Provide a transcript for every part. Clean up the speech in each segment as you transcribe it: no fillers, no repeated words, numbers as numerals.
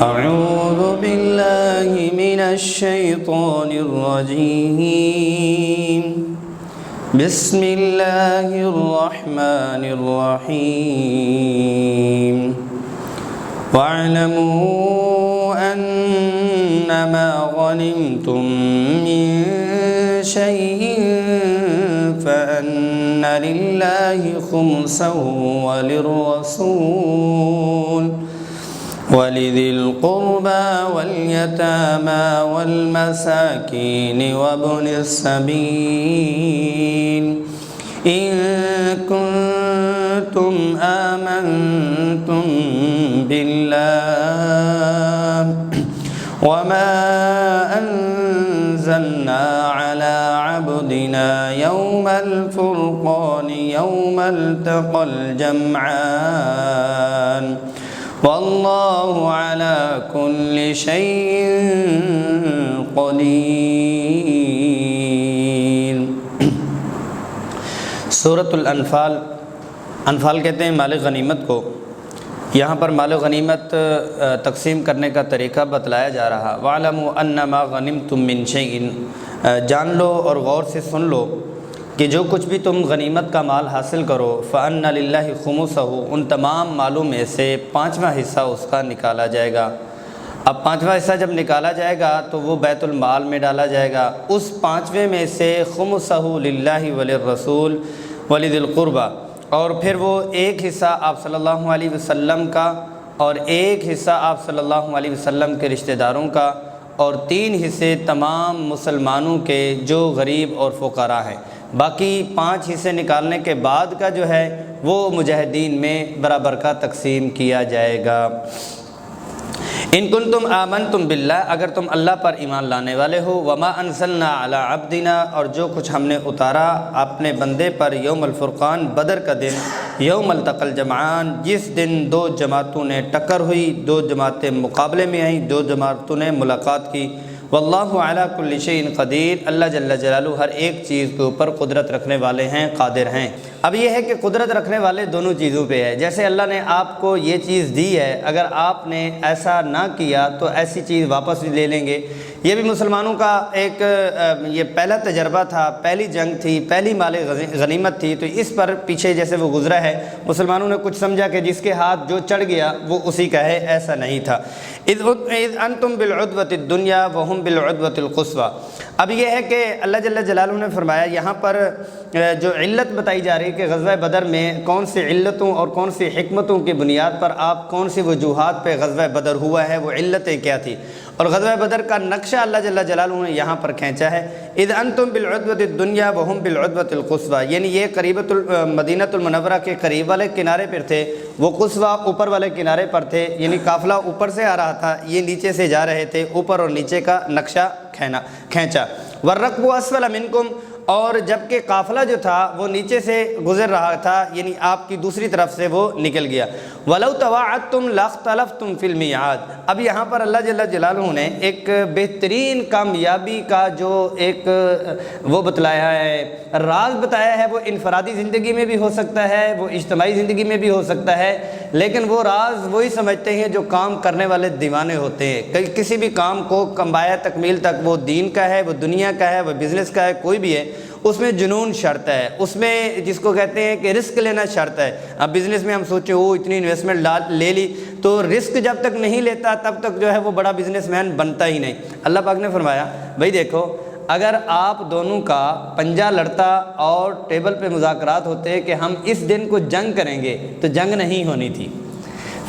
أعوذ بالله من الشيطان الرجيم بسم الله الرحمن الرحيم واعلموا أنما غنمتم من شيء فأن لله خمسه وللرسول ولذي القربى واليتامى والمساكين وابن السبيل إن كنتم آمنتم بالله وما أنزلنا على عبدنا يوم الفرقان يوم التقى الجمعان والله على كل شيء قدیر۔ سورۃ الانفال، انفال کہتے ہیں مال غنیمت کو۔ یہاں پر مال غنیمت تقسیم کرنے کا طریقہ بتلایا جا رہا۔ وَاعْلَمُوا أَنَّمَا غَنِمْتُم مِّن شَيْءٍ، جان لو اور غور سے سن لو کہ جو کچھ بھی تم غنیمت کا مال حاصل کرو فَأَنَّ لِلَّهِ خُمُسَهُ، ان تمام مالوں میں سے پانچواں حصہ اس کا نکالا جائے گا۔ اب پانچواں حصہ جب نکالا جائے گا تو وہ بیت المال میں ڈالا جائے گا۔ اس پانچویں میں سے خُمُسَهُ لِلَّهِ وَلِلرَّسُولِ وَلِذِي الْقُرْبَى، اور پھر وہ ایک حصہ آپ صلی اللہ علیہ وسلم کا اور ایک حصہ آپ صلی اللہ علیہ وسلم کے رشتہ داروں کا اور تین حصے تمام مسلمانوں کے جو غریب اور فقراء ہیں۔ باقی پانچ حصے نکالنے کے بعد کا جو ہے وہ مجاہدین میں برابر کا تقسیم کیا جائے گا۔ ان کنتم آمنتم باللہ، اگر تم اللہ پر ایمان لانے والے ہو، وما انزلنا علی عبدنا، اور جو کچھ ہم نے اتارا اپنے بندے پر یوم الفرقان، بدر کا دن، یوم التقى الجمعان، جس دن دو جماعتوں نے ٹکر ہوئی، دو جماعتیں مقابلے میں آئیں، دو جماعتوں نے ملاقات کی۔ واللہ علی کل شیء قدیر، اللہ جل جلالہ ہر ایک چیز کے اوپر قدرت رکھنے والے ہیں، قادر ہیں۔ اب یہ ہے کہ قدرت رکھنے والے دونوں چیزوں پہ ہے۔ جیسے اللہ نے آپ کو یہ چیز دی ہے، اگر آپ نے ایسا نہ کیا تو ایسی چیز واپس بھی لے لیں گے۔ یہ بھی مسلمانوں کا ایک یہ پہلا تجربہ تھا، پہلی جنگ تھی، پہلی مال غنیمت تھی، تو اس پر پیچھے جیسے وہ گزرا ہے مسلمانوں نے کچھ سمجھا کہ جس کے ہاتھ جو چڑھ گیا وہ اسی کا ہے، ایسا نہیں تھا۔ اذ انتم بالعدوۃ الدنیا وہم بالعدوۃ القصویٰ۔ اب یہ ہے کہ اللہ جل جلالہ نے فرمایا، یہاں پر جو علت بتائی جا رہی ہے کہ غزوہ بدر میں کون سی علتوں اور کون سی حکمتوں کی بنیاد پر آپ کون سی وجوہات پہ غزوہ بدر ہوا ہے، وہ علتیں کیا تھی، اور غزوہ بدر کا نقشہ اللہ جل جلالہ نے یہاں پر کھینچا ہے۔ اذ انتم بالعدوۃ الدنیا وہم بالعدوۃ القصویٰ، یعنی یہ قریبۃ مدینۃ المنورہ کے قریب والے کنارے پر تھے، وہ قصویٰ اوپر والے کنارے پر تھے، یعنی قافلہ اوپر سے آ رہا تھا، یہ نیچے سے جا رہے تھے، اوپر اور نیچے کا نقشہ کھینچا۔ والرکب اسفل منکم، اور جبکہ قافلہ جو تھا وہ نیچے سے گزر رہا تھا، یعنی آپ کی دوسری طرف سے وہ نکل گیا۔ وَلَوْ تَوَاعَدْتُمْ لَاخْتَلَفْتُمْ فِي الْمِيعَادِ، اب یہاں پر اللہ جل جلالہ نے ایک بہترین کامیابی کا جو ایک وہ بتلایا ہے، راز بتایا ہے، وہ انفرادی زندگی میں بھی ہو سکتا ہے، وہ اجتماعی زندگی میں بھی ہو سکتا ہے، لیکن وہ راز وہی سمجھتے ہیں جو کام کرنے والے دیوانے ہوتے ہیں۔ کسی بھی کام کو کمبایا تکمیل تک، وہ دین کا ہے، وہ دنیا کا ہے، وہ بزنس کا ہے، کوئی بھی ہے، اس میں جنون شرط ہے، اس میں جس کو کہتے ہیں کہ رسک لینا شرط ہے۔ اب بزنس میں ہم سوچیں وہ اتنی انویسٹمنٹ لے لی، تو رسک جب تک نہیں لیتا تب تک جو ہے وہ بڑا بزنس مین بنتا ہی نہیں۔ اللہ پاک نے فرمایا بھائی دیکھو، اگر آپ دونوں کا پنجہ لڑتا اور ٹیبل پہ مذاکرات ہوتے کہ ہم اس دن کو جنگ کریں گے، تو جنگ نہیں ہونی تھی۔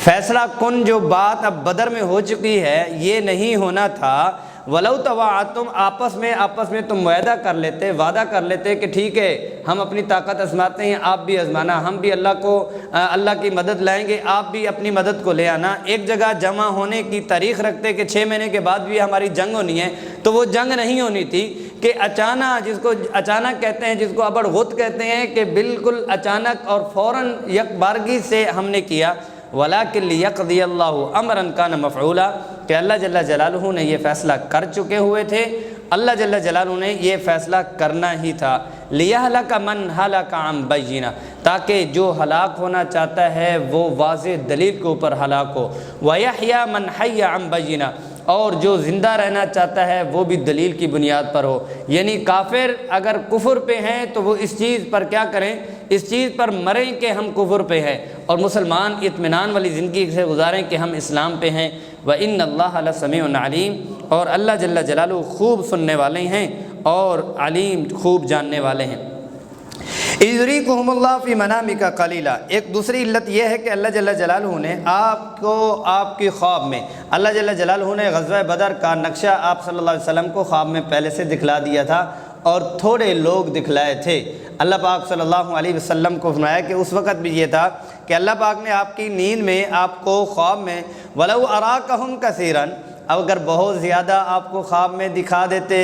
فیصلہ کن جو بات اب بدر میں ہو چکی ہے، یہ نہیں ہونا تھا۔ وَلَوْ تَوَاعَدْتُمْ، آپس میں تم معاہدہ کر لیتے، وعدہ کر لیتے کہ ٹھیک ہے ہم اپنی طاقت آزماتے ہیں، آپ بھی آزمانا، ہم بھی اللہ کی مدد لائیں گے، آپ بھی اپنی مدد کو لے آنا، ایک جگہ جمع ہونے کی تاریخ رکھتے کہ 6 مہینے کے بعد بھی ہماری جنگ ہونی ہے، تو وہ جنگ نہیں ہونی تھی کہ اچانک، جس کو اچانک کہتے ہیں، جس کو ابڑ غت کہتے ہیں، کہ بالکل اچانک اور فوراً یک بارگی سے ہم نے کیا۔ وَلَكِنْ لِيَقْضِيَ اللَّهُ أَمْرًا كَانَ مَفْعُولًا، کہ اللہ جل جلالہ نے یہ فیصلہ کر چکے ہوئے تھے، اللہ جل جلالہ نے یہ فیصلہ کرنا ہی تھا۔ لِيَهْلَكَ مَنْ هَلَكَ عَنْ بَيِّنَةٍ، تاکہ جو ہلاک ہونا چاہتا ہے وہ واضح دلیل کے اوپر ہلاک ہو، وَيَحْيَا مَنْ حَيَّ عَنْ بَيِّنَةٍ، اور جو زندہ رہنا چاہتا ہے وہ بھی دلیل کی بنیاد پر ہو۔ یعنی کافر اگر کفر پہ ہیں تو وہ اس چیز پر کیا کریں، اس چیز پر مریں کہ ہم کفر پہ ہیں، اور مسلمان اطمینان والی زندگی سے گزاریں کہ ہم اسلام پہ ہیں۔ وَإِنَّ اللَّهَ لَسَمِيعٌ عَلِيمٌ، اور اللہ جل جلالہ خوب سننے والے ہیں اور علیم خوب جاننے والے ہیں۔ اِذْ يُرِيكُهُمُ اللَّهُ فِي مَنَامِكَ قَلِيلًا، ایک دوسری علت یہ ہے کہ اللہ جل جلالہ نے آپ کو آپ کی خواب میں، اللہ جل جلالہ نے غزوہ بدر کا نقشہ آپ صلی اللہ علیہ وسلم کو خواب میں پہلے سے دکھلا دیا تھا، اور تھوڑے لوگ دکھلائے تھے۔ اللہ پاک صلی اللہ علیہ وسلم کو فرمایا کہ اس وقت بھی یہ تھا کہ اللہ پاک نے آپ کی نیند میں آپ کو خواب میں وَلَوْ أَرَاكَهُمْ كَثِيرًا، اگر بہت زیادہ آپ کو خواب میں دکھا دیتے،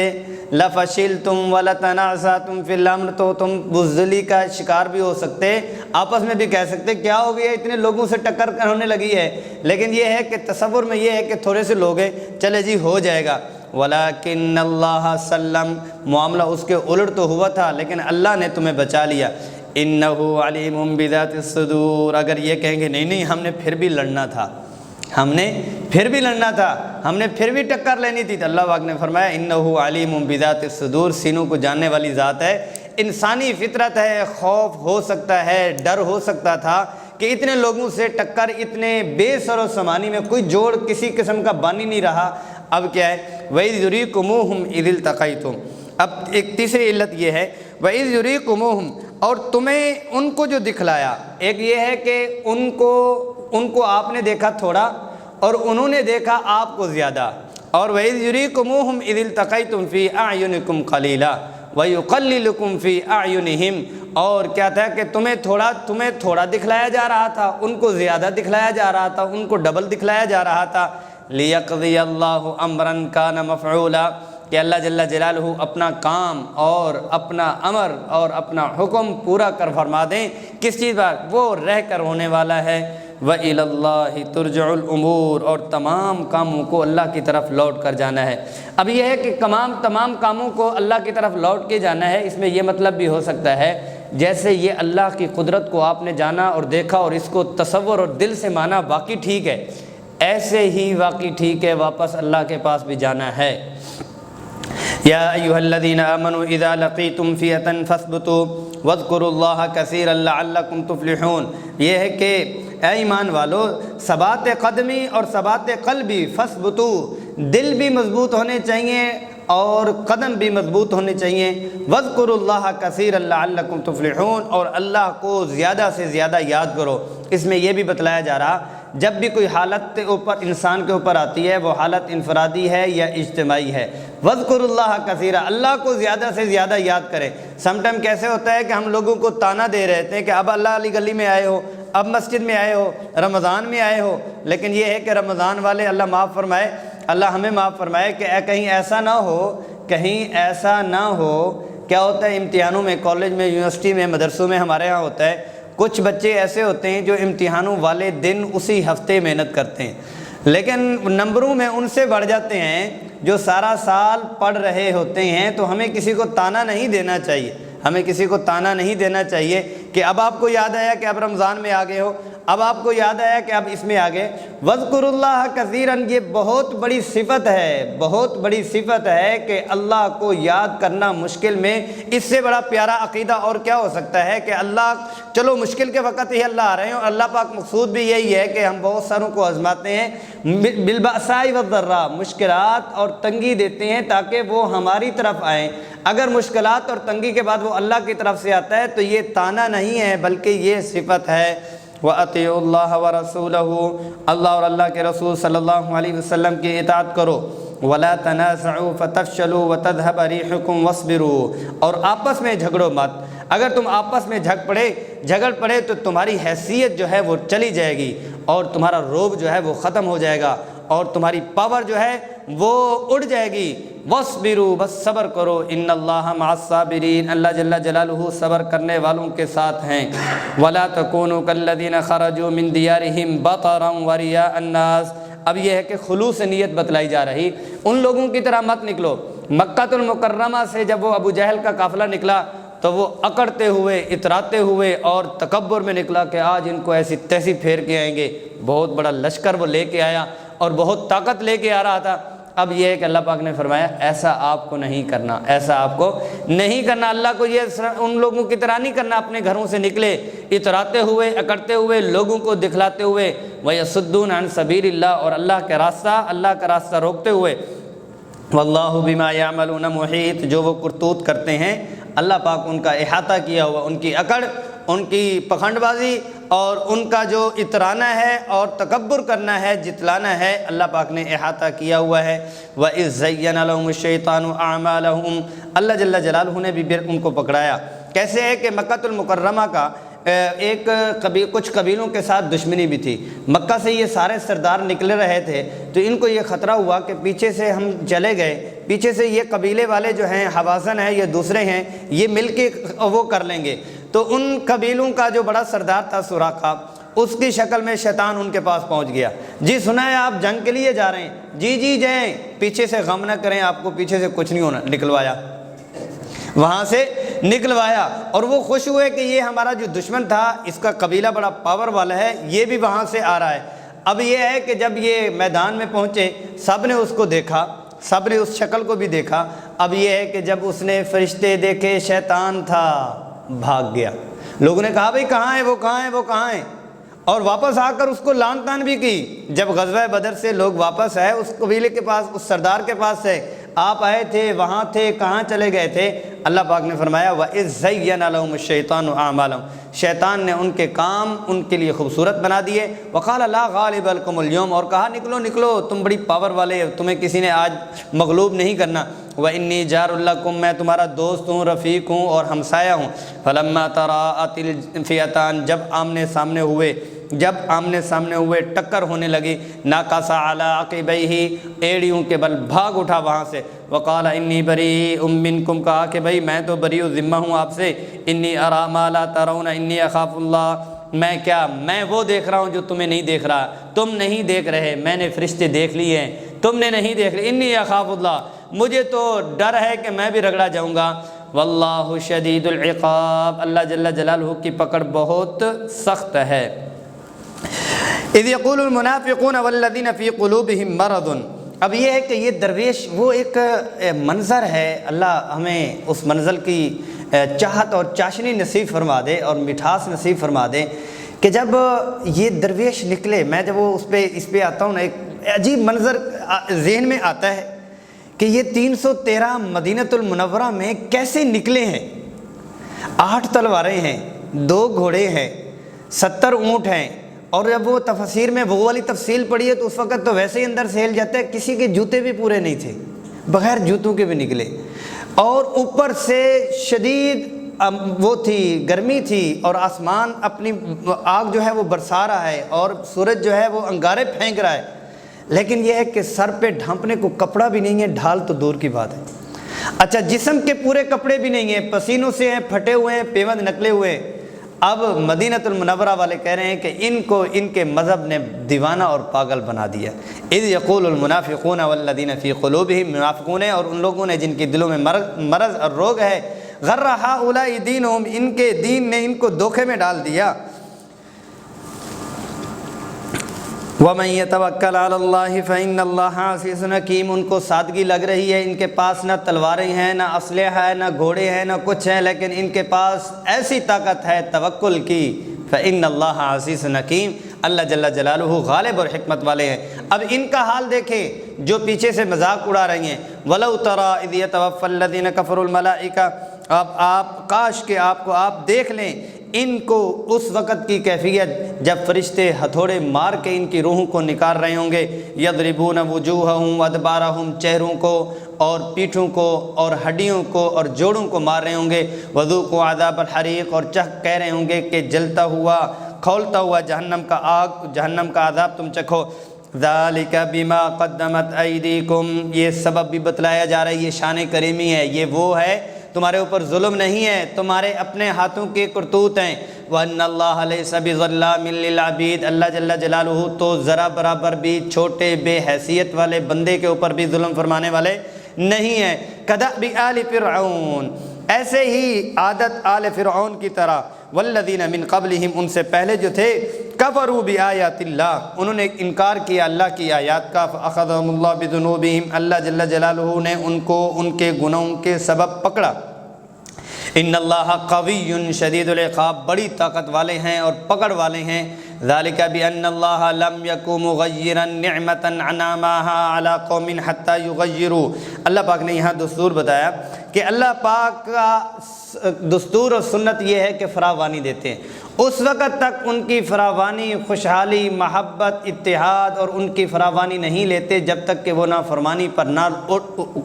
لَفَشِلْتُمْ وَلَتَنَازَعْتُمْ فِي الْأَمْرِ، تو تم بزدلی کا شکار بھی ہو سکتے، آپس میں بھی کہہ سکتے کیا ہو گیا، اتنے لوگوں سے ٹکر ہونے لگی ہے۔ لیکن یہ ہے کہ تصور میں یہ ہے کہ تھوڑے سے لوگ ہیں، چلے جی ہو جائے گا۔ وَلَكِنَّ اللَّهَ سَلَّمَ، معاملہ اس کے الٹ تو ہوا تھا لیکن اللہ نے تمہیں بچا لیا۔ إِنَّهُ عَلِيمٌ بِذَاتِ الصُّدُورِ، اگر یہ کہیں گے نہیں ہم نے پھر بھی لڑنا تھا، ہم نے پھر بھی لڑنا تھا، ہم نے پھر بھی ٹکر لینی تھی، تو اللہ پاک نے فرمایا إِنَّهُ عَلِيمٌ بِذَاتِ الصُّدُورِ، سینوں کو جاننے والی ذات ہے۔ انسانی فطرت ہے، خوف ہو سکتا ہے، ڈر ہو سکتا تھا کہ اتنے لوگوں سے ٹکر، اتنے بے سر و سامانی میں کوئی جوڑ کسی قسم کا بن ہی نہیں رہا۔ اب کیا ہے، وَإِذْ يُرِيكُمُوهُمْ إِذِ الْتَقَيْتُمْ، اب ایک تیسری علت یہ ہے وَإِذْ يُرِيكُمُوهُمْ، اور تمہیں ان کو جو دکھلایا، ایک یہ ہے کہ ان کو آپ نے دیکھا تھوڑا اور انہوں نے دیکھا آپ کو زیادہ، اور وَإِذْ يُرِيكُمُوهُمْ إِذِ الْتَقَيْتُمْ فِي أَعْيُنِكُمْ قَلِيلًا وَيُقَلِّلُكُمْ فِي أَعْيُنِهِمْ، اور کیا تھا کہ تمہیں تھوڑا دکھلایا جا رہا تھا، ان کو زیادہ دکھلایا جا رہا تھا، ان کو ڈبل دکھلایا جا رہا تھا۔ لِيَقْضِيَ اللَّهُ أَمْرًا كَانَ مَفْعُولًا، کہ اللہ جل جلالہ اپنا کام اور اپنا امر اور اپنا حکم پورا کر فرما دیں، کس چیز پر، وہ رہ کر ہونے والا ہے۔ وَإِلَى اللَّهِ تُرْجَعُ الْأُمُورُ، اور تمام کاموں کو اللہ کی طرف لوٹ کر جانا ہے۔ اب یہ ہے کہ تمام کاموں کو اللہ کی طرف لوٹ کے جانا ہے، اس میں یہ مطلب بھی ہو سکتا ہے جیسے یہ اللہ کی قدرت کو آپ نے جانا اور دیکھا اور اس کو تصور اور دل سے مانا، واقعی ٹھیک ہے، ایسے ہی واقعی ٹھیک ہے واپس اللہ کے پاس بھی جانا ہے۔ یا ایھا الذین آمنوا اذا لقیتم فئۃ فاثبتوا واذکروا اللہ کثیرا لعلکم تفلحون، یہ ہے کہ اے ایمان والو، ثبات قدمی اور ثبات قلبی، فاثبتوا، دل بھی مضبوط ہونے چاہیے اور قدم بھی مضبوط ہونے چاہیے، واذکروا اللہ کثیرا لعلکم تفلحون، اور اللہ کو زیادہ سے زیادہ یاد کرو۔ اس میں یہ بھی بتلایا جا رہا جب بھی کوئی حالت انسان کے اوپر آتی ہے، وہ حالت انفرادی ہے یا اجتماعی ہے، وَاذْكُرُوا اللَّهَ كَثِيرًا، اللہ کو زیادہ سے زیادہ یاد کریں۔ سم ٹائم کیسے ہوتا ہے کہ ہم لوگوں کو تانا دے رہتے ہیں کہ اب اللہ علی گلی میں آئے ہو، اب مسجد میں آئے ہو، رمضان میں آئے ہو، لیکن یہ ہے کہ رمضان والے اللہ معاف فرمائے، اللہ ہمیں معاف فرمائے کہ کہیں ایسا نہ ہو، کیا ہوتا ہے امتحانوں میں، کالج میں، یونیورسٹی میں، مدرسوں میں ہمارے ہاں ہوتا ہے، کچھ بچے ایسے ہوتے ہیں جو امتحانوں والے دن اسی ہفتے محنت کرتے ہیں، لیکن نمبروں میں ان سے بڑھ جاتے ہیں جو سارا سال پڑھ رہے ہوتے ہیں۔ تو ہمیں کسی کو تانا نہیں دینا چاہیے، کہ اب آپ کو یاد آیا کہ اب رمضان میں آ گئے ہو، اب آپ کو یاد آیا کہ اب اس میں آ گئے۔ وَاذْكُرُوا اللَّهَ كَثِيرًا، یہ بہت بڑی صفت ہے کہ اللہ کو یاد کرنا مشکل میں، اس سے بڑا پیارا عقیدہ اور کیا ہو سکتا ہے کہ اللہ، چلو مشکل کے وقت ہی اللہ آ رہے ہیں، اور اللہ پاک مقصود بھی یہی ہے کہ ہم بہت ساروں کو آزماتے ہیں، بالبأساء والضراء، مشکلات اور تنگی دیتے ہیں تاکہ وہ ہماری طرف آئیں۔ اگر مشکلات اور تنگی کے بعد وہ اللہ کی طرف سے آتا ہے تو یہ تانا نہیں ہے بلکہ یہ صفت ہے۔ وَأَطِيعُوا اللَّهَ وَرَسُولَهُ، اللہ اور اللہ کے رسول صلی اللہ علیہ وسلم کی اطاعت کرو۔ وَلَا تَنَازَعُوا فَتَفْشَلُوا وَتَذْهَبَ رِيحُكُمْ وَاصْبِرُوا، اور آپس میں جھگڑو مت، اگر تم آپس میں جھگڑ پڑے تو تمہاری حیثیت جو ہے وہ چلی جائے گی اور تمہارا روب جو ہے وہ ختم ہو جائے گا اور تمہاری پاور جو ہے وہ اڑ جائے گی۔ وَاصْبِرُوا، بس صبر کرو، إِنَّ اللَّهَ مَعَ الصَّابِرِينَ، اللہ جل جلالہ صبر کرنے والوں کے ساتھ ہیں۔ وَلَا تَكُونُوا كَالَّذِينَ خَرَجُوا مِن دِيَارِهِمْ بَطَرًا وَرِيَاءَ النَّاسِ، اب یہ ہے کہ خلوص نیت بتلائی جا رہی، ان لوگوں کی طرح مت نکلو۔ مکہ المکرمہ سے جب وہ ابو جہل کا قافلہ نکلا تو تو وہ اکڑتے ہوئے اتراتے ہوئے اور تکبر میں نکلا کہ آج ان کو ایسی تیسی پھیر کے آئیں گے۔ بہت بڑا لشکر وہ لے کے آیا اور بہت طاقت لے کے آ رہا تھا۔ اب یہ ہے کہ اللہ پاک نے فرمایا ایسا آپ کو نہیں کرنا، ایسا آپ کو نہیں کرنا، اللہ کو یہ ان لوگوں کی طرح نہیں کرنا۔ اپنے گھروں سے نکلے اتراتے ہوئے، اکڑتے ہوئے، لوگوں کو دکھلاتے ہوئے، وَيَصُدُّونَ عَن سَبِيلِ اللَّهِ، اور اللہ کا راستہ روکتے ہوئے۔ وَاللَّهُ بِمَا يَعْمَلُونَ مُحِيطٌ، جو وہ کرتوت کرتے ہیں اللہ پاک ان کا احاطہ کیا ہوا، ان کی اکڑ، ان کی پکھنڈ بازی اور ان کا جو اترانا ہے اور تکبر کرنا ہے، جتلانا ہے، اللہ پاک نے احاطہ کیا ہوا ہے۔ وَإِذْ زَيَّنَ لَهُمُ الشَّيْطَانُ أَعْمَالَهُمْ، اللہ جل جلالہ نے بھی ان کو پکڑایا۔ کیسے ہے کہ مکہ المکرمہ کا کچھ قبیلوں کے ساتھ دشمنی بھی تھی۔ مکہ سے یہ سارے سردار نکل رہے تھے تو ان کو یہ خطرہ ہوا کہ پیچھے سے ہم چلے گئے، پیچھے سے یہ قبیلے والے جو ہیں، حوازن ہیں، یہ دوسرے ہیں، یہ مل کے وہ کر لیں گے۔ تو ان قبیلوں کا جو بڑا سردار تھا سراقہ، اس کی شکل میں شیطان ان کے پاس پہنچ گیا۔ جی سنا ہے آپ جنگ کے لیے جا رہے ہیں، جی جائیں، پیچھے سے غم نہ کریں، آپ کو پیچھے سے کچھ نہیں ہونا، نکلوایا، وہاں سے نکلوایا۔ اور وہ خوش ہوئے کہ یہ ہمارا جو دشمن تھا، اس کا قبیلہ بڑا پاور والا ہے، یہ بھی وہاں سے آ رہا ہے۔ اب یہ ہے کہ جب یہ میدان میں پہنچے، سب نے اس کو دیکھا، سب نے اس شکل کو بھی دیکھا۔ اب یہ ہے کہ جب اس نے فرشتے دیکھے، شیطان تھا، بھاگ گیا۔ لوگوں نے کہا بھئی کہاں ہے وہ، کہاں ہے وہ، کہاں ہے؟ اور واپس آ کر اس کو لعن طعن بھی کی۔ جب غزوہ بدر سے لوگ واپس آئے، اس قبیلے کے پاس، اس سردار کے پاس سے، آپ آئے تھے، وہاں تھے، کہاں چلے گئے تھے؟ اللہ پاک نے فرمایا وَإِذْ زَيَّنَ لَهُمُ الشَّيْطَانُ أَعْمَالَهُمْ، شیطان نے ان کے کام ان کے لیے خوبصورت بنا دیے۔ وَقَالَ لَا غَالِبَ لَكُمُ الْيَوْمَ، اور کہا نکلو نکلو، تم بڑی پاور والے، تمہیں کسی نے آج مغلوب نہیں کرنا۔ وَإِنِّي جَارٌ لَكُمْ، میں تمہارا دوست ہوں، رفیق ہوں اور ہمسایہ ہوں۔ فَلَمَّا تَرَاءَتِ الْفِئَتَانِ، جب آمنے سامنے ہوئے، ٹکر ہونے لگی، نَكَصَ عَلَىٰ عَقِبَيْهِ، ایڑیوں کے بل بھاگ اٹھا وہاں سے۔ وَقَالَ إِنِّي بَرِيءٌ مِّنكُمْ، کہا کہ بھئی میں تو بری و ذمہ ہوں آپ سے۔ إِنِّي أَرَىٰ مَا لَا تَرَوْنَ إِنِّي أَخَافُ اللَّهَ، میں وہ دیکھ رہا ہوں جو تمہیں نہیں دیکھ رہا، تم نہیں دیکھ رہے، میں نے فرشتے دیکھ لیے ہیں، تم نے نہیں دیکھ لیے۔ إِنِّي أَخَافُ اللَّهَ، مجھے تو ڈر ہے کہ میں بھی رگڑا جاؤں گا۔ وَاللَّهُ شَدِيدُ الْعِقَابِ، اللہ جل جلالہ کی پکڑ بہت سخت ہے۔ اذ یقول المنافقون والذین فی قلوبہم مرض، اب یہ ہے کہ یہ درویش وہ ایک منظر ہے، اللہ ہمیں اس منظر کی چاہت اور چاشنی نصیب فرما دے اور مٹھاس نصیب فرما دے کہ جب یہ درویش نکلے، میں جب وہ اس پہ آتا ہوں نا، ایک عجیب منظر ذہن میں آتا ہے کہ یہ 313 مدینۃ المنورہ میں کیسے نکلے ہیں۔ 8 تلواریں ہیں، 2 گھوڑے ہیں، 70 اونٹ ہیں، اور جب وہ تفسیر میں وہ والی تفصیل پڑھی ہے تو اس وقت تو ویسے ہی اندر سہل جاتا ہے، کسی کے جوتے بھی پورے نہیں تھے، بغیر جوتوں کے بھی نکلے، اور اوپر سے شدید وہ تھی، گرمی تھی، اور آسمان اپنی آگ جو ہے وہ برسا رہا ہے، اور سورج جو ہے وہ انگارے پھینک رہا ہے، لیکن یہ ہے کہ سر پہ ڈھانپنے کو کپڑا بھی نہیں ہے، ڈھال تو دور کی بات ہے۔ اچھا جسم کے پورے کپڑے بھی نہیں ہیں، پسینوں سے ہیں، پھٹے ہوئے ہیں، پیوند نکلے ہوئے ہیں۔ اب مدینۃ المنورہ والے کہہ رہے ہیں کہ ان کو ان کے مذہب نے دیوانہ اور پاگل بنا دیا۔ اذ یقول المنافقون والذین فی قلوبہم، منافقون اور ان لوگوں نے جن کے دلوں میں مرض اور روگ ہے، غر ہؤلاء دینہم، ان کے دین نے ان کو دھوکے میں ڈال دیا۔ وَمَن يَتَوَكَّلْ عَلَى اللَّهِ فَإِنَّ اللَّهَ عَزِيزٌ حَكِيمٌ، ان کو سادگی لگ رہی ہے، ان کے پاس نہ تلواریں ہیں، نہ اسلحہ ہے، نہ گھوڑے ہیں، نہ کچھ ہے، لیکن ان کے پاس ایسی طاقت ہے توکل کی۔ فَإِنَّ اللَّهَ عَزِيزٌ حَكِيمٌ، اللہ جل جلالہ غالب اور حکمت والے ہیں۔ اب ان کا حال دیکھیں جو پیچھے سے مذاق اڑا رہی ہیں۔ وَلَوْ تَرَىٰ إِذْ يَتَوَفَّى الَّذِينَ كَفَرُوا الْمَلَائِكَةَ، اب آپ کاش کہ آپ دیکھ لیں ان کو اس وقت کی کیفیت جب فرشتے ہتھوڑے مار کے ان کی روحوں کو نکال رہے ہوں گے۔ یضربون وجوہہم وادبارہم، چہروں کو اور پیٹھوں کو اور ہڈیوں کو اور جوڑوں کو مار رہے ہوں گے۔ وذوقوا عذاب الحریق، اور کہہ رہے ہوں گے کہ جلتا ہوا کھولتا ہوا جہنم کا آگ، جہنم کا عذاب تم چکھو۔ ذالک بما قدمت ایدیکم، یہ سبب بھی بتلایا جا رہا ہے، یہ شان کریمی ہے، یہ وہ ہے تمہارے اوپر ظلم نہیں ہے، تمہارے اپنے ہاتھوں کے کرتوت ہیں۔ وَأَنَّ اللَّهَ لَيْسَ بِظَلَّامٍ لِّلْعَبِيدِ، اللہ جل جلالہ تو ذرا برابر بھی چھوٹے بے حیثیت والے بندے کے اوپر بھی ظلم فرمانے والے نہیں ہیں۔ كَدَأْبِ آلِ فِرْعَوْنَ، ایسے ہی عادت آل فرعون کی طرح، والذین من قبلہم ان سے پہلے جو تھے، کفروا بآیات اللہ انہوں نے انکار کیا اللہ کی آیات کا، فاخذہم اللہ بذنوبہم اللہ جل جلالہ نے ان کو ان کے گناہوں کے سبب پکڑا۔ ان اللہ قوی شدید العقاب بڑی طاقت والے ہیں اور پکڑ والے ہیں۔ ذالک بان اللہ لم یک مغیرا نعمتا انعمها علی قوم حتی یغیروا، اللہ پاک نے یہاں دستور بتایا کہ اللہ پاک کا دستور اور سنت یہ ہے کہ فراوانی دیتے ہیں، اس وقت تک ان کی فراوانی، خوشحالی، محبت، اتحاد اور ان کی فراوانی نہیں لیتے جب تک کہ وہ نافرمانی پر نہ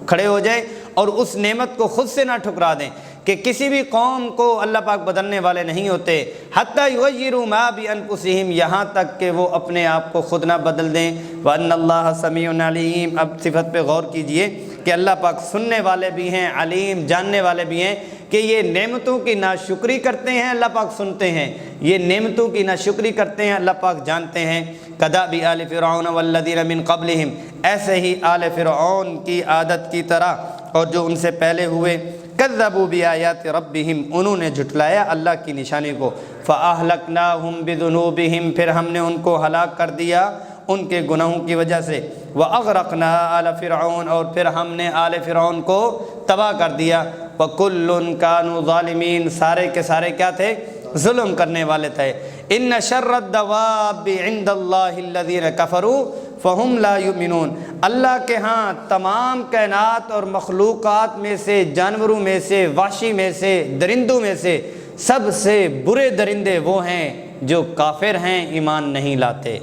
کھڑے ہو جائیں اور اس نعمت کو خود سے نہ ٹھکرا دیں، کہ کسی بھی قوم کو اللہ پاک بدلنے والے نہیں ہوتے، حتی یغیروا ما بانفسہم یہاں تک کہ وہ اپنے آپ کو خود نہ بدل دیں۔ وان اللہ سمیع علیم، اب صفت پہ غور کیجئے کہ اللہ پاک سننے والے بھی ہیں، علیم جاننے والے بھی ہیں، کہ یہ نعمتوں کی ناشکری کرتے ہیں اللہ پاک سنتے ہیں، یہ نعمتوں کی ناشکری کرتے ہیں اللہ پاک جانتے ہیں۔ کدأب آل فرعون والذین من قبلہم، ایسے ہی آل فرعون کی عادت کی طرح اور جو ان سے پہلے ہوئے، کذبوا بآیات ربہم انہوں نے جھٹلایا اللہ کی نشانی کو، فاہلکناہم بذنوبہم پھر ہم نے ان کو ہلاک کر دیا ان کے گناہوں کی وجہ سے، واغرقنا آل فرعون اور پھر ہم نے آل فرعون کو تباہ کر دیا، وکل کانوا ظالمین سارے کے سارے کیا تھے؟ ظلم کرنے والے تھے۔ ان شر الدواب عند اللہ الذین کفروا فہم لا یؤمنون، اللہ کے ہاں تمام کائنات اور مخلوقات میں سے، جانوروں میں سے، وحشی میں سے، درندوں میں سے سب سے برے درندے وہ ہیں جو کافر ہیں، ایمان نہیں لاتے۔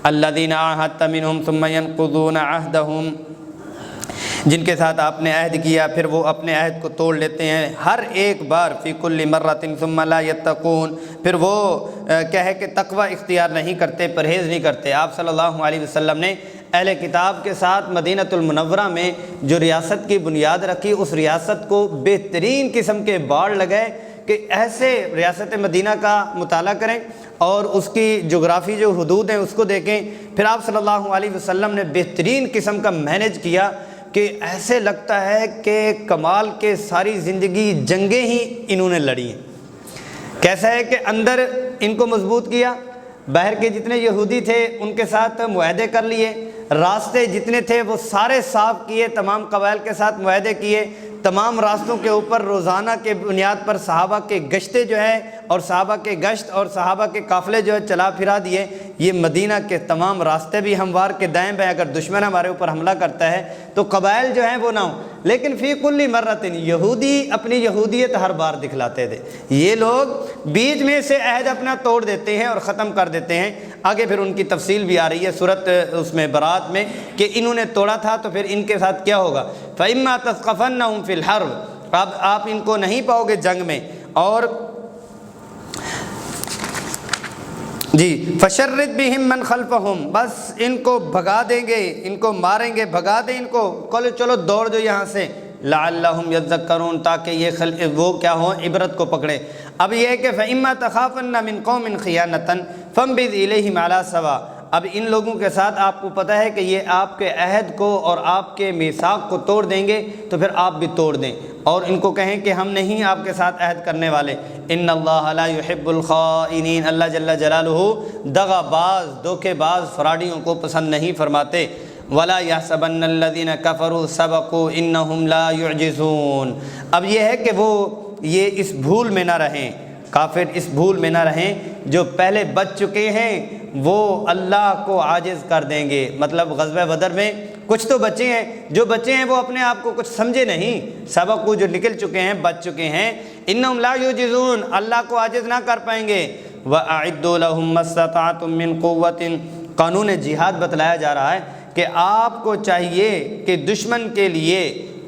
الذین عاہدت منہم ثم ینقضون عہدہم، جن کے ساتھ آپ نے عہد کیا پھر وہ اپنے عہد کو توڑ لیتے ہیں ہر ایک بار، فی کل مرۃ ثم لا یتقون، پھر وہ کہے کہ تقوی اختیار نہیں کرتے، پرہیز نہیں کرتے۔ آپ صلی اللہ علیہ وسلم نے اہل کتاب کے ساتھ مدینۃ المنورہ میں جو ریاست کی بنیاد رکھی، اس ریاست کو بہترین قسم کے باڑ لگائے کہ ایسے ریاست مدینہ کا مطالعہ کریں اور اس کی جغرافی جو حدود ہیں اس کو دیکھیں، پھر آپ صلی اللہ علیہ وسلم نے بہترین قسم کا مینج کیا کہ ایسے لگتا ہے کہ کمال کے ساری زندگی جنگیں ہی انہوں نے لڑی ہیں۔ کیسا ہے کہ اندر ان کو مضبوط کیا، باہر کے جتنے یہودی تھے ان کے ساتھ معاہدے کر لیے، راستے جتنے تھے وہ سارے صاف کیے، تمام قبائل کے ساتھ معاہدے کیے، تمام راستوں کے اوپر روزانہ کے بنیاد پر صحابہ کے گشتے جو ہے اور صحابہ کے گشت اور صحابہ کے قافلے جو ہے چلا پھرا دیے۔ یہ مدینہ کے تمام راستے بھی ہموار کے دائیں بائیں، اگر دشمن ہمارے اوپر حملہ کرتا ہے تو قبائل جو ہیں وہ نہ ہوں، لیکن فی کل مرۃ یہودی اپنی یہودیت ہر بار دکھلاتے تھے، یہ لوگ بیچ میں سے عہد اپنا توڑ دیتے ہیں اور ختم کر دیتے ہیں۔ آگے پھر ان کی تفصیل بھی آ رہی ہے سورت اس میں برات میں کہ انہوں نے توڑا تھا تو پھر ان کے ساتھ کیا ہوگا۔ فَإِمَّا تَثْقَفَنَّهُمْ فِي الْحَرْبِ، اب آپ ان کو نہیں پاؤ گے جنگ میں، اور جی فَشَرِّدْ بِهِمْ مَنْ خَلْفَهُمْ، بس ان کو بھگا دیں گے، ان کو ماریں گے، بھگا دیں ان کو، چلو دوڑ جو یہاں سے، لَعَلَّهُمْ يَذَّكَّرُونَ تاکہ یہ وہ کیا ہوں، عبرت کو پکڑیں۔ اب یہ ہے کہ فَإِمَّا تَخَافَنَّ مِنْ قَوْمٍ خِيَانَةً فَانبِذْ إِلَيْهِمْ عَلَىٰ سَوَاءٍ، اب ان لوگوں کے ساتھ آپ کو پتہ ہے کہ یہ آپ کے عہد کو اور آپ کے میثاق کو توڑ دیں گے تو پھر آپ بھی توڑ دیں اور ان کو کہیں کہ ہم نہیں آپ کے ساتھ عہد کرنے والے۔ ان اللہ لا يحب الخائنین، اللہ جل جلالہ دغا باز، دھوکے باز، فراڈیوں کو پسند نہیں فرماتے۔ ولا يحسبن الذين كفروا سبقوا انهم لا يعجزون، اب یہ ہے کہ وہ یہ اس بھول میں نہ رہیں، کافر اس بھول میں نہ رہیں، جو پہلے بچ چکے ہیں وہ اللہ کو عاجز کر دیں گے۔ مطلب غزوہ بدر میں کچھ تو بچے ہیں، جو بچے ہیں وہ اپنے آپ کو کچھ سمجھے نہیں، سبق کو جو نکل چکے ہیں، بچ چکے ہیں، انہم لا یعجزون، اللہ کو عاجز نہ کر پائیں گے۔ وَأَعِدُّوا لَهُم مَّا اسْتَطَعْتُم مِّن قُوَّةٍ، قانون جہاد بتلایا جا رہا ہے کہ آپ کو چاہیے کہ دشمن کے لیے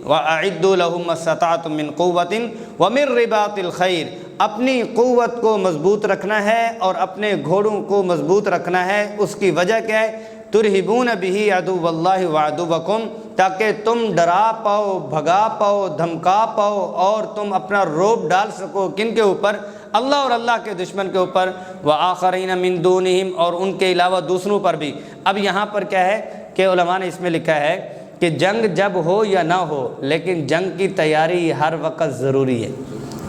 وَأَعِدُّوا لَهُم مَّا اسْتَطَعْتُم مِّن قُوَّةٍ وَمِن رِّبَاطِ الْخَيْلِ، اپنی قوت کو مضبوط رکھنا ہے اور اپنے گھوڑوں کو مضبوط رکھنا ہے۔ اس کی وجہ کیا ہے؟ ترہبون بہ عدو اللہ وعدوکم، تاکہ تم ڈرا پاؤ، بھگا پاؤ، دھمکا پاؤ اور تم اپنا روب ڈال سکو کن کے اوپر؟ اللہ اور اللہ کے دشمن کے اوپر، وآخرین من دونہم، اور ان کے علاوہ دوسروں پر بھی۔ اب یہاں پر کیا ہے کہ علماء نے اس میں لکھا ہے کہ جنگ جب ہو یا نہ ہو لیکن جنگ کی تیاری ہر وقت ضروری ہے۔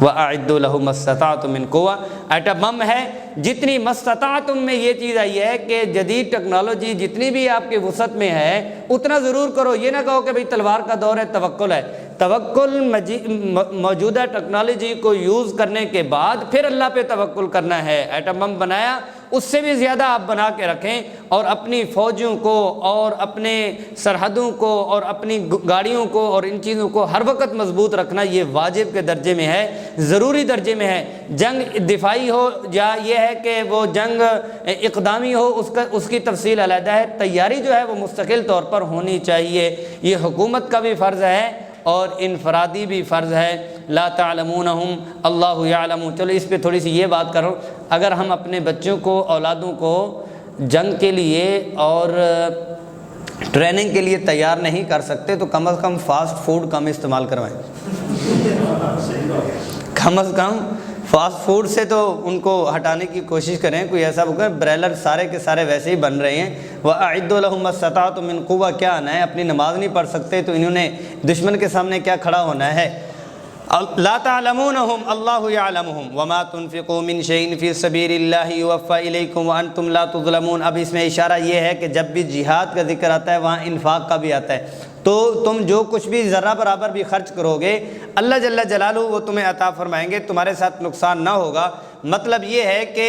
وَأَعِدُّوا لَهُمْ مَا اسْتَطَعْتُم مِّن قُوَّةٍ، ایٹم بم ہے، جتنی مستطاعتم میں یہ چیز آئی ہے کہ جدید ٹیکنالوجی جتنی بھی آپ کی وسعت میں ہے اتنا ضرور کرو۔ یہ نہ کہو کہ بھئی تلوار کا دور ہے، توکل ہے۔ توکل موجودہ ٹیکنالوجی کو یوز کرنے کے بعد پھر اللہ پہ توکل کرنا ہے۔ ایٹم بم بنایا، اس سے بھی زیادہ آپ بنا کے رکھیں، اور اپنی فوجوں کو اور اپنے سرحدوں کو اور اپنی گاڑیوں کو اور ان چیزوں کو ہر وقت مضبوط رکھنا یہ واجب کے درجے میں ہے، ضروری درجے میں ہے۔ جنگ دفاعی ہو یا یہ ہے کہ وہ جنگ اقدامی ہو، اس کی تفصیل علیحدہ ہے۔ تیاری جو ہے وہ مستقل طور پر ہونی چاہیے۔ یہ حکومت کا بھی فرض ہے اور انفرادی بھی فرض ہے۔ لا تعلمونہم اللہ یعلم۔ چلو اس پہ تھوڑی سی یہ بات کرو، اگر ہم اپنے بچوں کو، اولادوں کو جنگ کے لیے اور ٹریننگ کے لیے تیار نہیں کر سکتے تو کم از کم فاسٹ فوڈ کم استعمال کروائیں۔ کم از کم فاسٹ فوڈ سے تو ان کو ہٹانے کی کوشش کریں۔ کوئی ایسا بریلر سارے کے سارے ویسے ہی بن رہے ہیں۔ وَأَعِدُّوا لَهُم مَا اسْتَطَعْتُم مِّن قُوَّةٍ، کیا آنا ہے؟ اپنی نماز نہیں پڑھ سکتے تو انہوں نے دشمن کے سامنے کیا کھڑا ہونا ہے؟ لا تعلمونہم اللہ یعلمہم وما تنفقوا من شیء فی سبیل اللہ یوفی الیکم وانتم لا تظلمون۔ اب اس میں اشارہ یہ ہے کہ جب بھی جہاد کا ذکر آتا ہے وہاں انفاق کا بھی آتا ہے، تو تم جو کچھ بھی ذرہ برابر بھی خرچ کرو گے اللہ جل جلالہ وہ تمہیں عطا فرمائیں گے، تمہارے ساتھ نقصان نہ ہوگا۔ مطلب یہ ہے کہ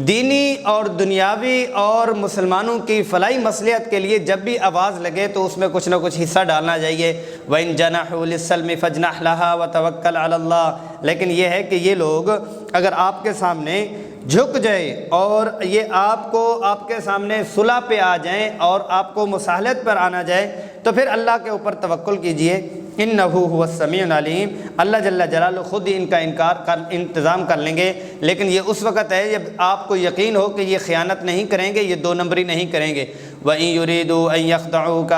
دینی اور دنیاوی اور مسلمانوں کی فلاحی مصلحت کے لیے جب بھی آواز لگے تو اس میں کچھ نہ کچھ حصہ ڈالنا چاہیے۔ وَإِن جَنَحُوا لِلسَّلْمِ فَاجْنَحْ لَهَا وَتَوَكَّلْ عَلَى اللَّهِ۔ لیکن یہ ہے کہ یہ لوگ اگر آپ کے سامنے جھک جائے اور یہ آپ کے سامنے صلح پہ آ جائیں اور آپ کو مصالحت پر آنا جائے تو پھر اللہ کے اوپر توکل کیجئے۔ انہ هو السمیع العلیم، اللہ جل جلالہ خود ہی ان کا انتظام کر لیں گے۔ لیکن یہ اس وقت ہے جب آپ کو یقین ہو کہ یہ خیانت نہیں کریں گے، یہ دو نمبری نہیں کریں گے۔ وَإِن يُرِيدُوا أَن يَخْدَعُوكَ،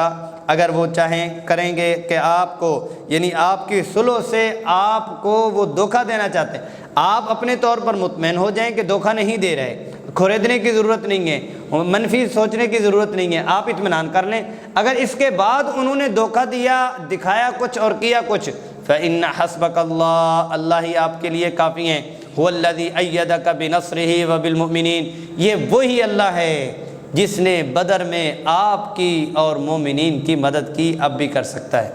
اگر وہ چاہیں کریں گے کہ آپ کو یعنی آپ کی صلح سے آپ کو وہ دھوکہ دینا چاہتے ہیں، آپ اپنے طور پر مطمئن ہو جائیں کہ دھوکہ نہیں دے رہے، کھریدنے کی ضرورت نہیں ہے، منفی سوچنے کی ضرورت نہیں ہے، آپ اطمینان کر لیں۔ اگر اس کے بعد انہوں نے دھوکہ دیا، دکھایا کچھ اور کیا کچھ، فَإِنَّ حَسْبَكَ اللَّهُ، اللہ ہی آپ کے لیے کافی ہیں۔ هُوَ الَّذِي أَيَّدَكَ بِنَصْرِهِ وَبِالْمُؤْمِنِينَ، یہ وہی اللہ ہے جس نے بدر میں آپ کی اور مومنین کی مدد کی، اب بھی کر سکتا ہے۔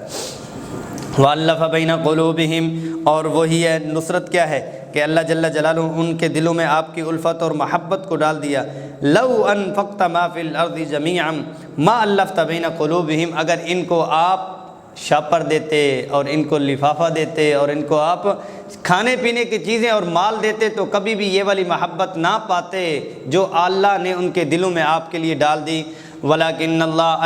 وَأَلَّفَ بَيْنَ قُلُوبِهِمْ، اور وہی ہے نصرت کیا ہے کہ اللہ جل جلالہ ان کے دلوں میں آپ کی الفت اور محبت کو ڈال دیا۔ لَوْ أَنفَقْتَ مَا فِي الْأَرْضِ جَمِيعًا مَا أَلَّفْتَ بَيْنَ قُلُوبِهِمْ، اگر ان کو آپ شاپر دیتے اور ان کو لفافہ دیتے اور ان کو آپ کھانے پینے کی چیزیں اور مال دیتے تو کبھی بھی یہ والی محبت نہ پاتے جو اللہ نے ان کے دلوں میں آپ کے لیے ڈال دی۔ وَلَكِنَّ اللَّهَ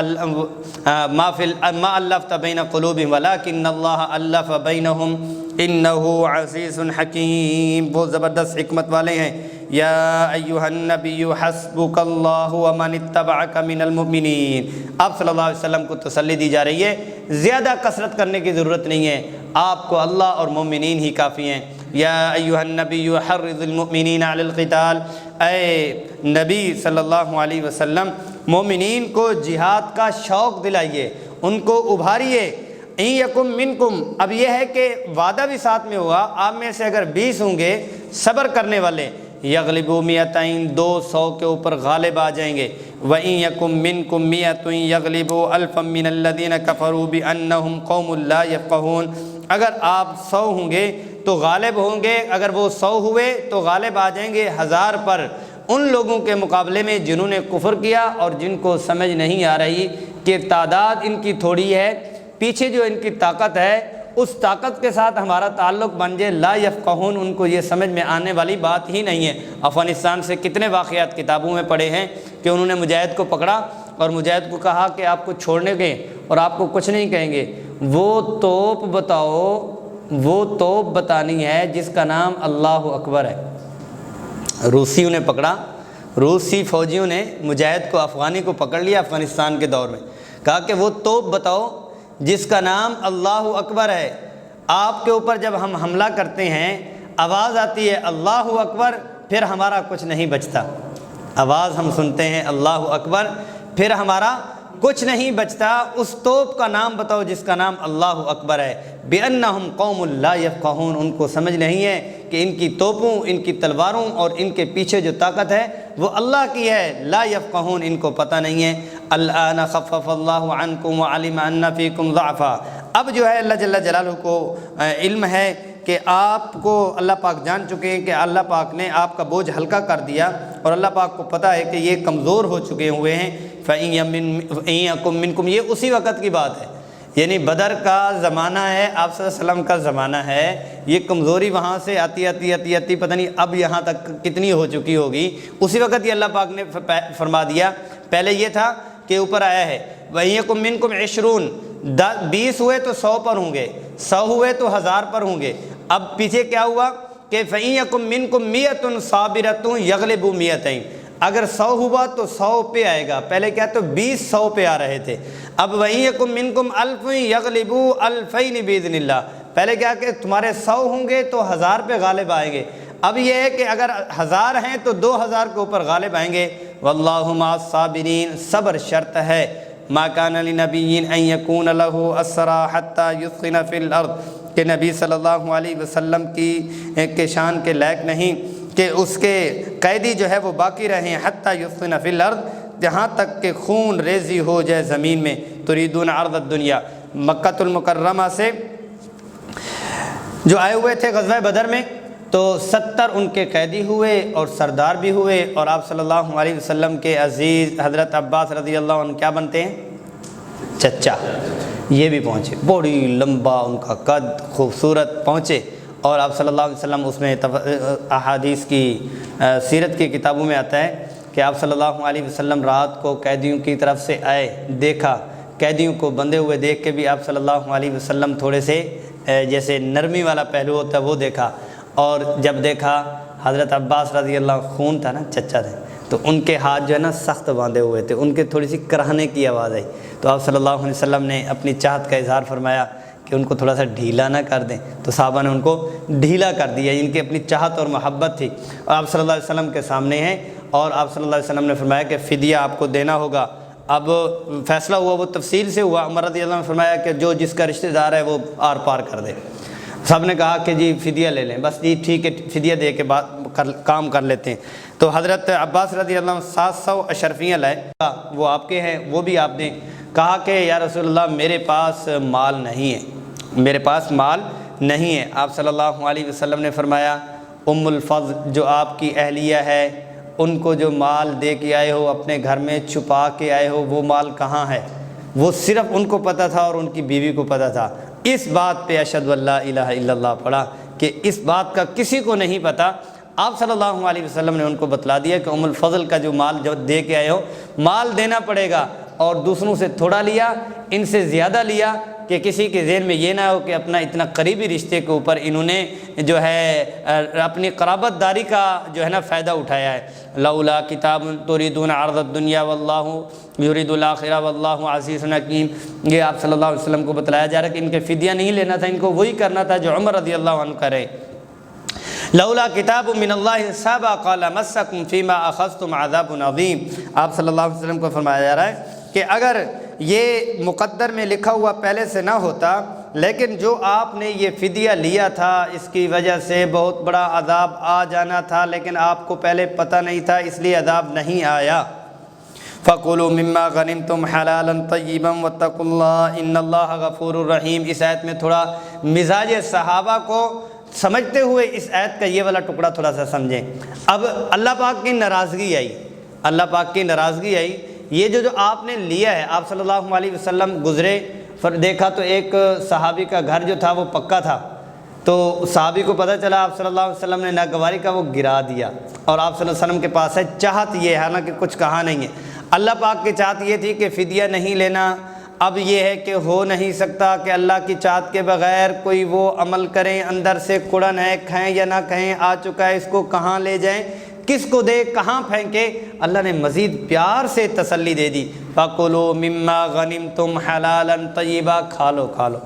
مَا أَلَّفْتَ بَيْنَ قُلُوبِهِمْ وَلَكِنَّ اللَّهَ أَلَّفَ بَيْنَهُمْ إِنَّهُ عَزِيزٌ حَكِيمٌ، بہت زبردست حکمت والے ہیں۔ یا ایھا النبی حسبک اللہ ومن اتبعک من المؤمنین، آپ صلی اللہ علیہ وسلم کو تسلی دی جا رہی ہے، زیادہ کثرت کرنے کی ضرورت نہیں ہے، آپ کو اللہ اور مومنین ہی کافی ہیں۔ یا ایھا النبی حرض المؤمنین علی القتال، اے نبی صلی اللہ علیہ وسلم مومنین کو جہاد کا شوق دلائیے، ان کو ابھاریے۔ ان یکم منکم، اب یہ ہے کہ وعدہ بھی ساتھ میں ہوا، آپ میں سے اگر 20 ہوں گے صبر کرنے والے، یغلبوا مئتین، 200 کے اوپر غالب آ جائیں گے۔ وَإِن يَكُن مِّنكُم مِّئَةٌ يَغْلِبُوا أَلْفًا مِّنَ الَّذِينَ كَفَرُوا بِأَنَّهُمْ قَوْمٌ لَّا يَفْقَهُونَ، اگر آپ 100 ہوں گے تو غالب ہوں گے، اگر وہ 100 ہوئے تو غالب آ جائیں گے 1000 پر، ان لوگوں کے مقابلے میں جنہوں نے کفر کیا اور جن کو سمجھ نہیں آ رہی کہ تعداد ان کی تھوڑی ہے، پیچھے جو ان کی طاقت ہے اس طاقت کے ساتھ ہمارا تعلق بن جائے۔ لا یفقہون، ان کو یہ سمجھ میں آنے والی بات ہی نہیں ہے۔ افغانستان سے کتنے واقعات کتابوں میں پڑھے ہیں کہ انہوں نے مجاہد کو پکڑا اور مجاہد کو کہا کہ آپ کو چھوڑنے گئے اور آپ کو کچھ نہیں کہیں گے، وہ توپ بتاؤ، وہ توپ بتانی ہے جس کا نام اللہ اکبر ہے۔ روسیوں نے پکڑا، روسی فوجیوں نے مجاہد کو، افغانی کو پکڑ لیا افغانستان کے دور میں، کہا کہ وہ توپ بتاؤ جس کا نام اللہ اکبر ہے۔ آپ کے اوپر جب ہم حملہ کرتے ہیں آواز آتی ہے اللہ اکبر، پھر ہمارا کچھ نہیں بچتا، آواز ہم سنتے ہیں اللہ اکبر، پھر ہمارا کچھ نہیں بچتا اس توپ کا نام بتاؤ جس کا نام اللہ اکبر ہے۔ بِأَنَّهُمْ قَوْمٌ لَا يَفْقَهُونَ، ان کو سمجھ نہیں ہے کہ ان کی توپوں، ان کی تلواروں اور ان کے پیچھے جو طاقت ہے وہ اللہ کی ہے۔ لا يفقهون، ان کو پتہ نہیں ہے۔ الآن خفف اللہ عنکم وعلم ان فیکم ضعفا، اب جو ہے اللہ جل جلالہ کو علم ہے کہ آپ کو اللہ پاک جان چکے ہیں کہ اللہ پاک نے آپ کا بوجھ ہلکا کر دیا، اور اللہ پاک کو پتہ ہے کہ یہ کمزور ہو چکے ہوئے ہیں۔ فَإِن يَكُن مِّنكُمْ، یہ اسی وقت کی بات ہے، یعنی بدر کا زمانہ ہے، آپ صلی اللہ علیہ وسلم کا زمانہ ہے۔ یہ کمزوری وہاں سے آتی پتہ نہیں اب یہاں تک کتنی ہو چکی ہوگی، اسی وقت یہ اللہ پاک نے فرما دیا۔ پہلے یہ تھا کہ اوپر آیا ہے وَإِن يَكُن مِّنكُمْ 20، 20 ہوئے تو 100 پر ہوں گے، 100 ہوئے تو 1000 پر ہوں گے۔ اب پیچھے کیا ہوا کہ فَإِن يَكُن مِّنكُم 100 صَابِرَةٌ يَغْلِبُوا 200، اگر 100 ہوا تو 100 پہ آئے گا، پہلے کیا تو 20 100 پہ آ رہے تھے۔ اب وَإِن يَكُن مِّنكُمْ 1000 يَغْلِبُوا 2000 بِإِذْنِ اللَّهِ، پہلے کیا کہ تمہارے 100 ہوں گے تو 1000 پہ غالب آئیں گے، اب یہ ہے کہ اگر 1000 ہیں تو 2000 کے اوپر غالب آئیں گے۔ وَاللَّهُ مَعَ الصَّابِرِينَ، صبر شرط ہے۔ مَا كَانَ لِنَبِيٍّ أَن يَكُونَ لَهُ أَسْرَىٰ حَتَّىٰ يُثْخِنَ فِي الْأَرْضِ، کہ نبی صلی اللہ علیہ وسلم کی شان کے لائق نہیں کہ اس کے قیدی جو ہے وہ باقی رہیں، حتیٰ یثخن فی الارض، جہاں تک کہ خون ریزی ہو جائے زمین میں۔ تریدون عرض الدنیا، مکۃ المکرمہ سے جو آئے ہوئے تھے غزوہ بدر میں، تو 70 ان کے قیدی ہوئے اور سردار بھی ہوئے، اور آپ صلی اللہ علیہ وسلم کے عزیز حضرت عباس رضی اللہ عنہ کیا بنتے ہیں؟ چچا، یہ بھی پہنچے، بڑی لمبا ان کا قد، خوبصورت پہنچے، اور آپ صلی اللہ علیہ وسلم اس میں احادیث کی سیرت کی کتابوں میں آتا ہے کہ آپ صلی اللہ علیہ وسلم رات کو قیدیوں کی طرف سے آئے، دیکھا قیدیوں کو بندھے ہوئے دیکھ کے بھی آپ صلی اللہ علیہ وسلم تھوڑے سے جیسے نرمی والا پہلو ہوتا ہے وہ دیکھا، اور جب دیکھا حضرت عباس رضی اللہ عنہ، خون تھا نا، چچا تھے، تو ان کے ہاتھ جو ہے نا سخت باندھے ہوئے تھے، ان کے تھوڑی سی کراہنے کی آواز آئی، تو آپ صلی اللہ علیہ وسلم نے اپنی چاہت کا اظہار فرمایا کہ ان کو تھوڑا سا ڈھیلا نہ کر دیں، تو صحابہ نے ان کو ڈھیلا کر دیا، ان کی اپنی چاہت اور محبت تھی، اور آپ صلی اللہ علیہ وسلم کے سامنے ہیں، اور آپ صلی اللہ علیہ وسلم نے فرمایا کہ فدیہ آپ کو دینا ہوگا۔ اب فیصلہ ہوا، وہ تفصیل سے ہوا، عمر رضی اللہ عنہ نے فرمایا کہ جو جس کا رشتہ دار ہے وہ آر پار کر دے، سب نے کہا کہ جی فدیہ لے لیں، بس جی ٹھیک ہے، فدیہ دے کے کام کر لیتے ہیں۔ تو حضرت عباس رضی اللہ عنہ 700 اشرفیاں لائے، وہ آپ کے ہیں، وہ بھی آپ نے کہا کہ یا رسول اللہ میرے پاس مال نہیں ہے، میرے پاس مال نہیں ہے۔ آپ صلی اللہ علیہ وسلم نے فرمایا ام الفضل جو آپ کی اہلیہ ہے، ان کو جو مال دے کے آئے ہو، اپنے گھر میں چھپا کے آئے ہو، وہ مال کہاں ہے؟ وہ صرف ان کو پتہ تھا اور ان کی بیوی کو پتہ تھا۔ اس بات پہ اشہد ان لا الہ الا اللہ پڑھا کہ اس بات کا کسی کو نہیں پتہ۔ آپ صلی اللہ علیہ وسلم نے ان کو بتلا دیا کہ ام الفضل کا جو مال جو دے کے آئے ہو، مال دینا پڑے گا، اور دوسروں سے تھوڑا لیا، ان سے زیادہ لیا، کہ کسی کے ذہن میں یہ نہ ہو کہ اپنا اتنا قریبی رشتے کے اوپر انہوں نے جو ہے اپنی قرابت داری کا جو ہے نا فائدہ اٹھایا ہے۔ لولا کتاب تریدون عرض الدنیا واللہ یرید الاخرہ واللہ عزیز حکیم، یہ آپ صلی اللہ علیہ وسلم کو بتلایا جا رہا ہے کہ ان کے فدیہ نہیں لینا تھا، ان کو وہی کرنا تھا جو عمر رضی اللہ عنہ کرے۔ لولا کتاب من اللہ سبق لمسکم فیما اخذتم عذاب عظیم، آپ صلی اللہ علیہ وسلم کو فرمایا جا رہا ہے کہ اگر یہ مقدر میں لکھا ہوا پہلے سے نہ ہوتا، لیکن جو آپ نے یہ فدیہ لیا تھا اس کی وجہ سے بہت بڑا عذاب آ جانا تھا، لیکن آپ کو پہلے پتہ نہیں تھا، اس لیے عذاب نہیں آیا۔ فَقُولُوا مِمَّا غَنِمْتُمْ حَلَالًا طَيِّبًا وَاتَّقُوا اللَّهَ إِنَّ اللَّهَ غَفُورٌ رَحِيمٌ۔ اس آیت میں تھوڑا مزاج صحابہ کو سمجھتے ہوئے اس آیت کا یہ والا ٹکڑا تھوڑا سا سمجھیں۔ اب اللہ پاک کی ناراضگی آئی، اللہ پاک کی ناراضگی آئی، یہ جو آپ نے لیا ہے، آپ صلی اللہ علیہ وسلم گزرے، دیکھا تو ایک صحابی کا گھر جو تھا وہ پکا تھا، تو صحابی کو پتہ چلا، آپ صلی اللہ علیہ وسلم نے ناگواری کا وہ گرا دیا، اور آپ صلی اللہ علیہ وسلم کے پاس ہے، چاہت یہ ہے، حالانکہ کچھ کہا نہیں ہے، اللہ پاک کی چاہت یہ تھی کہ فدیہ نہیں لینا۔ اب یہ ہے کہ ہو نہیں سکتا کہ اللہ کی چاہت کے بغیر کوئی وہ عمل کریں، اندر سے کڑن ہے، کھائیں یا نہ کھائیں، آ چکا ہے، اس کو کہاں لے جائیں، کس کو دے، کہاں پھینکے؟ اللہ نے مزید پیار سے تسلی دے دی، فَقُلُوا مِمَّا غَنِمْتُمْ حَلَالًا طَيِّبًا، کھا لو کھا لو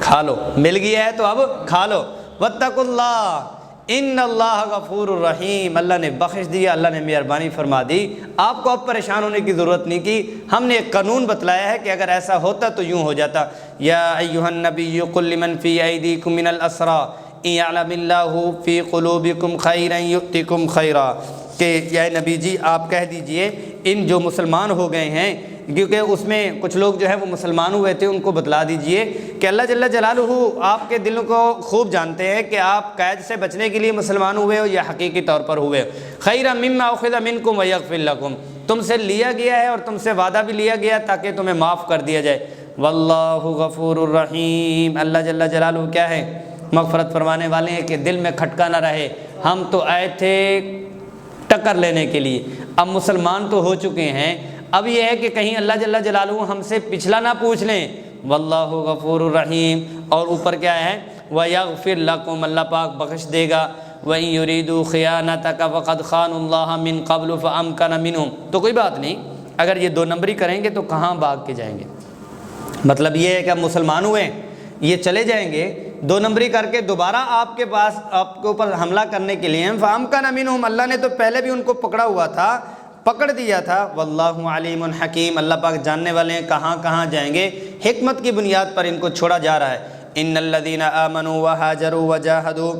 کھا لو، مل گیا ہے تو اب کھا لو۔ وَاتَّقُوا اللَّهَ ان اللہ غفور الرحیم، اللہ نے بخش دیا، اللہ نے مہربانی فرما دی، آپ کو اب پریشان ہونے کی ضرورت نہیں کی، ہم نے ایک قانون بتلایا ہے کہ اگر ایسا ہوتا تو یوں ہو جاتا۔ یا ایھا النبی قل لمن فی ایدیکم من الاسریٰ ان یعلم اللہ فی قلوبکم خیرا یؤتکم خیرا، کہ یا نبی جی آپ کہہ دیجئے ان جو مسلمان ہو گئے ہیں، کیونکہ اس میں کچھ لوگ جو ہے وہ مسلمان ہوئے تھے، ان کو بتلا دیجئے کہ اللہ جل جلالہ آپ کے دلوں کو خوب جانتے ہیں کہ آپ قید سے بچنے کے لیے مسلمان ہوئے ہو یا حقیقی طور پر ہوئے ہو۔ خیرا مما اخذ منکم ویغفر لکم، تم سے لیا گیا ہے اور تم سے وعدہ بھی لیا گیا تاکہ تمہیں معاف کر دیا جائے۔ واللہ غفور الرحیم، اللہ جل جلالہ کیا ہے؟ مغفرت فرمانے والے ہیں کہ دل میں کھٹکا نہ رہے، ہم تو آئے تھے ٹکر لینے کے لیے، اب مسلمان تو ہو چکے ہیں، اب یہ ہے کہ کہیں اللہ جل جلالہ ہم سے پچھلا نہ پوچھ لیں۔ واللہ غفور الرحیم، اور اوپر کیا ہے؟ وَيَغْفِرْ لَكُمْ، اللہ پاک بخش دے گا۔ وَإِن يُرِيدُوا خِيَانَتَكَ فَقَدْ خَانُوا اللَّهَ مِن قَبْلُ فَأَمْكَنَ مِنْهُمْ، تو کوئی بات نہیں، اگر یہ 2 نمبری کریں گے تو کہاں بھاگ کے جائیں گے؟ مطلب یہ ہے کہ اب مسلمان ہوئے، یہ چلے جائیں گے 2 نمبری کر کے دوبارہ آپ کے پاس آپ کے اوپر حملہ کرنے کے لیے۔ فَأَمْكَنَ مِنْهُمْ، اللہ نے تو پہلے بھی ان کو پکڑا ہوا تھا، پکڑ دیا تھا۔ واللہ علیم حکیم، اللہ پاک جاننے والے ہیں کہاں کہاں جائیں گے، حکمت کی بنیاد پر ان کو چھوڑا جا رہا ہے۔ ان الذین آمنوا وہاجروا وجاہدوا،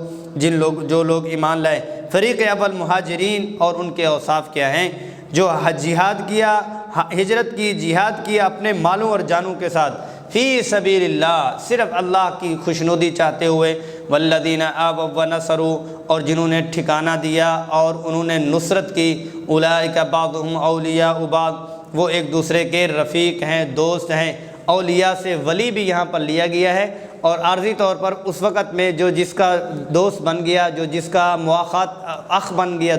جو لوگ ایمان لائے، فریق اول مہاجرین، اور ان کے اوصاف کیا ہیں؟ جو جہاد کیا، ہجرت کی، جہاد کیا اپنے مالوں اور جانوں کے ساتھ، فی سبیل اللہ، صرف اللہ کی خوشنودی چاہتے ہوئے۔ والذین آووا ونصروا، اور جنہوں نے ٹھکانہ دیا اور انہوں نے نصرت کی۔ اولئک بعضهم اولیاء بعض، وہ ایک دوسرے کے رفیق ہیں، دوست ہیں۔ اولیاء سے ولی بھی یہاں پر لیا گیا ہے، اور عارضی طور پر اس وقت میں جو جس کا دوست بن گیا، جو جس کا مواخات اخ بن گیا،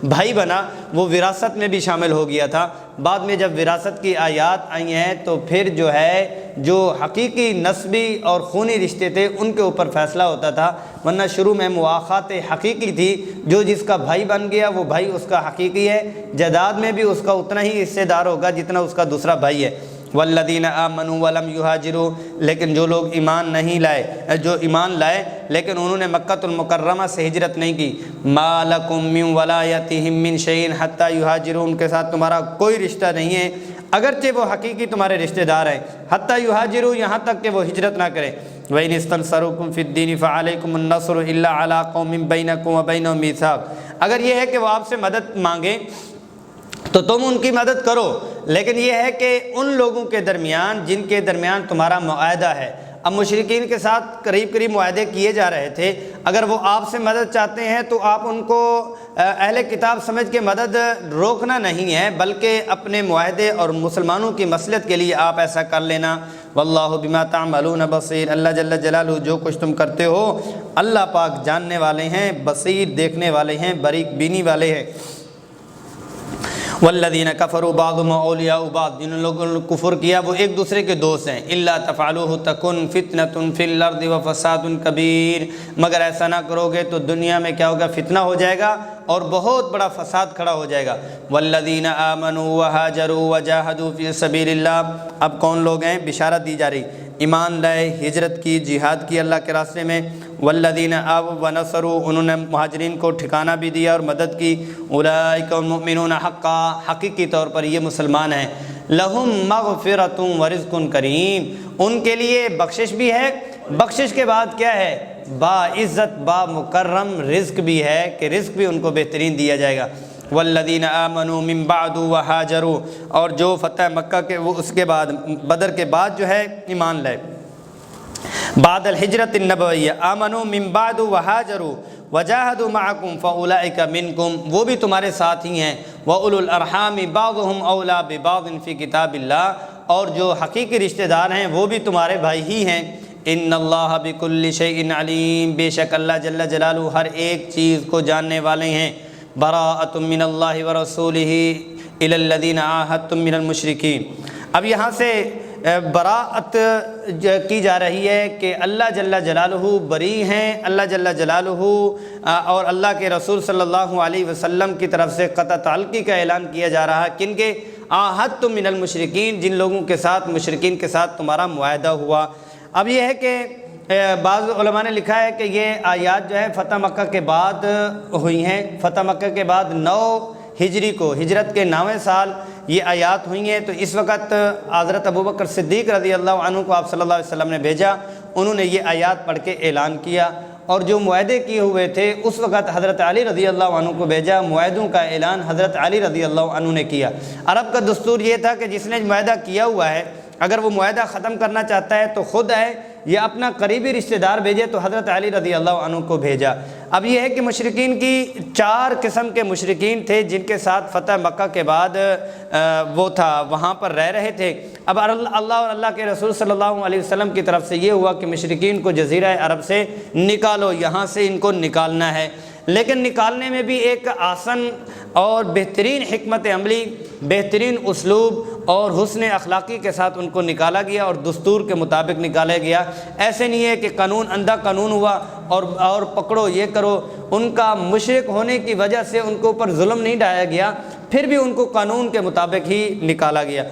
بھائی بنا، وہ وراثت میں بھی شامل ہو گیا تھا۔ بعد میں جب وراثت کی آیات آئی ہیں تو پھر جو ہے جو حقیقی نسبی اور خونی رشتے تھے ان کے اوپر فیصلہ ہوتا تھا، ورنہ شروع میں مواخات حقیقی تھی، جو جس کا بھائی بن گیا وہ بھائی اس کا حقیقی ہے، جائیداد میں بھی اس کا اتنا ہی حصے دار ہوگا جتنا اس کا دوسرا بھائی ہے۔ والذین آمنوا ولم یہاجروا، لیکن جو لوگ ایمان نہیں لائے، جو ایمان لائے لیکن انہوں نے مکۃ المکرمہ سے ہجرت نہیں کی، ما لکم من ولایتہم من شیء حتی یہاجروا، ان کے ساتھ تمہارا کوئی رشتہ نہیں ہے اگرچہ وہ حقیقی تمہارے رشتہ دار ہیں، حتی یہاجروا، یہاں تک کہ وہ ہجرت نہ کریں۔ وَإِنِ اسْتَنصَرُوكُمْ فِي الدِّينِ فَعَلَيْكُمُ النَّصْرُ إِلَّا عَلَىٰ قَوْمٍ بَيْنَكُمْ وَبَيْنَهُم مِيثَاقٌ، اگر یہ ہے کہ وہ آپ سے مدد مانگیں تو تم ان کی مدد کرو، لیکن یہ ہے کہ ان لوگوں کے درمیان جن کے درمیان تمہارا معاہدہ ہے۔ اب مشرکین کے ساتھ قریب قریب معاہدے کیے جا رہے تھے، اگر وہ آپ سے مدد چاہتے ہیں تو آپ ان کو اہل کتاب سمجھ کے مدد روکنا نہیں ہے، بلکہ اپنے معاہدے اور مسلمانوں کی مصلحت کے لیے آپ ایسا کر لینا۔ واللہ بما تعملون بصیر، اللہ جل جلالہ جو کچھ تم کرتے ہو اللہ پاک جاننے والے ہیں، بصیر دیکھنے والے ہیں، باریک بینی والے ہیں۔ والذین کفروا بعضهم اولیاء بعض، جن لوگوں نے کفر کیا وہ ایک دوسرے کے دوست ہیں۔ الا تفعلوه تکن فتنة فی الارض وفساد کبیر، مگر ایسا نہ کرو گے تو دنیا میں کیا ہوگا؟ فتنہ ہو جائے گا اور بہت بڑا فساد کھڑا ہو جائے گا۔ والذین آمنوا وہاجروا وجاہدوا فی سبیل اللہ، اب کون لوگ ہیں؟ بشارت دی جا رہی، ایمان لائے، ہجرت کی، جہاد کی اللہ کے راستے میں۔ والذین آووا ونصروا، انہوں نے مہاجرین کو ٹھکانہ بھی دیا اور مدد کی۔ اولئک المؤمنون حقا، حقیقی طور پر یہ مسلمان ہیں۔ لہم مغفرۃ ورزق کریم، ان کے لیے بخشش بھی ہے، بخشش کے بعد کیا ہے؟ با عزت، با مکرم رزق بھی ہے، کہ رزق بھی ان کو بہترین دیا جائے گا۔ والذین آمنوا من بعد وہاجروا، اور جو فتح مکہ کے وہ اس کے بعد بدر کے بعد جو ہے ایمان لائے، بعد الحجرت النبویہ، آمنوا من بعد وہاجروا وجاہدوا معکم فاولئک منکم، وہ بھی تمہارے ساتھ ہی ہیں۔ واولو الارحام بعضهم اولی ببعض فی کتاب اللہ، اور جو حقیقی رشتہ دار ہیں وہ بھی تمہارے بھائی ہی ہیں۔ ان اللہ بکل شیء علیم، بے شک اللہ جل جلالہ ہر ایک چیز کو جاننے والے ہیں۔ براءۃ من اللہ ورسولہ الی الذین عاہدتم من المشرکین، اب یہاں سے براءت کی جا رہی ہے کہ اللہ جل جلالہ بری ہیں، اللہ جل جلالہ اور اللہ کے رسول صلی اللہ علیہ وسلم کی طرف سے قطع تعلقی کا اعلان کیا جا رہا ہے۔ کن کے؟ عاہدتم من المشرکین، جن لوگوں کے ساتھ، مشرکین کے ساتھ تمہارا معاہدہ ہوا۔ اب یہ ہے کہ بعض علماء نے لکھا ہے کہ یہ آیات جو ہے فتح مکہ کے بعد ہوئی ہیں، فتح مکہ کے بعد 9 ہجری کو، ہجرت کے 9ویں سال یہ آیات ہوئی ہیں۔ تو اس وقت حضرت ابوبکر صدیق رضی اللہ عنہ کو آپ صلی اللہ علیہ وسلم نے بھیجا، انہوں نے یہ آیات پڑھ کے اعلان کیا، اور جو معاہدے کیے ہوئے تھے اس وقت حضرت علی رضی اللہ عنہ کو بھیجا، معاہدوں کا اعلان حضرت علی رضی اللہ عنہ نے کیا۔ عرب کا دستور یہ تھا کہ جس نے معاہدہ کیا ہوا ہے اگر وہ معاہدہ ختم کرنا چاہتا ہے تو خود آئے یا اپنا قریبی رشتہ دار بھیجے، تو حضرت علی رضی اللہ عنہ کو بھیجا۔ اب یہ ہے کہ مشرکین کی 4 قسم کے مشرکین تھے جن کے ساتھ فتح مکہ کے بعد وہ تھا، وہاں پر رہ رہے تھے۔ اب اللہ اور اللہ کے رسول صلی اللہ علیہ وسلم کی طرف سے یہ ہوا کہ مشرکین کو جزیرہ عرب سے نکالو، یہاں سے ان کو نکالنا ہے، لیکن نکالنے میں بھی ایک آسن اور بہترین حکمت عملی، بہترین اسلوب اور حسن اخلاقی کے ساتھ ان کو نکالا گیا اور دستور کے مطابق نکالا گیا۔ ایسے نہیں ہے کہ قانون اندھا قانون ہوا اور پکڑو یہ کرو، ان کا مشرک ہونے کی وجہ سے ان کے اوپر ظلم نہیں ڈھایا گیا، پھر بھی ان کو قانون کے مطابق ہی نکالا گیا۔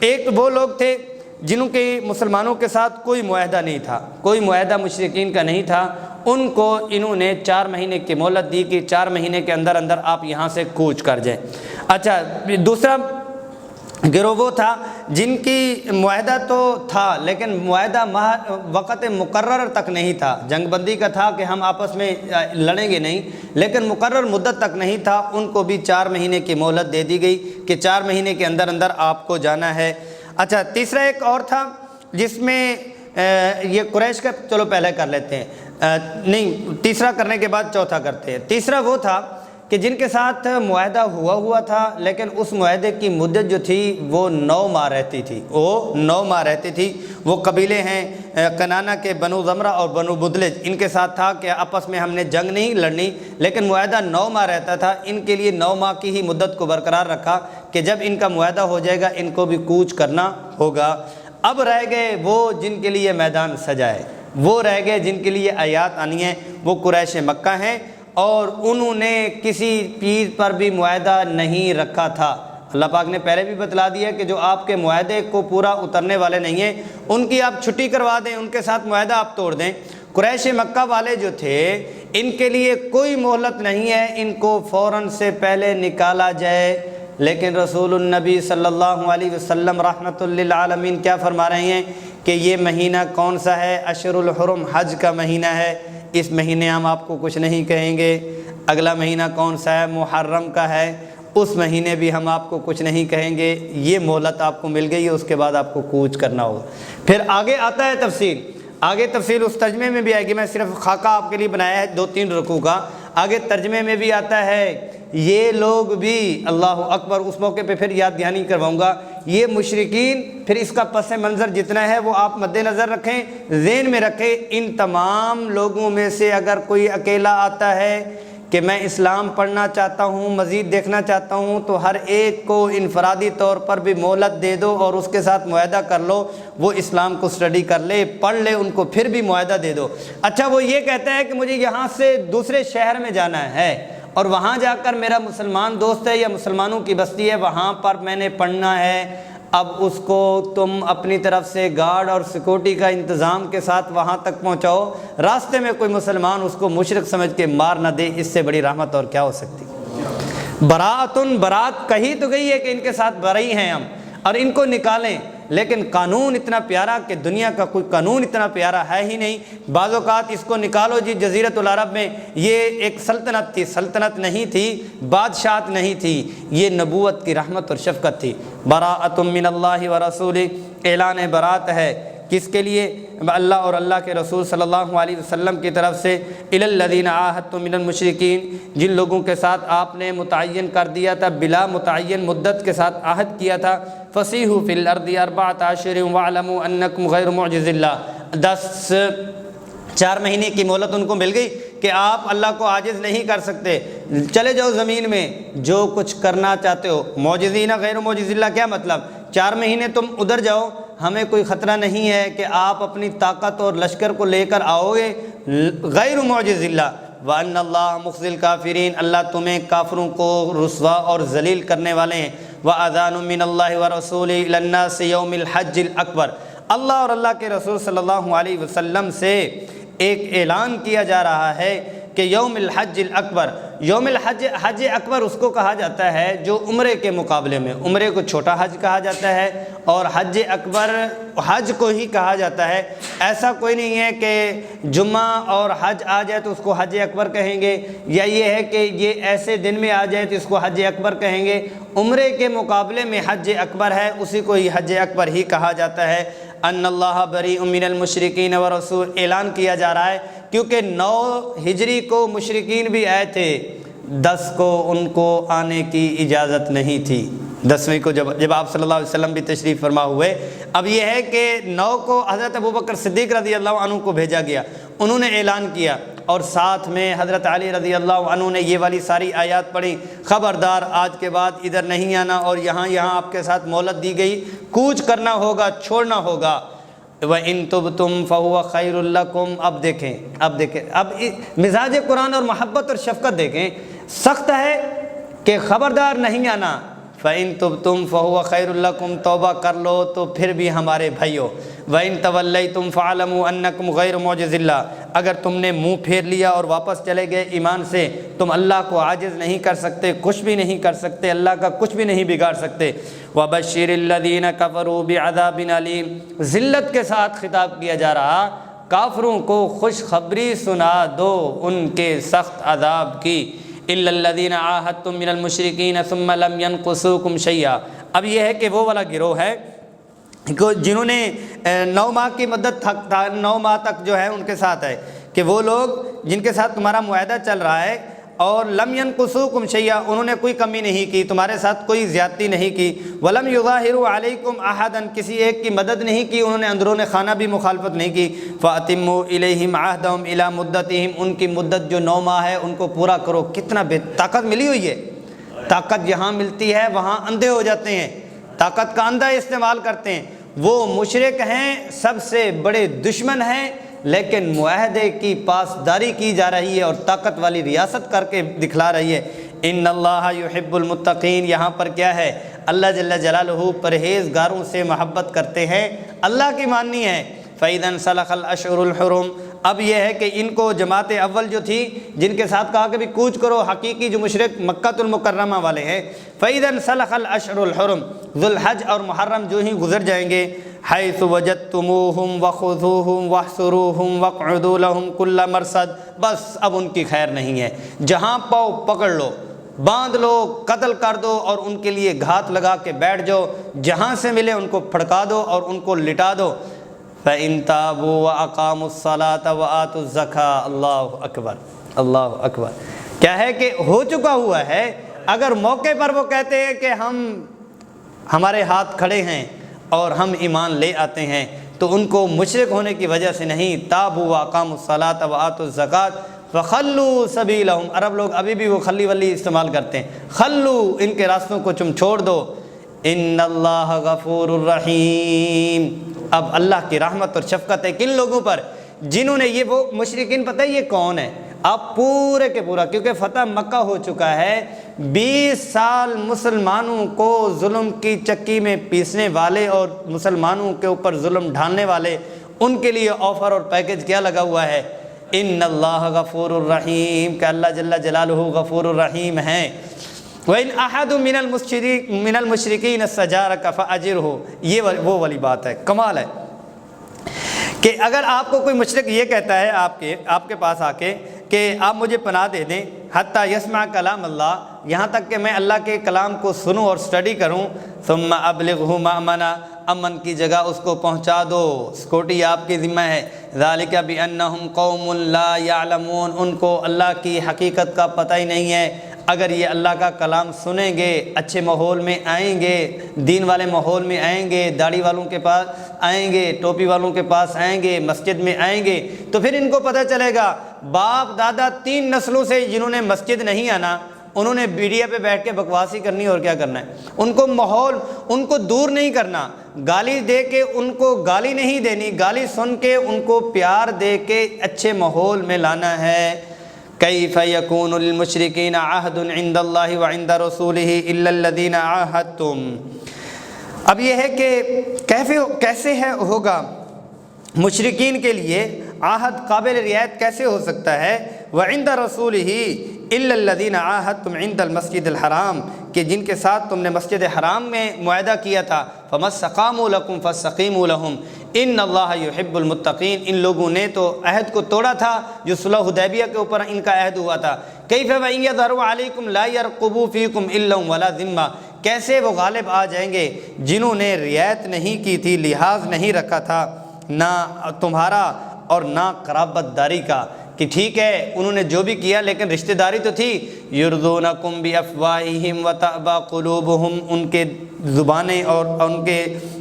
ایک وہ لوگ تھے جنہوں کے مسلمانوں کے ساتھ کوئی معاہدہ نہیں تھا، کوئی معاہدہ مشرکین کا نہیں تھا، ان کو انہوں نے 4 مہینے کی مہلت دی کہ 4 مہینے کے اندر اندر آپ یہاں سے کوچ کر جائیں۔ اچھا، دوسرا گروہ وہ تھا جن کی معاہدہ تو تھا لیکن معاہدہ وقت مقرر تک نہیں تھا، جنگ بندی کا تھا کہ ہم آپس میں لڑیں گے نہیں، لیکن مقرر مدت تک نہیں تھا، ان کو بھی 4 مہینے کی مہلت دے دی گئی کہ 4 مہینے کے اندر اندر آپ کو جانا ہے۔ اچھا، تیسرا ایک اور تھا جس میں یہ قریش کا، چلو پہلے کر لیتے ہیں، نہیں تیسرا کرنے کے بعد چوتھا کرتے ہیں۔ تیسرا وہ تھا کہ جن کے ساتھ معاہدہ ہوا تھا لیکن اس معاہدے کی مدت جو تھی وہ 9 ماہ رہتی تھی، وہ 9 ماہ رہتی تھی۔ وہ قبیلے ہیں کنانہ کے بنو زمرہ اور بنو بدلج، ان کے ساتھ تھا کہ آپس میں ہم نے جنگ نہیں لڑنی، لیکن معاہدہ 9 ماہ رہتا تھا، ان کے لیے 9 ماہ کی ہی مدت کو برقرار رکھا کہ جب ان کا معاہدہ ہو جائے گا ان کو بھی کوچ کرنا ہوگا۔ اب رہ گئے وہ جن کے لیے میدان سجا ہے، وہ رہ گئے جن کے لیے آیات آنی ہیں، وہ قریش مکہ ہیں، اور انہوں نے کسی چیز پر بھی معاہدہ نہیں رکھا تھا۔ اللہ پاک نے پہلے بھی بتلا دیا کہ جو آپ کے معاہدے کو پورا اترنے والے نہیں ہیں ان کی آپ چھٹی کروا دیں، ان کے ساتھ معاہدہ آپ توڑ دیں۔ قریش مکہ والے جو تھے ان کے لیے کوئی مہلت نہیں ہے، ان کو فوراً سے پہلے نکالا جائے، لیکن رسول النبی صلی اللہ علیہ وسلم رحمۃ للعالمین کیا فرما رہے ہیں کہ یہ مہینہ کون سا ہے؟ اشہر الحرم، حج کا مہینہ ہے، اس مہینے ہم آپ کو کچھ نہیں کہیں گے۔ اگلا مہینہ کون سا ہے؟ محرم کا ہے، اس مہینے بھی ہم آپ کو کچھ نہیں کہیں گے۔ یہ مہلت آپ کو مل گئی ہے، اس کے بعد آپ کو کوچ کرنا ہوگا۔ پھر آگے آتا ہے تفصیل، آگے تفصیل اس ترجمے میں بھی آئے گی، میں صرف خاکہ آپ کے لیے بنایا ہے 2-3 رکوع کا، آگے ترجمے میں بھی آتا ہے یہ لوگ بھی، اللہ اکبر، اس موقع پہ پھر یاد دہانی کرواؤں گا، یہ مشرکین، پھر اس کا پس منظر جتنا ہے وہ آپ مد نظر رکھیں، ذہن میں رکھیں، ان تمام لوگوں میں سے اگر کوئی اکیلا آتا ہے کہ میں اسلام پڑھنا چاہتا ہوں، مزید دیکھنا چاہتا ہوں، تو ہر ایک کو انفرادی طور پر بھی مہلت دے دو اور اس کے ساتھ معاہدہ کر لو، وہ اسلام کو اسٹڈی کر لے، پڑھ لے، ان کو پھر بھی معاہدہ دے دو۔ اچھا، وہ یہ کہتا ہے کہ مجھے یہاں سے دوسرے شہر میں جانا ہے اور وہاں جا کر میرا مسلمان دوست ہے یا مسلمانوں کی بستی ہے، وہاں پر میں نے پڑھنا ہے۔ اب اس کو تم اپنی طرف سے گارڈ اور سیکورٹی کا انتظام کے ساتھ وہاں تک پہنچاؤ، راستے میں کوئی مسلمان اس کو مشرک سمجھ کے مار نہ دے، اس سے بڑی رحمت اور کیا ہو سکتی۔ براۃن، برات کہی تو گئی ہے کہ ان کے ساتھ بری ہیں ہم اور ان کو نکالیں، لیکن قانون اتنا پیارا کہ دنیا کا کوئی قانون اتنا پیارا ہے ہی نہیں۔ بعض اوقات اس کو نکالو جی، جزیرۃ العرب میں یہ ایک سلطنت تھی، سلطنت نہیں تھی، بادشاہت نہیں تھی، یہ نبوت کی رحمت اور شفقت تھی۔ براءۃ من اللہ ورسولہ، اعلان برات ہے کس کے لیے؟ اللہ اور اللہ کے رسول صلی اللہ علیہ وسلم کی طرف سے، الی الذین عاہدتم من المشرکین، جن لوگوں کے ساتھ آپ نے متعین کر دیا تھا، بلا متعین مدت کے ساتھ عہد کیا تھا، فسیحوا فی الارض 4 اشہر واعلموا انکم غیر معجز اللہ۔ 4 مہینے کی مہلت ان کو مل گئی کہ آپ اللہ کو عاجز نہیں کر سکتے، چلے جاؤ زمین میں جو کچھ کرنا چاہتے ہو۔ معجزین غیر معجز اللہ کیا مطلب؟ 4 مہینے تم ادھر جاؤ، ہمیں کوئی خطرہ نہیں ہے کہ آپ اپنی طاقت اور لشکر کو لے کر آؤ گے، غیر معجز اللہ۔ وَأَنَّ اللَّهَ مُخْزِي الْكَافِرِينَ، اللہ تمہیں کافروں کو رسوا اور ذلیل کرنے والے ہیں۔ وَأَذَانٌ مِّنَ اللَّهِ وَرَسُولِهِ إِلَى النَّاسِ يَوْمِ الْحَجِّ الْأَكْبَرِ، اللہ اور اللہ کے رسول صلی اللہ علیہ وسلم سے ایک اعلان کیا جا رہا ہے کہ یوم الحج الاکبر، یوم الحج، حج اکبر اس کو کہا جاتا ہے جو عمرے کے مقابلے میں، عمرے کو چھوٹا حج کہا جاتا ہے اور حج اکبر حج کو ہی کہا جاتا ہے۔ ایسا کوئی نہیں ہے کہ جمعہ اور حج آ جائے تو اس کو حج اکبر کہیں گے، یا یہ ہے کہ یہ ایسے دن میں آ جائے تو اس کو حج اکبر کہیں گے۔ عمرے کے مقابلے میں حج اکبر ہے، اسی کو ہی حج اکبر ہی کہا جاتا ہے۔ ان اللہ بریء من المشرکین ورسول، اعلان کیا جا رہا ہے کیونکہ 9 ہجری کو مشرکین بھی آئے تھے، 10 کو ان کو آنے کی اجازت نہیں تھی۔ 10ویں کو جب آپ صلی اللہ علیہ وسلم بھی تشریف فرما ہوئے، اب یہ ہے کہ 9 کو حضرت ابوبکر صدیق رضی اللہ عنہ کو بھیجا گیا، انہوں نے اعلان کیا اور ساتھ میں حضرت علی رضی اللہ عنہ نے یہ والی ساری آیات پڑھی، خبردار آج کے بعد ادھر نہیں آنا اور یہاں آپ کے ساتھ مہلت دی گئی، کوچ کرنا ہوگا، چھوڑنا ہوگا۔ وَإِن تُبْتُمْ فَهُوَ خَيْرٌ لَكُمْ۔ اب دیکھیں اب مزاج قرآن اور محبت اور شفقت دیکھیں، سخت ہے کہ خبردار نہیں آنا، فَإِن تُبْتُمْ فَهُوَ خَيْرٌ لَكُمْ، توبہ کر لو تو پھر بھی ہمارے بھائیو، وَإِن تَوَلَّيْتُمْ فَاعْلَمُوا أَنَّكُمْ غَيْرُ مُعْجِزِ اللَّهِ، اگر تم نے منہ پھیر لیا اور واپس چلے گئے ایمان سے، تم اللہ کو عاجز نہیں کر سکتے، کچھ بھی نہیں کر سکتے، اللہ کا کچھ بھی نہیں بگاڑ سکتے۔ وَبَشِّرِ الَّذِينَ كَفَرُوا بِعَذَابٍ أَلِيمٍ، ذلت کے ساتھ خطاب کیا جا رہا، کافروں کو خوشخبری سنا دو ان کے سخت عذاب کی۔ إِلَّا الَّذِينَ عَاهَدتُّم مِّنَ الْمُشْرِكِينَ ثُمَّ لَمْ يَنقُصُوكُمْ شَيْئًا۔ اب یہ ہے کہ وہ والا گروہ ہے جنہوں نے 9 ماہ کی مدت 9 ماہ تک جو ہے ان کے ساتھ ہے، کہ وہ لوگ جن کے ساتھ تمہارا معاہدہ چل رہا ہے اور لم ينقصوكم شيئا، انہوں نے کوئی کمی نہیں کی، تمہارے ساتھ کوئی زیادتی نہیں کی، ولم يظاهروا عليكم احدا، کسی ایک کی مدد نہیں کی، انہوں نے اندرون خانہ بھی مخالفت نہیں کی، فاتموا اليهم عهدهم الى مدتهم، ان کی مدت جو 9 ماہ ہے ان کو پورا کرو۔ کتنا طاقت ملی ہوئی ہے، طاقت جہاں ملتی ہے وہاں اندھے ہو جاتے ہیں، طاقت کا اندھا استعمال کرتے ہیں۔ وہ مشرک ہیں، سب سے بڑے دشمن ہیں، لیکن معاہدے کی پاسداری کی جا رہی ہے اور طاقت والی ریاست کر کے دکھلا رہی ہے۔ ان اللہ یحب المتقین، یہاں پر کیا ہے، اللہ جل جلالہ پرہیزگاروں سے محبت کرتے ہیں، اللہ کی ماننی ہے۔ فَإِذَا انْسَلَخَ الْأَشْهُرُ الْحُرُمُ، اب یہ ہے کہ ان کو جماعت اول جو تھی جن کے ساتھ کہا کہ بھی کوچ کرو، حقیقی جو مشرک مکہ المکرمہ والے ہیں، فَإِذَا انْسَلَخَ الْأَشْهُرُ الْحُرُمُ، ذو الحج اور محرم جو ہی گزر جائیں گے، حَيْثُ وَجَدْتُمُوهُمْ وَخُذُوهُمْ وَاحْصُرُوهُمْ وَاقْعُدُوا لَهُمْ كُلَّ مَرْصَدٍ، بس اب ان کی خیر نہیں ہے، جہاں پاؤ پکڑ لو، باندھ لو، قتل کر دو اور ان کے لیے گھات لگا کے بیٹھ جاؤ، جہاں سے ملے ان کو پھڑکا دو اور ان کو لٹا دو۔ فَإِن تَابُوا وَأَقَامُوا الصَّلَاةَ وَآتُوا الزَّكَاةَ، اللہ اکبر، اللہ اکبر۔ کیا ہے کہ ہو چکا ہوا ہے، اگر موقع پر وہ کہتے ہیں کہ ہمارے ہاتھ کھڑے ہیں اور ہم ایمان لے آتے ہیں، تو ان کو مشرک ہونے کی وجہ سے نہیں، تابوا واقاموا الصلاۃ وآتوا الزکوٰۃ فخلوا سبیلہم، عرب لوگ ابھی بھی وہ خلی ولی استعمال کرتے ہیں، خلو، ان کے راستوں کو تم چھوڑ دو، ان اللہ غفور الرحیم۔ اب اللہ کی رحمت اور شفقت ہے کن لوگوں پر، جنہوں نے یہ، وہ مشرکین، پتہ ہے یہ کون ہے، اب پورے کے پورا، کیونکہ فتح مکہ ہو چکا ہے، 20 سال مسلمانوں کو ظلم کی چکی میں پیسنے والے اور مسلمانوں کے اوپر ظلم ڈھالنے والے، ان کے لیے آفر اور پیکج کیا لگا ہوا ہے، ان اللہ غفور الرحیم، کہ اللہ جل جلالہ غفور الرحیم ہیں۔ وَإِنْ أَحَدٌ مِّنَ الْمُشْرِكِينَ اسْتَجَارَكَ فَأَجِرْهُ، یہ وہ والی بات ہے، کمال ہے کہ اگر آپ کو کوئی مشرک یہ کہتا ہے آپ کے پاس آ کے کہ آپ مجھے پناہ دے دیں، حتیٰ یسمع کلام اللہ، یہاں تک کہ میں اللہ کے کلام کو سنوں اور سٹڈی کروں، ثم ابلغہ مأمنا، امن کی جگہ اس کو پہنچا دو، سیکورٹی آپ کی ذمہ ہے، ذالک بانہم قوم لا یعلمون، ان کو اللہ کی حقیقت کا پتہ ہی نہیں ہے۔ اگر یہ اللہ کا کلام سنیں گے، اچھے ماحول میں آئیں گے، دین والے ماحول میں آئیں گے، داڑھی والوں کے پاس آئیں گے، ٹوپی والوں کے پاس آئیں گے، مسجد میں آئیں گے، تو پھر ان کو پتہ چلے گا، باپ دادا 3 نسلوں سے جنہوں نے مسجد نہیں آنا، انہوں نے میڈیا پہ بیٹھ کے بکواسی کرنی اور کیا کرنا ہے، ان کو ماحول، ان کو دور نہیں کرنا، گالی دے کے ان کو گالی نہیں دینی، گالی سن کے ان کو پیار دے کے اچھے ماحول میں لانا ہے۔ کیف یکون للمشرکین عہد عند اللہ وعند رسولہ الا الذین عاہدتم۔ اب یہ ہے کہ کیسے ہوگا مشرکین کے لیے عہد قابل رعایت کیسے ہو سکتا ہے؟ وَعِنْدَ رَسُولِهِ إِلَّا الَّذِينَ عَاهَدتُّمْ عِنْدَ الْمَسْجِدِ الْحَرَامِ کہ جن کے ساتھ تم نے مسجد حرام میں معاہدہ کیا تھا، فَمَا اسْتَقَامُوا لَكُمْ فَاسْتَقِيمُوا لَهُمْ إِنَّ اللَّهَ يُحِبُّ الْمُتَّقِينَ۔ ان لوگوں نے تو عہد کو توڑا تھا جو صلح حدیبیہ کے اوپر ان کا عہد ہوا تھا۔ كَيْفَ وَإِنْ يَظْهَرُوا عَلَيْكُمْ لَا يَرْقُبُوا فِيكُمْ إِلًّا وَلَا ذِمَّةً کیسے وہ غالب آ جائیں گے جنہوں نے رعایت نہیں کی تھی، لحاظ نہیں رکھا تھا نہ تمہارا اور نہ قرابت داری کا، کہ ٹھیک ہے انہوں نے جو بھی کیا لیکن رشتہ داری تو تھی۔ یرضونکم بافواہہم وتأبی قلوبہم ان کے زبانیں اور ان کے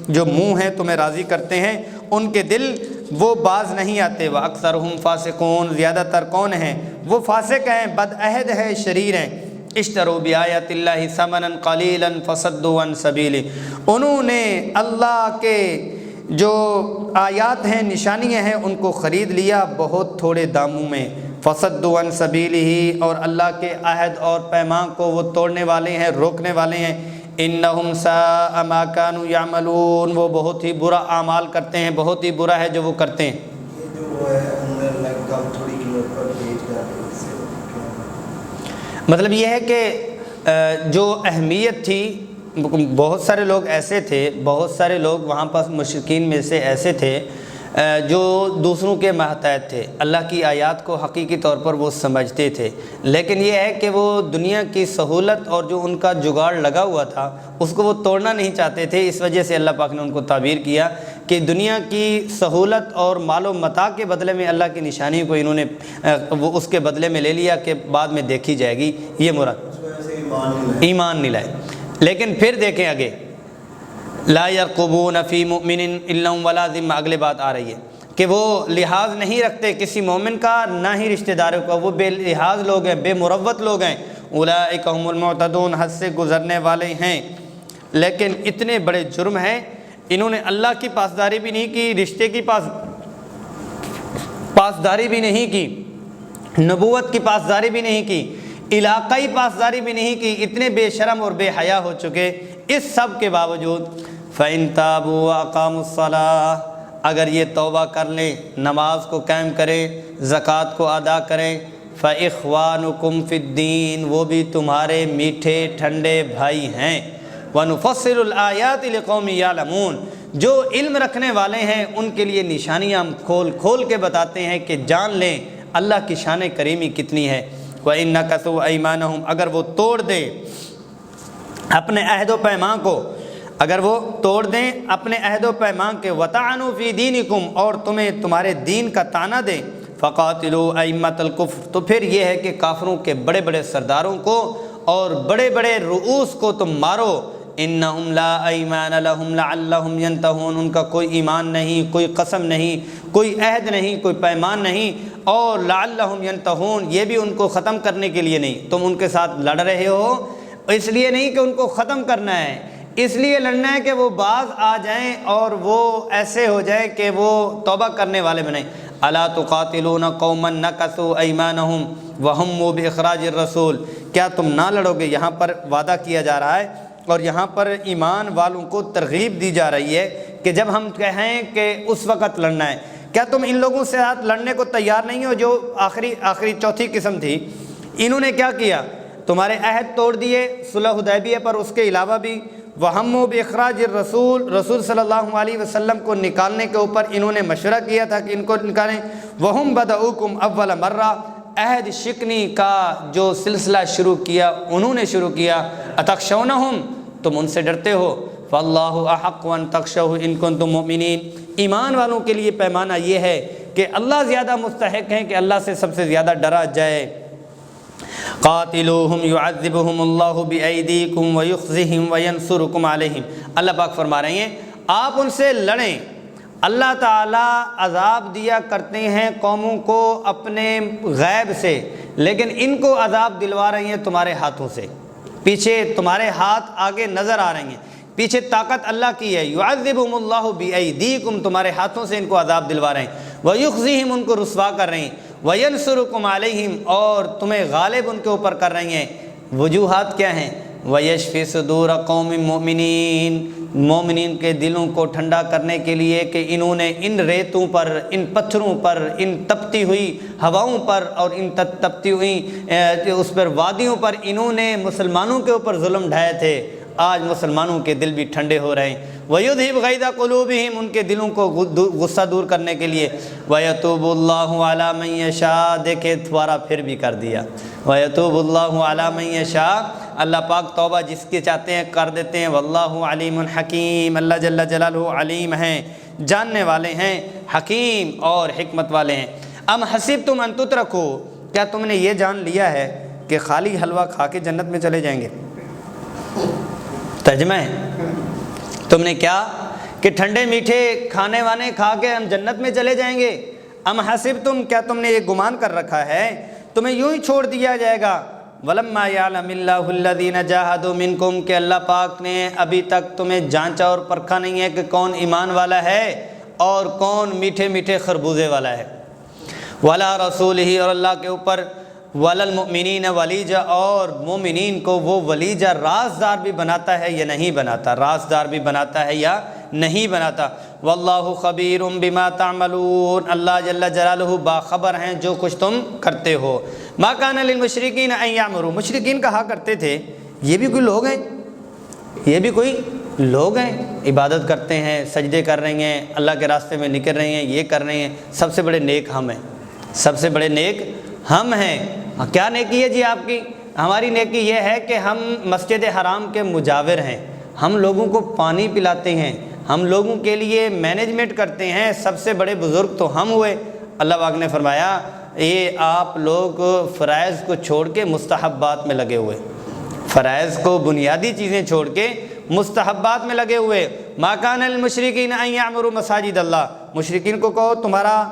جو منہ ہیں تمہیں راضی کرتے ہیں، ان کے دل وہ باز نہیں آتے۔ واکثرہم فاسقون زیادہ تر کون ہیں؟ وہ فاسق ہیں، بدعہد ہیں، شریر ہیں۔ اشتروا بآیات اللہ ثمنا قلیلا فصدوا عن سبیلہ انہوں نے اللہ کے جو آیات ہیں، نشانیاں ہیں، ان کو خرید لیا بہت تھوڑے داموں میں۔ فصدوا عن سبیلہ اور اللہ کے عہد اور پیمان کو وہ توڑنے والے ہیں، روکنے والے ہیں۔ انہم ساء ما كانوا یعملون وہ بہت ہی برا اعمال کرتے ہیں، بہت ہی برا ہے جو وہ کرتے ہیں۔ یہ جو وہ ہے اندر لگا تھوڑی قیمت پر بیچ جاتے ہیں، مطلب یہ ہے کہ جو اہمیت تھی، بہت سارے لوگ ایسے تھے، بہت سارے لوگ وہاں پر مشرکین میں سے ایسے تھے جو دوسروں کے ماتحت تھے، اللہ کی آیات کو حقیقی طور پر وہ سمجھتے تھے، لیکن یہ ہے کہ وہ دنیا کی سہولت اور جو ان کا جگاڑ لگا ہوا تھا اس کو وہ توڑنا نہیں چاہتے تھے۔ اس وجہ سے اللہ پاک نے ان کو تعبیر کیا کہ دنیا کی سہولت اور مال و متاع کے بدلے میں اللہ کی نشانی کو انہوں نے وہ اس کے بدلے میں لے لیا کہ بعد میں دیکھی جائے گی، یہ مراد ایمان نہیں لائے۔ لیکن پھر دیکھیں آگے، لا یرقبون فی مؤمن الا ولا ذمہ، اگلے بات آ رہی ہے کہ وہ لحاظ نہیں رکھتے کسی مومن کا نہ ہی رشتہ داروں کا، وہ بے لحاظ لوگ ہیں، بے مروت لوگ ہیں۔ اولئک هم المعتدون حد سے گزرنے والے ہیں، لیکن اتنے بڑے جرم ہیں، انہوں نے اللہ کی پاسداری بھی نہیں کی، رشتے کی پاسداری بھی نہیں کی، نبوت کی پاسداری بھی نہیں کی، علاقائی پاسداری بھی نہیں کی، اتنے بے شرم اور بے حیا ہو چکے۔ اس سب کے باوجود فَإِن تَابُوا وَأَقَامُوا الصَّلَاةَ اگر یہ توبہ کر لیں، نماز کو قائم کریں، زکوٰۃ کو ادا کریں، فَإِخْوَانُكُمْ فِي الدِّينِ وہ بھی تمہارے میٹھے ٹھنڈے بھائی ہیں۔ وَنُفَصِّلُ الْآيَاتِ لِقَوْمٍ يَعْلَمُونَ جو علم رکھنے والے ہیں ان کے لیے نشانیاں ہم کھول کھول کے بتاتے ہیں کہ جان لیں اللہ کی شان کریمی کتنی ہے۔ وَإِن نَكَثُوا أَيْمَانَهُمْ اگر وہ توڑ دیں اپنے عہد و پیمان کو، اگر وہ توڑ دیں اپنے عہد و پیمان کے، وَطَعَنُوا فِي دِينِكُمْ اور تمہیں تمہارے دین کا طعنہ دیں، فَقَاتِلُوا أَئِمَّةَ الْكُفْرِ تو پھر یہ ہے کہ کافروں کے بڑے بڑے سرداروں کو اور بڑے بڑے رؤوس کو تم مارو۔ إِنَّهُمْ لَا أَيْمَانَ لَهُمْ لَعَلَّهُمْ يَنْتَهُونَ ان کا کوئی ایمان نہیں، کوئی قسم نہیں، کوئی عہد نہیں، کوئی پیمان نہیں، اور لَعَلَّهُمْ يَنْتَهُونَ یہ بھی ان کو ختم کرنے کے لیے نہیں، تم ان کے ساتھ لڑ رہے ہو اس لیے نہیں کہ ان کو ختم کرنا ہے، اس لیے لڑنا ہے کہ وہ باز آ جائیں اور وہ ایسے ہو جائیں کہ وہ توبہ کرنے والے بنیں۔ الا تقاتلون قوما نکثوا ایمانهم وهموا باخراج الرسول کیا تم نہ لڑو گے؟ یہاں پر وعدہ کیا جا رہا ہے اور یہاں پر ایمان والوں کو ترغیب دی جا رہی ہے کہ جب ہم کہیں کہ اس وقت لڑنا ہے، کیا تم ان لوگوں سے ساتھ لڑنے کو تیار نہیں ہو جو آخری چوتھی قسم تھی؟ انہوں نے کیا کیا؟ تمہارے عہد توڑ دیے صلح حدیبیہ پر، اس کے علاوہ بھی وہموا باخراج الرسول رسول صلی اللہ علیہ وسلم کو نکالنے کے اوپر انہوں نے مشورہ کیا تھا کہ ان کو نکالیں۔ وہم بدؤکم اول مرہ عہد شکنی کا جو سلسلہ شروع کیا انہوں نے شروع کیا۔ اتخشونہم تم ان سے ڈرتے ہو، فاللہ احق ان تخشوہ ان کنتم مؤمنین ایمان والوں کے لیے پیمانہ یہ ہے کہ اللہ زیادہ مستحق ہیں کہ اللہ سے سب سے زیادہ ڈرا جائے۔ قاتلوہم یعذبہم اللہ بایدیکم ویخزہم وینصرکم علیہم اللہ پاک فرما رہے ہیں آپ ان سے لڑیں، اللہ تعالیٰ عذاب دیا کرتے ہیں قوموں کو اپنے غیب سے، لیکن ان کو عذاب دلوا رہی ہیں تمہارے ہاتھوں سے، پیچھے تمہارے ہاتھ آگے نظر آ رہی ہیں، پیچھے طاقت اللہ کی ہے۔ یعذبہم اللہ بایدیکم تمہارے ہاتھوں سے ان کو عذاب دلوا رہے ہیں، ویخزہم ان کو رسوا کر رہے ہیں، وینصرکم علیہم اور تمہیں غالب ان کے اوپر کر رہی ہیں۔ وجوہات کیا ہیں؟ ویشفی صدور قوم مؤمنین مومنین کے دلوں کو ٹھنڈا کرنے کے لیے کہ انہوں نے ان ریتوں پر، ان پتھروں پر، ان تپتی ہوئی ہواؤں پر اور ان تپتی ہوئی اس پر وادیوں پر انہوں نے مسلمانوں کے اوپر ظلم ڈھائے تھے، آج مسلمانوں کے دل بھی ٹھنڈے ہو رہے ہیں۔ وَيُذْهِبْ غَيْظَ قُلُوبِهِمْ، ان کے دلوں کو غصہ دور کرنے کے لیے۔ وَيَتُوبُ اللَّهُ عَلَىٰ مَن يَشَاءُ، دیکھیں دوبارہ پھر بھی کر دیا، وَيَتُوبُ اللَّهُ عَلَىٰ مَن يَشَاءُ، اللہ پاک توبہ جس کے چاہتے ہیں کر دیتے ہیں۔ وَاللَّهُ عَلِيمٌ حَكِيمٌ، اللہ جل جلالہ علیم ہیں، جاننے والے ہیں، حکیم اور حکمت والے ہیں۔ ام حسبتم ان تترکوا، کیا تم نے یہ جان لیا ہے کہ خالی حلوہ کھا کے جنت میں چلے جائیں گے؟ ترجمہ ہے، تم نے کیا کہ ٹھنڈے میٹھے کھانے وانے کھا کے ہم جنت میں چلے جائیں گے؟ ام حسبتم، کیا تم نے یہ گمان کر رکھا ہے تمہیں یوں ہی چھوڑ دیا جائے گا؟ وَلَمَّا يَعْلَمِ اللَّهُ الَّذِينَ جَاهَدُوا مِنكُمْ، کہ اللہ پاک نے ابھی تک تمہیں جانچا اور پرکھا نہیں ہے کہ کون ایمان والا ہے اور کون میٹھے میٹھے خربوزے والا ہے۔ وَلَا رَسُولِهِ، اور اللہ کے اوپر وَلَا الْمُؤْمِنِينَ وَلِيجَا، اور مومنین کو وہ ولیجہ رازدار بھی بناتا ہے یا نہیں بناتا، رازدار بھی بناتا ہے یا نہیں بناتا۔ وَاللَّهُ خَبِيرٌ بِمَا تَعْمَلُونَ، اللہ جل جلالہ باخبر ہیں جو کچھ تم کرتے ہو۔ مَا كَانَ لِلْمُشْرِكِينَ أَن يَعْمُرُوا، مشرکین کہا کرتے تھے یہ بھی کوئی لوگ ہیں، یہ بھی کوئی لوگ ہیں، عبادت کرتے ہیں، سجدے کر رہے ہیں، اللہ کے راستے میں نکل رہے ہیں، یہ کر رہے ہیں، سب سے بڑے نیک ہم ہیں، سب سے بڑے نیک ہم ہیں۔ کیا نیکی ہے جی آپ کی؟ ہماری نیکی یہ ہے کہ ہم مسجد حرام کے مجاور ہیں، ہم لوگوں کو پانی پلاتے ہیں، ہم لوگوں کے لیے مینجمنٹ کرتے ہیں، سب سے بڑے بزرگ تو ہم ہوئے۔ اللہ پاک نے فرمایا یہ آپ لوگ فرائض کو چھوڑ کے مستحبات میں لگے ہوئے، فرائض کو بنیادی چیزیں چھوڑ کے مستحبات میں لگے ہوئے۔ ما کان للمشرکین ان یعمروا مساجد اللہ، مشرکین کو کہو تمہارا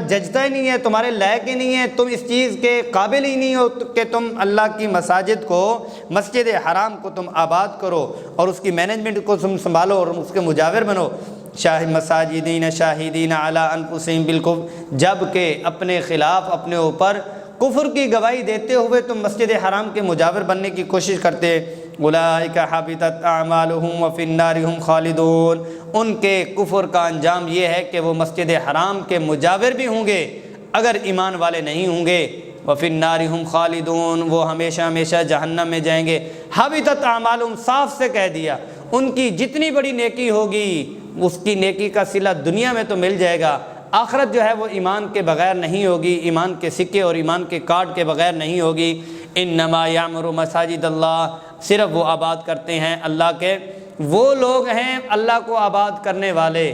ججتا ہی نہیں ہے، تمہارے لائق ہی نہیں ہے، تم اس چیز کے قابل ہی نہیں ہو کہ تم اللہ کی مساجد کو، مسجد حرام کو تم آباد کرو اور اس کی مینجمنٹ کو تم سنبھالو اور اس کے مجاور بنو۔ مساجدین شاہدین علی انفسہم بالکفر، جب کہ اپنے خلاف اپنے اوپر کفر کی گواہی دیتے ہوئے تم مسجد حرام کے مجاور بننے کی کوشش کرتے۔ اولئک حبطت اعمالہم وفی النار ہم خالدون، ان کے کفر کا انجام یہ ہے کہ وہ مسجد حرام کے مجاور بھی ہوں گے اگر ایمان والے نہیں ہوں گے، وفی النار ہم خالدون، وہ ہمیشہ ہمیشہ جہنم میں جائیں گے۔ حبطت اعمالہم، صاف سے کہہ دیا ان کی جتنی بڑی نیکی ہوگی اس کی نیکی کا صلہ دنیا میں تو مل جائے گا، آخرت جو ہے وہ ایمان کے بغیر نہیں ہوگی، ایمان کے سکے اور ایمان کے کارڈ کے بغیر نہیں ہوگی۔ انما یعمر مساجد اللہ، صرف وہ آباد کرتے ہیں اللہ کے، وہ لوگ ہیں اللہ کو آباد کرنے والے۔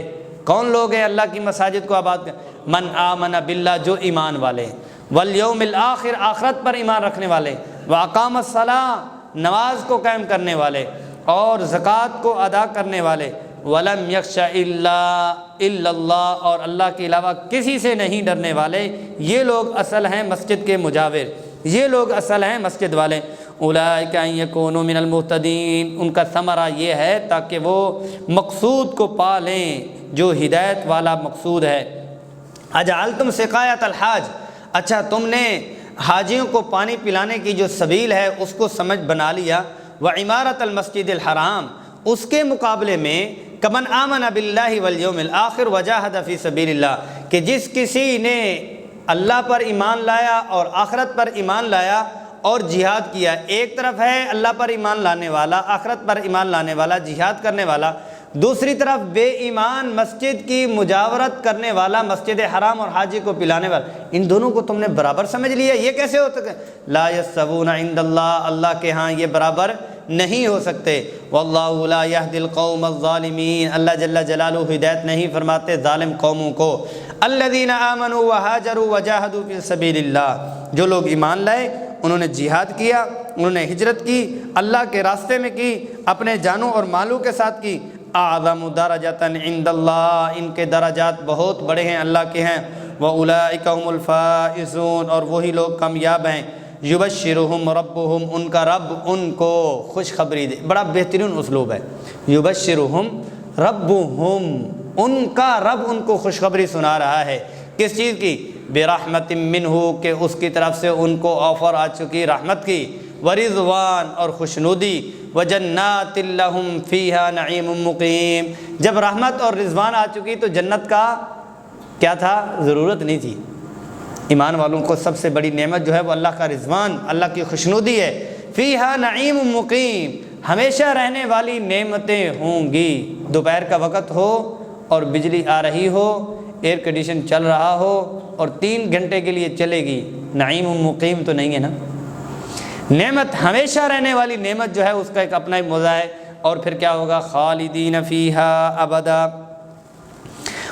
کون لوگ ہیں اللہ کی مساجد کو آباد من آمن باللہ، جو ایمان والے، والیوم الآخر، آخرت پر ایمان رکھنے والے، واقام الصلاۃ، نماز کو قائم کرنے والے اور زکوٰۃ کو ادا کرنے والے، ولم یخش الا اللہ، اور اللہ کے علاوہ کسی سے نہیں ڈرنے والے، یہ لوگ اصل ہیں مسجد کے مجاور، یہ لوگ اصل ہیں مسجد والے۔ اولئک ان یکونوا من المہتدین، ان کا ثمرہ یہ ہے تاکہ وہ مقصود کو پا لیں جو ہدایت والا مقصود ہے۔ اجعلتم سقایۃ الحاج، اچھا تم نے حاجیوں کو پانی پلانے کی جو سبیل ہے اس کو سمجھ بنا لیا، وعمارت المسجد الحرام، اس کے مقابلے میں کمن آمن باللہ والیوم الآخر وجاہد فی سبیل اللہ، کہ جس کسی نے اللہ پر ایمان لایا اور آخرت پر ایمان لایا اور جہاد کیا۔ ایک طرف ہے اللہ پر ایمان لانے والا، آخرت پر ایمان لانے والا، جہاد کرنے والا، دوسری طرف بے ایمان مسجد کی مجاورت کرنے والا، مسجد حرام اور حاجی کو پلانے والا، ان دونوں کو تم نے برابر سمجھ لیا۔ یہ کیسے ہو سکتا ہے؟ لا یستوون عند اللہ، اللہ کے ہاں یہ برابر نہیں ہو سکتے۔ واللہ لا یہدی القوم الظالمین، اللہ جل جلالہ ہدایت نہیں فرماتے ظالم قوموں کو۔ الذین آمنوا وہاجروا وجاہدوا فی سبیل اللہ، جو لوگ ایمان لائے، انہوں نے جہاد کیا، انہوں نے ہجرت کی، اللہ کے راستے میں کی، اپنے جانوں اور مالوں کے ساتھ کی۔ اعظم درجۃ عند اللہ، ان کے درجات بہت بڑے ہیں اللہ کے ہیں۔ واولئک هم الفائزون، اور وہی لوگ کامیاب ہیں۔ یبشرہم ربہم، ان کا رب ان کو خوشخبری دے، بڑا بہترین اسلوب ہے۔ یبشرہم ربہم، ان کا رب ان کو خوشخبری سنا رہا ہے، کس چیز کی؟ برحمت منہ، کہ اس کی طرف سے ان کو آفر آ چکی رحمت کی، ورضوان، اور خوشنودی، وجنات لہم فیہا نعیم مقیم۔ جب رحمت اور رضوان آ چکی تو جنت کا کیا تھا؟ ضرورت نہیں تھی۔ ایمان والوں کو سب سے بڑی نعمت جو ہے وہ اللہ کا رضوان، اللہ کی خوشنودی ہے۔ فیہا نعیم مقیم، ہمیشہ رہنے والی نعمتیں ہوں گی۔ دوپہر کا وقت ہو اور بجلی آ رہی ہو، ایئر کنڈیشن چل رہا ہو اور 3 گھنٹے کے لیے چلے گی، نعیم مقیم تو نہیں ہے نا۔ نعمت ہمیشہ رہنے والی نعمت جو ہے اس کا ایک اپنا ہی مزہ ہے۔ اور پھر کیا ہوگا؟ خالدین فیہا ابدا،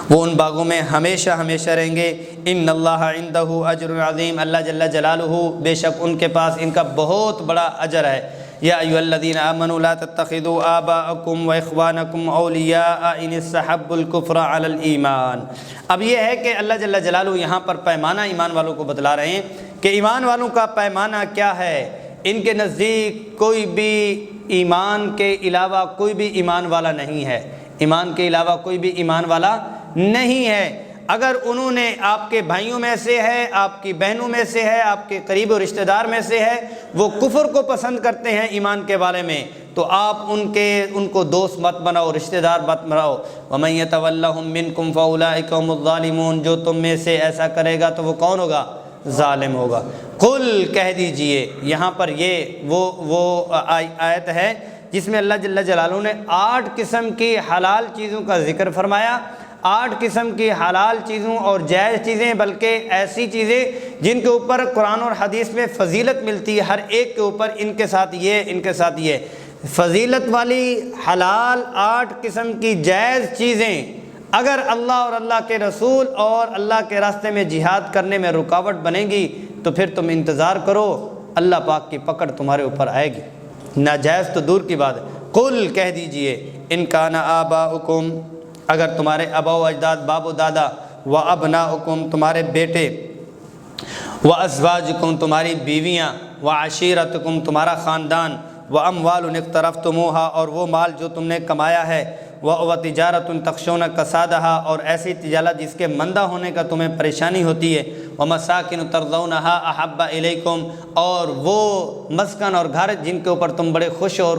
وہ ان باغوں میں ہمیشہ ہمیشہ رہیں گے۔ ان اللہ عندہ اجر عظیم، اللہ جل جلالہ بے شک ان کے پاس ان کا بہت بڑا اجر ہے۔ یا ایھا الذین آمنوا لا تتخذوا آباءکم واخوانکم اولیاء ان استحبوا الکفر علی الایمان۔ اب یہ ہے کہ اللہ جل جلالہ یہاں پر پیمانہ ایمان والوں کو بتلا رہے ہیں کہ ایمان والوں کا پیمانہ کیا ہے۔ ان کے نزدیک کوئی بھی ایمان کے علاوہ کوئی بھی ایمان والا نہیں ہے، ایمان کے علاوہ کوئی بھی ایمان والا نہیں ہے۔ اگر انہوں نے آپ کے بھائیوں میں سے ہے، آپ کی بہنوں میں سے ہے، آپ کے قریب و رشتہ دار میں سے ہے، وہ کفر کو پسند کرتے ہیں ایمان کے بارے میں، تو آپ ان کو دوست مت بناؤ، رشتہ دار مت بناؤ۔ وَمَن يَتَوَلَّهُم مِّنكُمْ فَأُولَٰئِكَ هُمُ الظَّالِمُونَ، جو تم میں سے ایسا کرے گا تو وہ کون ہوگا؟ ظالم ہوگا۔ قل، کہہ دیجئے، یہاں پر یہ وہ آیت ہے جس میں اللہ جل جلالہ نے 8 قسم کی حلال چیزوں کا ذکر فرمایا۔ 8 قسم کی حلال چیزوں اور جائز چیزیں، بلکہ ایسی چیزیں جن کے اوپر قرآن اور حدیث میں فضیلت ملتی ہے، ہر ایک کے اوپر ان کے ساتھ یہ، ان کے ساتھ یہ فضیلت والی حلال 8 قسم کی جائز چیزیں اگر اللہ اور اللہ کے رسول اور اللہ کے راستے میں جہاد کرنے میں رکاوٹ بنے گی تو پھر تم انتظار کرو، اللہ پاک کی پکڑ تمہارے اوپر آئے گی۔ ناجائز تو دور کی بات ہے۔ قل، کہہ دیجئے، ان کان آباؤکم، اگر تمہارے آبا و اجداد، باپ و دادا، و ابناؤکم، تمہارے بیٹے، و ازواجکم، تمہاری بیویاں، و عشیرتکم، تمہارا خاندان، و اموال اقترفتموہا، اور وہ مال جو تم نے کمایا ہے، و تجارت تخشون کسادہا، اور ایسی تجارت جس کے مندہ ہونے کا تمہیں پریشانی ہوتی ہے، و مساکن ترضونہا احب الیکم، اور وہ مسکن اور گھر جن کے اوپر تم بڑے خوش اور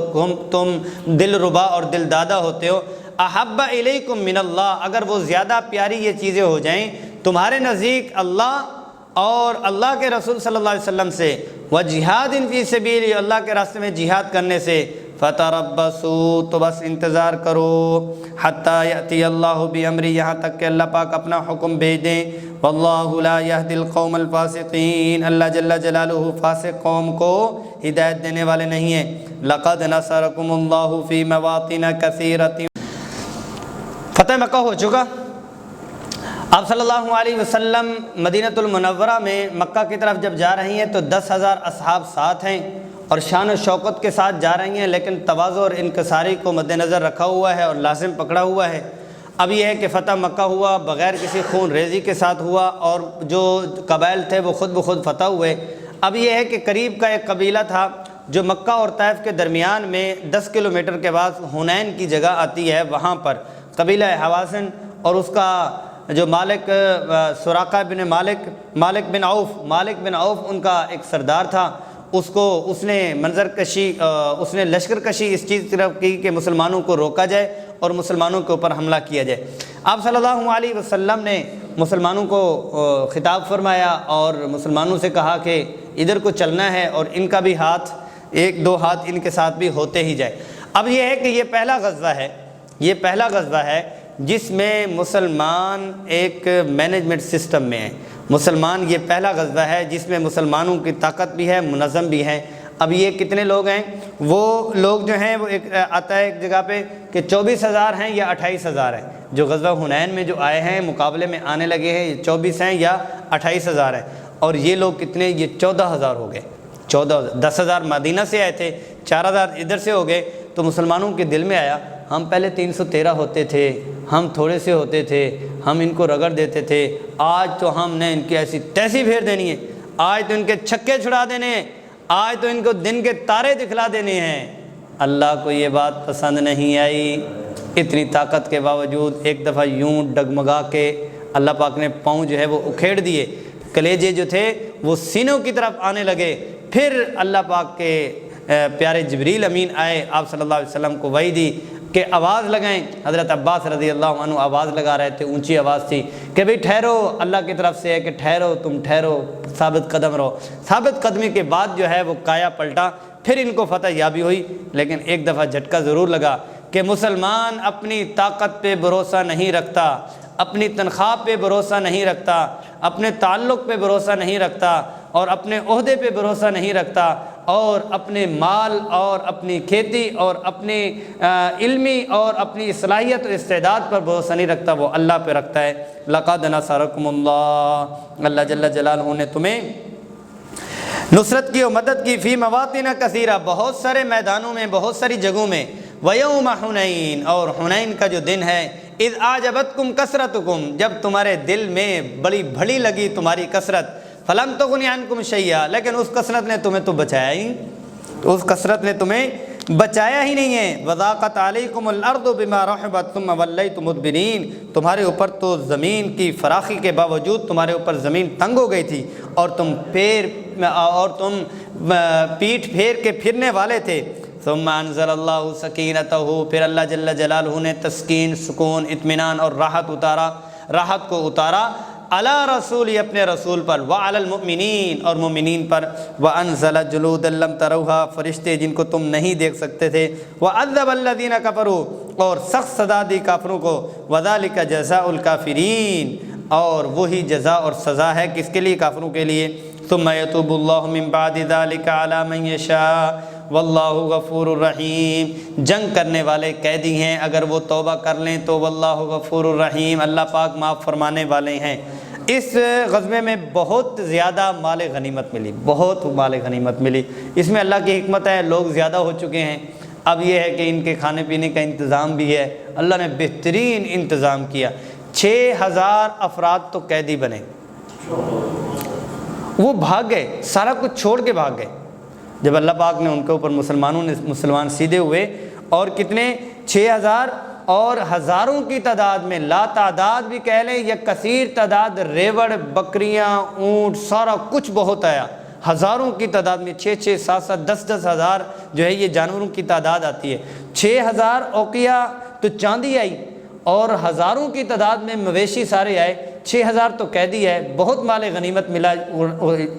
تم دل ربا اور دل دادا ہوتے ہو، احب الیکم من اللہ، اگر وہ زیادہ پیاری یہ چیزیں ہو جائیں تمہارے نزدیک اللہ اور اللہ کے رسول صلی اللہ علیہ وسلم سے، و جہاد فی سبیل، اللہ کے راستے میں جہاد کرنے سے، فتربصوا، تو بس انتظار کرو، حتی یأتی اللہ بامری، یہاں تک کہ اللہ پاک اپنا حکم بھیج دیں، واللہ لا یہدی القوم الفاسقین، اللہ جل جلالہ فاسق قوم کو ہدایت دینے والے نہیں ہیں۔ لقد نصرکم اللہ فی مواطن کثیرۃ، فتح مکہ ہو چکا۔ آپ صلی اللہ علیہ وسلم مدینۃ المنورہ میں مکہ کی طرف جب جا رہی ہیں تو 10,000 اصحاب ساتھ ہیں اور شان و شوکت کے ساتھ جا رہی ہیں، لیکن تواضع اور انکساری کو مد نظر رکھا ہوا ہے اور لازم پکڑا ہوا ہے۔ اب یہ ہے کہ فتح مکہ ہوا بغیر کسی خون ریزی کے ساتھ ہوا، اور جو قبائل تھے وہ خود بخود فتح ہوئے۔ اب یہ ہے کہ قریب کا ایک قبیلہ تھا جو مکہ اور طائف کے درمیان میں 10 کلومیٹر کے بعد حنین کی جگہ آتی ہے، وہاں پر قبیلہ حوازن، اور اس کا جو مالک سراقہ بن مالک بن عوف ان کا ایک سردار تھا، اس نے منظر کشی، اس نے لشکر کشی اس چیز کی طرف کی کہ مسلمانوں کو روکا جائے اور مسلمانوں کے اوپر حملہ کیا جائے۔ آپ صلی اللہ علیہ وسلم نے مسلمانوں کو خطاب فرمایا اور مسلمانوں سے کہا کہ ادھر کو چلنا ہے، اور ان کا بھی ہاتھ، 1-2 ہاتھ ان کے ساتھ بھی ہوتے ہی جائے۔ اب یہ ہے کہ یہ پہلا غزوہ ہے جس میں مسلمان ایک مینجمنٹ سسٹم میں ہیں۔ مسلمان، یہ پہلا غزوہ ہے جس میں مسلمانوں کی طاقت بھی ہے، منظم بھی ہے۔ اب یہ کتنے لوگ ہیں؟ وہ لوگ جو ہیں وہ ایک آتا ہے ایک جگہ پہ کہ 24,000 ہیں یا 28,000 ہیں۔ جو غزوہ حنین میں جو آئے ہیں مقابلے میں آنے لگے ہیں، یہ 24 ہیں یا 28,000 ہیں، اور یہ لوگ کتنے؟ یہ 14,000 ہو گئے۔ 10,000 مدینہ سے آئے تھے، 4,000 ادھر سے ہو گئے۔ تو مسلمانوں کے دل میں آیا، ہم پہلے 313 ہوتے تھے، ہم تھوڑے سے ہوتے تھے، ہم ان کو رگڑ دیتے تھے، آج تو ہم نے ان کی ایسی تیسی پھیر دینی ہے، آج تو ان کے چھکے چھڑا دینے ہیں، آج تو ان کو دن کے تارے دکھلا دینے ہیں۔ اللہ کو یہ بات پسند نہیں آئی۔ اتنی طاقت کے باوجود ایک دفعہ یوں ڈگمگا کے اللہ پاک نے پاؤں جو ہے وہ اکھیڑ دیے، کلیجے جو تھے وہ سینوں کی طرف آنے لگے۔ پھر اللہ پاک کے پیارے جبریل امین آئے، آپ صلی اللہ علیہ وسلم کو وحی دی کہ آواز لگائیں۔ حضرت عباس رضی اللہ عنہ آواز لگا رہے تھے، اونچی آواز تھی کہ بھئی ٹھہرو، اللہ کی طرف سے ہے کہ ٹھہرو، تم ٹھہرو، ثابت قدم رہو۔ ثابت قدمی کے بعد جو ہے وہ کایا پلٹا، پھر ان کو فتح یابی ہوئی۔ لیکن ایک دفعہ جھٹکا ضرور لگا کہ مسلمان اپنی طاقت پہ بھروسہ نہیں رکھتا، اپنی تنخواہ پہ بھروسہ نہیں رکھتا، اپنے تعلق پہ بھروسہ نہیں رکھتا، اور اپنے عہدے پہ بھروسہ نہیں رکھتا، اور اپنے مال اور اپنی کھیتی اور اپنی علمی اور اپنی صلاحیت و استعداد پر بھروسہ نہیں رکھتا، وہ اللہ پہ رکھتا ہے۔ لقد نصرکم اللہ، اللہ جل جلالہ نے تمہیں نصرت کی و مدد کی، فی مواطن کثیرہ، بہت سارے میدانوں میں، بہت ساری جگہوں میں، ویوم حنین، اور حنین کا جو دن ہے، اذ اعجبتکم کثرتکم، جب تمہارے دل میں بڑی بھڑی لگی تمہاری کثرت، فلم تغن عنکم شیئا، لیکن اس کثرت نے تمہیں تو بچایا ہی، تو اس کثرت نے تمہیں بچایا ہی نہیں ہے۔ وضاقت علیکم الارض بما رحبت ثم ولیتم مدبرین، تمہارے اوپر تو زمین کی فراخی کے باوجود تمہارے اوپر زمین تنگ ہو گئی تھی، اور تم پیٹھ پھیر کے پھرنے والے تھے۔ ثم انزل اللہ سکینتہ، پھر اللہ جل جلالہ نے تسکین، سکون، اطمینان اور راحت کو اتارا علی رسول، اپنے رسول پر، وعلی المؤمنین، اور مومنین پر، وانزل جلودا لم تروها، فرشتے جن کو تم نہیں دیکھ سکتے تھے، وعذب الذین کفروا، اور سخت سزا دی کافروں کو، وذالک جزاء الکافرین، اور وہی جزا اور سزا ہے کس کے لیے؟ کافروں کے لیے۔ ثم یتوب اللہ من بعد ذلک علی من یشاء واللہ غفور الرحیم، جنگ کرنے والے قیدی ہیں، اگر وہ توبہ کر لیں تو واللہ غفور الرحیم، اللہ پاک معاف فرمانے والے ہیں۔ اس غزوے میں بہت زیادہ مال غنیمت ملی، بہت مال غنیمت ملی۔ اس میں اللہ کی حکمت ہے، لوگ زیادہ ہو چکے ہیں، اب یہ ہے کہ ان کے کھانے پینے کا انتظام بھی ہے، اللہ نے بہترین انتظام کیا۔ 6000 افراد تو قیدی بنے، وہ بھاگ گئے، سارا کچھ چھوڑ کے بھاگ گئے جب اللہ پاک نے ان کے اوپر مسلمان سیدھے ہوئے، اور کتنے؟ 6000، اور ہزاروں کی تعداد میں، لا تعداد بھی کہہ لیں یا کثیر تعداد، ریوڑ، بکریاں، اونٹ، سارا کچھ بہت آیا، ہزاروں کی تعداد میں، 6 7 10 ہزار جو ہے یہ جانوروں کی تعداد آتی ہے۔ 6000 اوقیہ تو چاندی آئی، اور ہزاروں کی تعداد میں مویشی سارے آئے، 6000 تو قیدی ہے، بہت مال غنیمت ملا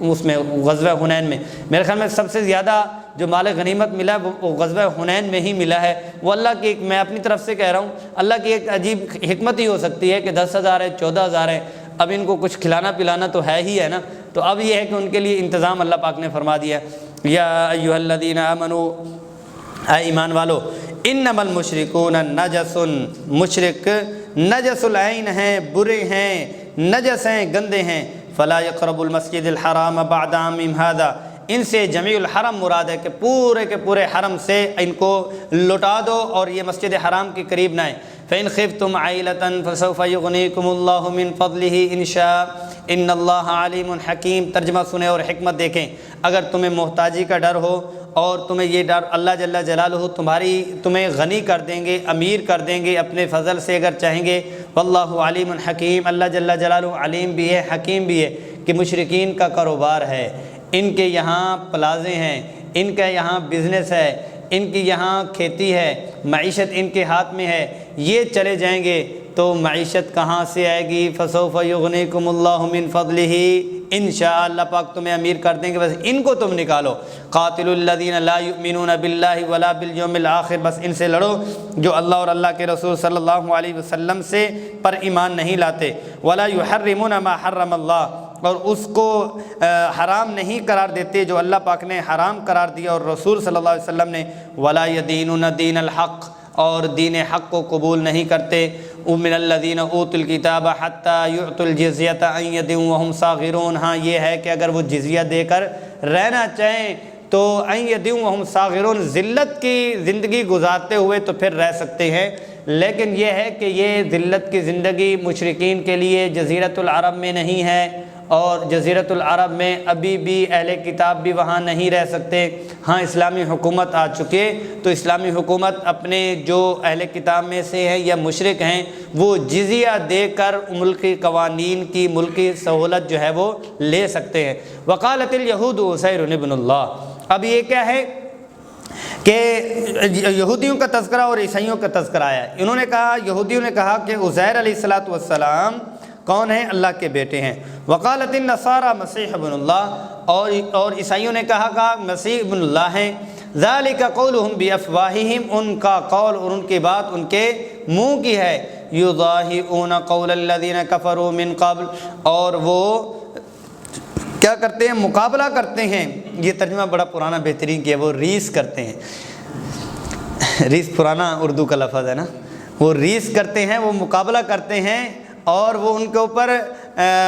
اس میں، غزوہ حنین میں۔ میرے خیال میں سب سے زیادہ جو مال غنیمت ملا وہ غزوہ حنین میں ہی ملا ہے۔ وہ اللہ کی، میں اپنی طرف سے کہہ رہا ہوں، اللہ کی ایک عجیب حکمت ہی ہو سکتی ہے کہ 10,000 ہے، 14,000 ہے، اب ان کو کچھ کھلانا پلانا تو ہے ہی ہے نا، تو اب یہ ہے کہ ان کے لیے انتظام اللہ پاک نے فرما دیا۔ یا ایھا الذین آمنوا، اے ایمان والو، انما المشرکون نجس، مشرک نجس العین ہیں، برے ہیں، نجس ہیں، گندے ہیں، فلا یقربوا المسجد الحرام بعد عامہم ھذا، ان سے جمیع الحرم مراد ہے کہ پورے کے پورے حرم سے ان کو لٹا دو اور یہ مسجد حرام کے قریب نہ آئیں۔ فإن خفتم عائلة فسوف يغنيكم الله من فضله إن شاء إن الله عليم حكيم۔ ترجمہ سنیں اور حکمت دیکھیں، اگر تمہیں محتاجی کا ڈر ہو اور تمہیں یہ ڈر اللہ جل جلالہ تمہیں غنی کر دیں گے، امیر کر دیں گے اپنے فضل سے اگر چاہیں گے، واللہ علیم حکیم، اللہ جل جلالہ علیم بھی ہے، حکیم بھی ہے، کہ مشرکین کا کاروبار ہے، ان کے یہاں پلازے ہیں، ان کا یہاں بزنس ہے، ان کی یہاں کھیتی ہے، معیشت ان کے ہاتھ میں ہے، یہ چلے جائیں گے تو معیشت کہاں سے آئے گی؟ فسوف یغنیکم اللہ من فضلہ، انشاء اللہ پاک تمہیں امیر کر دیں گے، بس ان کو تم نکالو۔ قاتل الذین لا یؤمنون باللہ ولا بالیوم الآخر، بس ان سے لڑو جو اللہ اور اللہ کے رسول صلی اللہ علیہ وسلم سے پر ایمان نہیں لاتے۔ ولا یحرمون ما حرم اللہ، اور اس کو حرام نہیں قرار دیتے جو اللہ پاک نے حرام قرار دیا اور رسول صلی اللہ علیہ وسلم نے۔ ولا یدینون دین الحق، اور دین حق کو قبول نہیں کرتے۔ من الذین اوتوا الکتاب حتی یعطوا الجزیۃ عن ید وہم صاغرون، ہاں یہ ہے کہ اگر وہ جزیہ دے کر رہنا چاہیں تو عن ید وہم صاغرون، ذلت کی زندگی گزارتے ہوئے تو پھر رہ سکتے ہیں، لیکن یہ ہے کہ یہ ذلت کی زندگی مشرکین کے لیے جزیرۃ العرب میں نہیں ہے، اور جزیرۃ العرب میں ابھی بھی اہل کتاب بھی وہاں نہیں رہ سکتے۔ ہاں اسلامی حکومت آ چکے تو اسلامی حکومت اپنے جو اہل کتاب میں سے ہیں یا مشرک ہیں وہ جزیہ دے کر ملکی قوانین کی ملکی سہولت جو ہے وہ لے سکتے ہیں۔ وقالت الیہود عزیر ابن اللہ، اب یہ کیا ہے؟ کہ یہودیوں کا تذکرہ اور عیسائیوں کا تذکرہ آیا۔ انہوں نے کہا، یہودیوں نے کہا کہ عزیر علیہ الصلوۃ والسلام کون ہیں؟ اللہ کے بیٹے ہیں۔ وقالت النصارى مسیح ابن اللہ، اور عیسائیوں نے کہا مسیح ابن اللہ ہیں۔ ذالک قولہم بافواہہم، ان کا قول اور ان کی بات ان کے منہ کی ہے۔ یضاہئون قول الذین کفروا من قبل، اور وہ کیا کرتے ہیں؟ مقابلہ کرتے ہیں۔ یہ ترجمہ بڑا پرانا بہترین کیا، وہ ریس کرتے ہیں۔ ریس پرانا اردو کا لفظ ہے نا، وہ ریس کرتے ہیں، وہ مقابلہ کرتے ہیں، اور وہ ان کے اوپر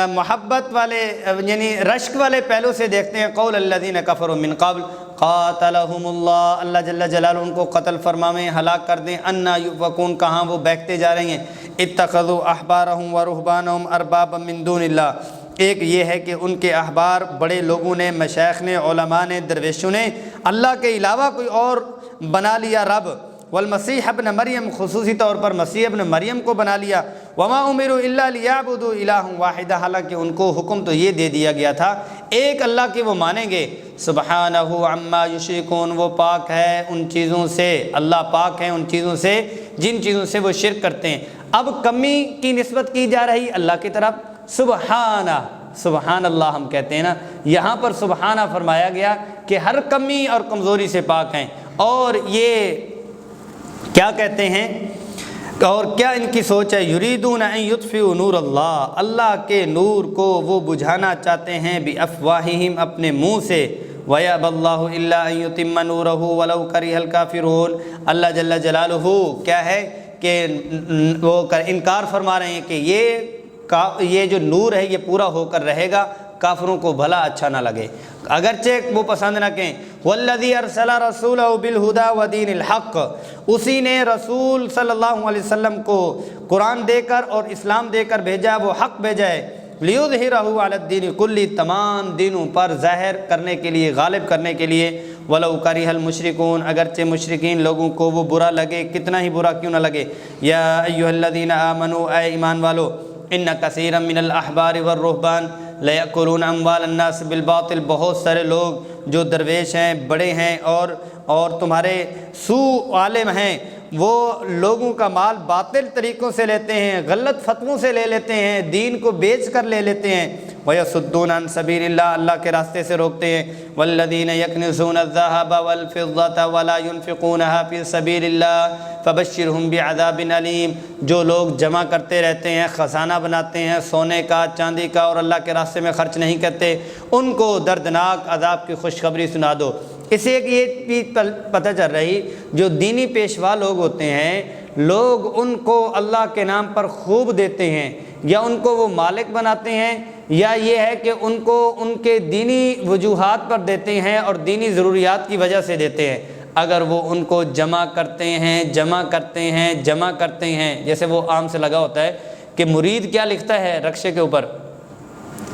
محبت والے یعنی رشک والے پہلو سے دیکھتے ہیں۔ قول الذین کفروا من قبل قاتلہم اللہ، اللہ جل جلالہ ان کو قتل فرمائیں، ہلاک کر دیں۔ انا یؤفکون، کہاں وہ بہکتے جا رہے ہیں۔ اتخذوا احبارہم ورہبانہم اربابا من دون اللہ، ایک یہ ہے کہ ان کے احبار، بڑے لوگوں نے، مشائخ نے، علماء نے، درویشوں نے اللہ کے علاوہ کوئی اور بنا لیا رب۔ والمسیح ابن مریم، خصوصی طور پر مسیح ابن مریم کو بنا لیا۔ وما امروا الا لیعبدوا الہا واحدا، حالانکہ ان کو حکم تو یہ دے دیا گیا تھا ایک اللہ کی وہ مانیں گے۔ سبحانہ عما یشرکون، وہ پاک ہے ان چیزوں سے، اللہ پاک ہے ان چیزوں سے جن چیزوں سے وہ شرک کرتے ہیں۔ اب کمی کی نسبت کی جا رہی اللہ کی طرف، سبحانہ، سبحان اللہ ہم کہتے ہیں نا، یہاں پر سبحانہ فرمایا گیا کہ ہر کمی اور کمزوری سے پاک ہیں۔ اور یہ کیا کہتے ہیں، اور کیا ان کی سوچ ہے؟ یریدون ان یطفئوا نور اللہ، اللہ کے نور کو وہ بجھانا چاہتے ہیں، بافواہہم، اپنے منہ سے۔ وَيَأْبَى اللَّهُ إِلَّا أَن يُتِمَّ نُورَهُ وَلَوْ كَرِهَ الْكَافِرُونَ، اللہ جل جلالہ کیا ہے کہ وہ انکار فرما رہے ہیں کہ یہ جو نور ہے یہ پورا ہو کر رہے گا، کافروں کو بھلا اچھا نہ لگے، اگرچہ وہ پسند نہ کہیں۔ وَالَّذِي أَرْسَلَ رَسُولَهُ بِالْهُدَى وَدِينِ الْحَقِّ، اسی نے رسول صلی اللہ علیہ وسلم کو قرآن دے کر اور اسلام دے کر بھیجا، وہ حق بھیجا ہے۔ لِيُظْهِرَهُ عَلَى الدِّينِ كُلِّهِ، تمام دینوں پر ظاہر کرنے کے لیے، غالب کرنے کے لیے۔ وَلَوْ كَرِهَ الْمُشْرِكُونَ، اگرچہ مشرکین لوگوں کو وہ برا لگے، کتنا ہی برا کیوں نہ لگے۔ یا ایھا الذین آمنوا، اے ایمان والو، ان کثیرا من الاحبار والرہبان لیأکلون اموال الناس بالباطل، بہت سارے لوگ جو درویش ہیں، بڑے ہیں اور تمہارے عالم ہیں، وہ لوگوں کا مال باطل طریقوں سے لیتے ہیں، غلط فتووں سے لے لیتے ہیں، دین کو بیچ کر لے لیتے ہیں۔ وَيَصُدُّونَ عَن سَبِيلِ اللَّهِ، اللہ کے راستے سے روکتے ہیں۔ وَالَّذِينَ يَكْنِزُونَ الذَّهَبَ وَالْفِضَّةَ وَلَا يُنْفِقُونَهَا فِي سَبِيلِ اللَّهِ فَبَشِّرْهُم بِعَذَابٍ أَلِيمٍ، جو لوگ جمع کرتے رہتے ہیں، خزانہ بناتے ہیں سونے کا، چاندی کا، اور اللہ کے راستے میں خرچ نہیں کرتے، ان کو دردناک عذاب کی خوشخبری سنا دو۔ اس سے ایک یہ بھی پتہ چل رہی، جو دینی پیشوا لوگ ہوتے ہیں، لوگ ان کو اللہ کے نام پر خوب دیتے ہیں، یا ان کو وہ مالک بناتے ہیں، یا یہ ہے کہ ان کو ان کے دینی وجوہات پر دیتے ہیں اور دینی ضروریات کی وجہ سے دیتے ہیں۔ اگر وہ ان کو جمع کرتے ہیں، جیسے وہ عام سے لگا ہوتا ہے کہ مرید کیا لکھتا ہے رکشے کے اوپر،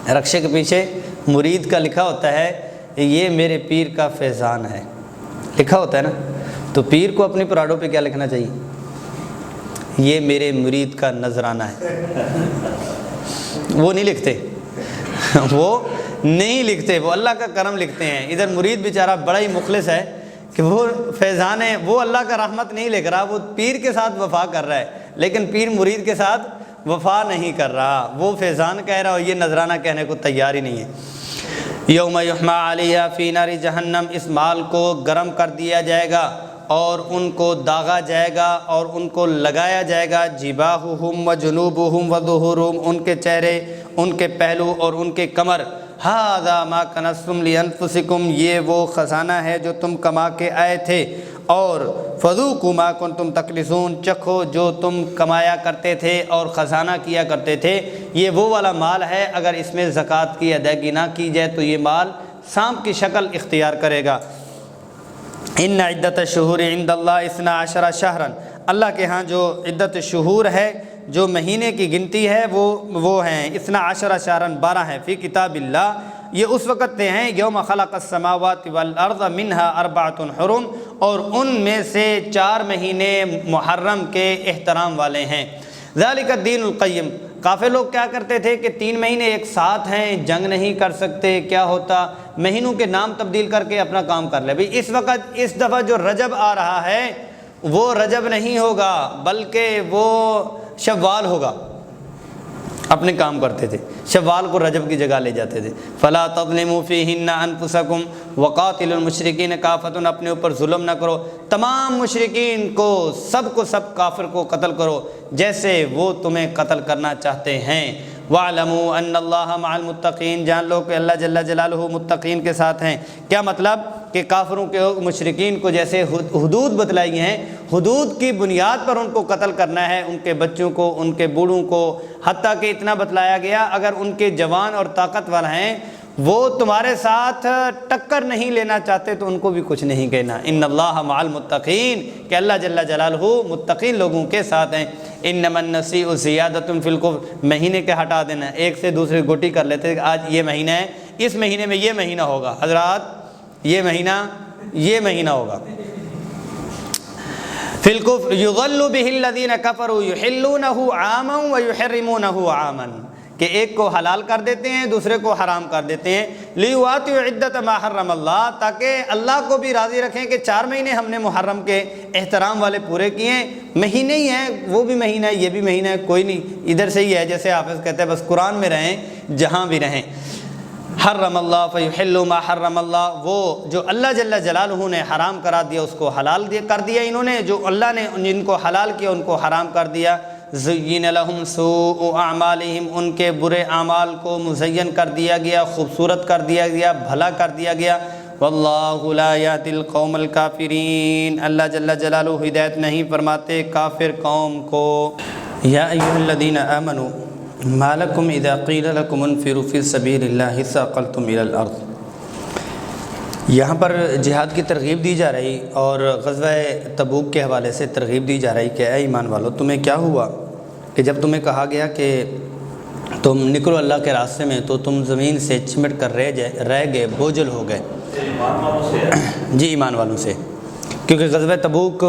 رکشے کے پیچھے مرید کا لکھا ہوتا ہے، یہ میرے پیر کا فیضان ہے، لکھا ہوتا ہے نا، تو پیر کو اپنی پراڈوں پہ کیا لکھنا چاہیے؟ یہ میرے مرید کا نذرانہ ہے۔ وہ نہیں لکھتے، وہ اللہ کا کرم لکھتے ہیں۔ ادھر مرید بیچارہ بڑا ہی مخلص ہے کہ وہ فیضان ہے، وہ اللہ کا رحمت نہیں لکھ رہا، وہ پیر کے ساتھ وفا کر رہا ہے، لیکن پیر مرید کے ساتھ وفا نہیں کر رہا، وہ فیضان کہہ رہا ہے اور یہ نذرانہ کہنے کو تیار ہی نہیں ہے۔ یوم یحمى علیہا فی نار جہنم، اس مال کو گرم کر دیا جائے گا اور ان کو داغا جائے گا اور ان کو لگایا جائے گا، جباہہم وجنوبہم وظہورہم، ان کے چہرے، ان کے پہلو اور ان کے کمر۔ ھذا ما کنزتم لانفسکم، یہ وہ خزانہ ہے جو تم کما کے آئے تھے، اور فذوقوا ما کنتم تکنزون، چکھو جو تم کمایا کرتے تھے اور خزانہ کیا کرتے تھے۔ یہ وہ والا مال ہے، اگر اس میں زکوٰۃ کی ادائیگی نہ کی جائے تو یہ مال سانپ کی شکل اختیار کرے گا۔ ان عدت الشہور عند اللہ 12 شہرا، اللہ کے ہاں جو عدت شہور ہے، جو مہینے کی گنتی ہے وہ ہیں 12 شہرا، 12 ہیں، فی کتاب اللہ، یہ اس وقت ہیں یوم خلق السماوات والارض منہا 4 حرم، اور ان میں سے 4 مہینے محرم کے احترام والے ہیں۔ ذالک الدین القیم، کافر لوگ کیا کرتے تھے کہ 3 مہینے ایک ساتھ ہیں، جنگ نہیں کر سکتے، کیا ہوتا مہینوں کے نام تبدیل کر کے اپنا کام کر لے۔ بھئی اس وقت اس دفعہ جو رجب آ رہا ہے وہ رجب نہیں ہوگا بلکہ وہ شوال ہوگا۔ اپنے کام کرتے تھے، شوال کو رجب کی جگہ لے جاتے تھے۔ فلا تظلموا فیہن انفسکم وقاتلوا المشرکین کافۃ، اپنے اوپر ظلم نہ کرو، تمام مشرکین کو سب کافر کو قتل کرو جیسے وہ تمہیں قتل کرنا چاہتے ہیں۔ وَاعْلَمُوا أَنَّ اللَّهَ مَعَ الْمُتَّقِينَ، جان لو کہ اللہ جل جلالہ متقین کے ساتھ ہیں۔ کیا مطلب کہ کافروں کے مشرکین کو جیسے حدود بتلائی ہیں، حدود کی بنیاد پر ان کو قتل کرنا ہے، ان کے بچوں کو، ان کے بوڑھوں کو، حتیٰ کہ اتنا بتلایا گیا اگر ان کے جوان اور طاقتور ہیں وہ تمہارے ساتھ ٹکر نہیں لینا چاہتے تو ان کو بھی کچھ نہیں کہنا۔ ان اللہ مع المتقین، کہ اللہ جل جلالہ متقین لوگوں کے ساتھ ہیں۔ انما النسیء زیادۃ فی الکفر، مہینے کے ہٹا دینا، ایک سے دوسرے گوٹی کر لیتے ہیں کہ آج یہ مہینہ ہے، اس مہینے میں یہ مہینہ ہوگا، حضرات یہ مہینہ ہوگا۔ فی الکفر یضل بہ الذین کفروا یحلونہ عاما ویحرمونہ عاما، کہ ایک کو حلال کر دیتے ہیں دوسرے کو حرام کر دیتے ہیں۔ لیواتوا عدۃ ما حرم اللہ، تاکہ اللہ کو بھی راضی رکھیں کہ 4 مہینے ہم نے محرم کے احترام والے پورے کیے ہیں، مہینے ہی ہیں، وہ بھی مہینہ ہے یہ بھی مہینہ ہے، کوئی نہیں ادھر سے ہی ہے، جیسے حافظ کہتے ہیں بس قرآن میں رہیں جہاں بھی رہیں۔ حرم اللہ فیحل ما حرم اللہ، وہ جو اللہ جل جلالہ نے حرام کرا دیا اس کو حلال کر دیا انہوں نے، جو اللہ نے جن کو حلال کیا ان کو حرام کر دیا۔ زین لہم سوء اعمالہم، ان کے برے اعمال کو مزین کر دیا گیا، خوبصورت کر دیا گیا، بھلا کر دیا گیا۔ واللہ لا یہدی القوم الکافرین، اللہ جل جلالہ ہدایت نہیں فرماتے کافر قوم کو۔ یا ایھا الذین آمنوا ما لکم اذا قیل لکم انفروا فی سبیل اللہ ثاقلتم الی الارض، یہاں پر جہاد کی ترغیب دی جا رہی اور غزوہ تبوک کے حوالے سے ترغیب دی جا رہی کہ اے ایمان والو تمہیں کیا ہوا کہ جب تمہیں کہا گیا کہ تم نکلو اللہ کے راستے میں تو تم زمین سے چمٹ کر رہ گئے، بوجھل ہو گئے۔ جی ایمان والوں سے، کیونکہ غزوہ تبوک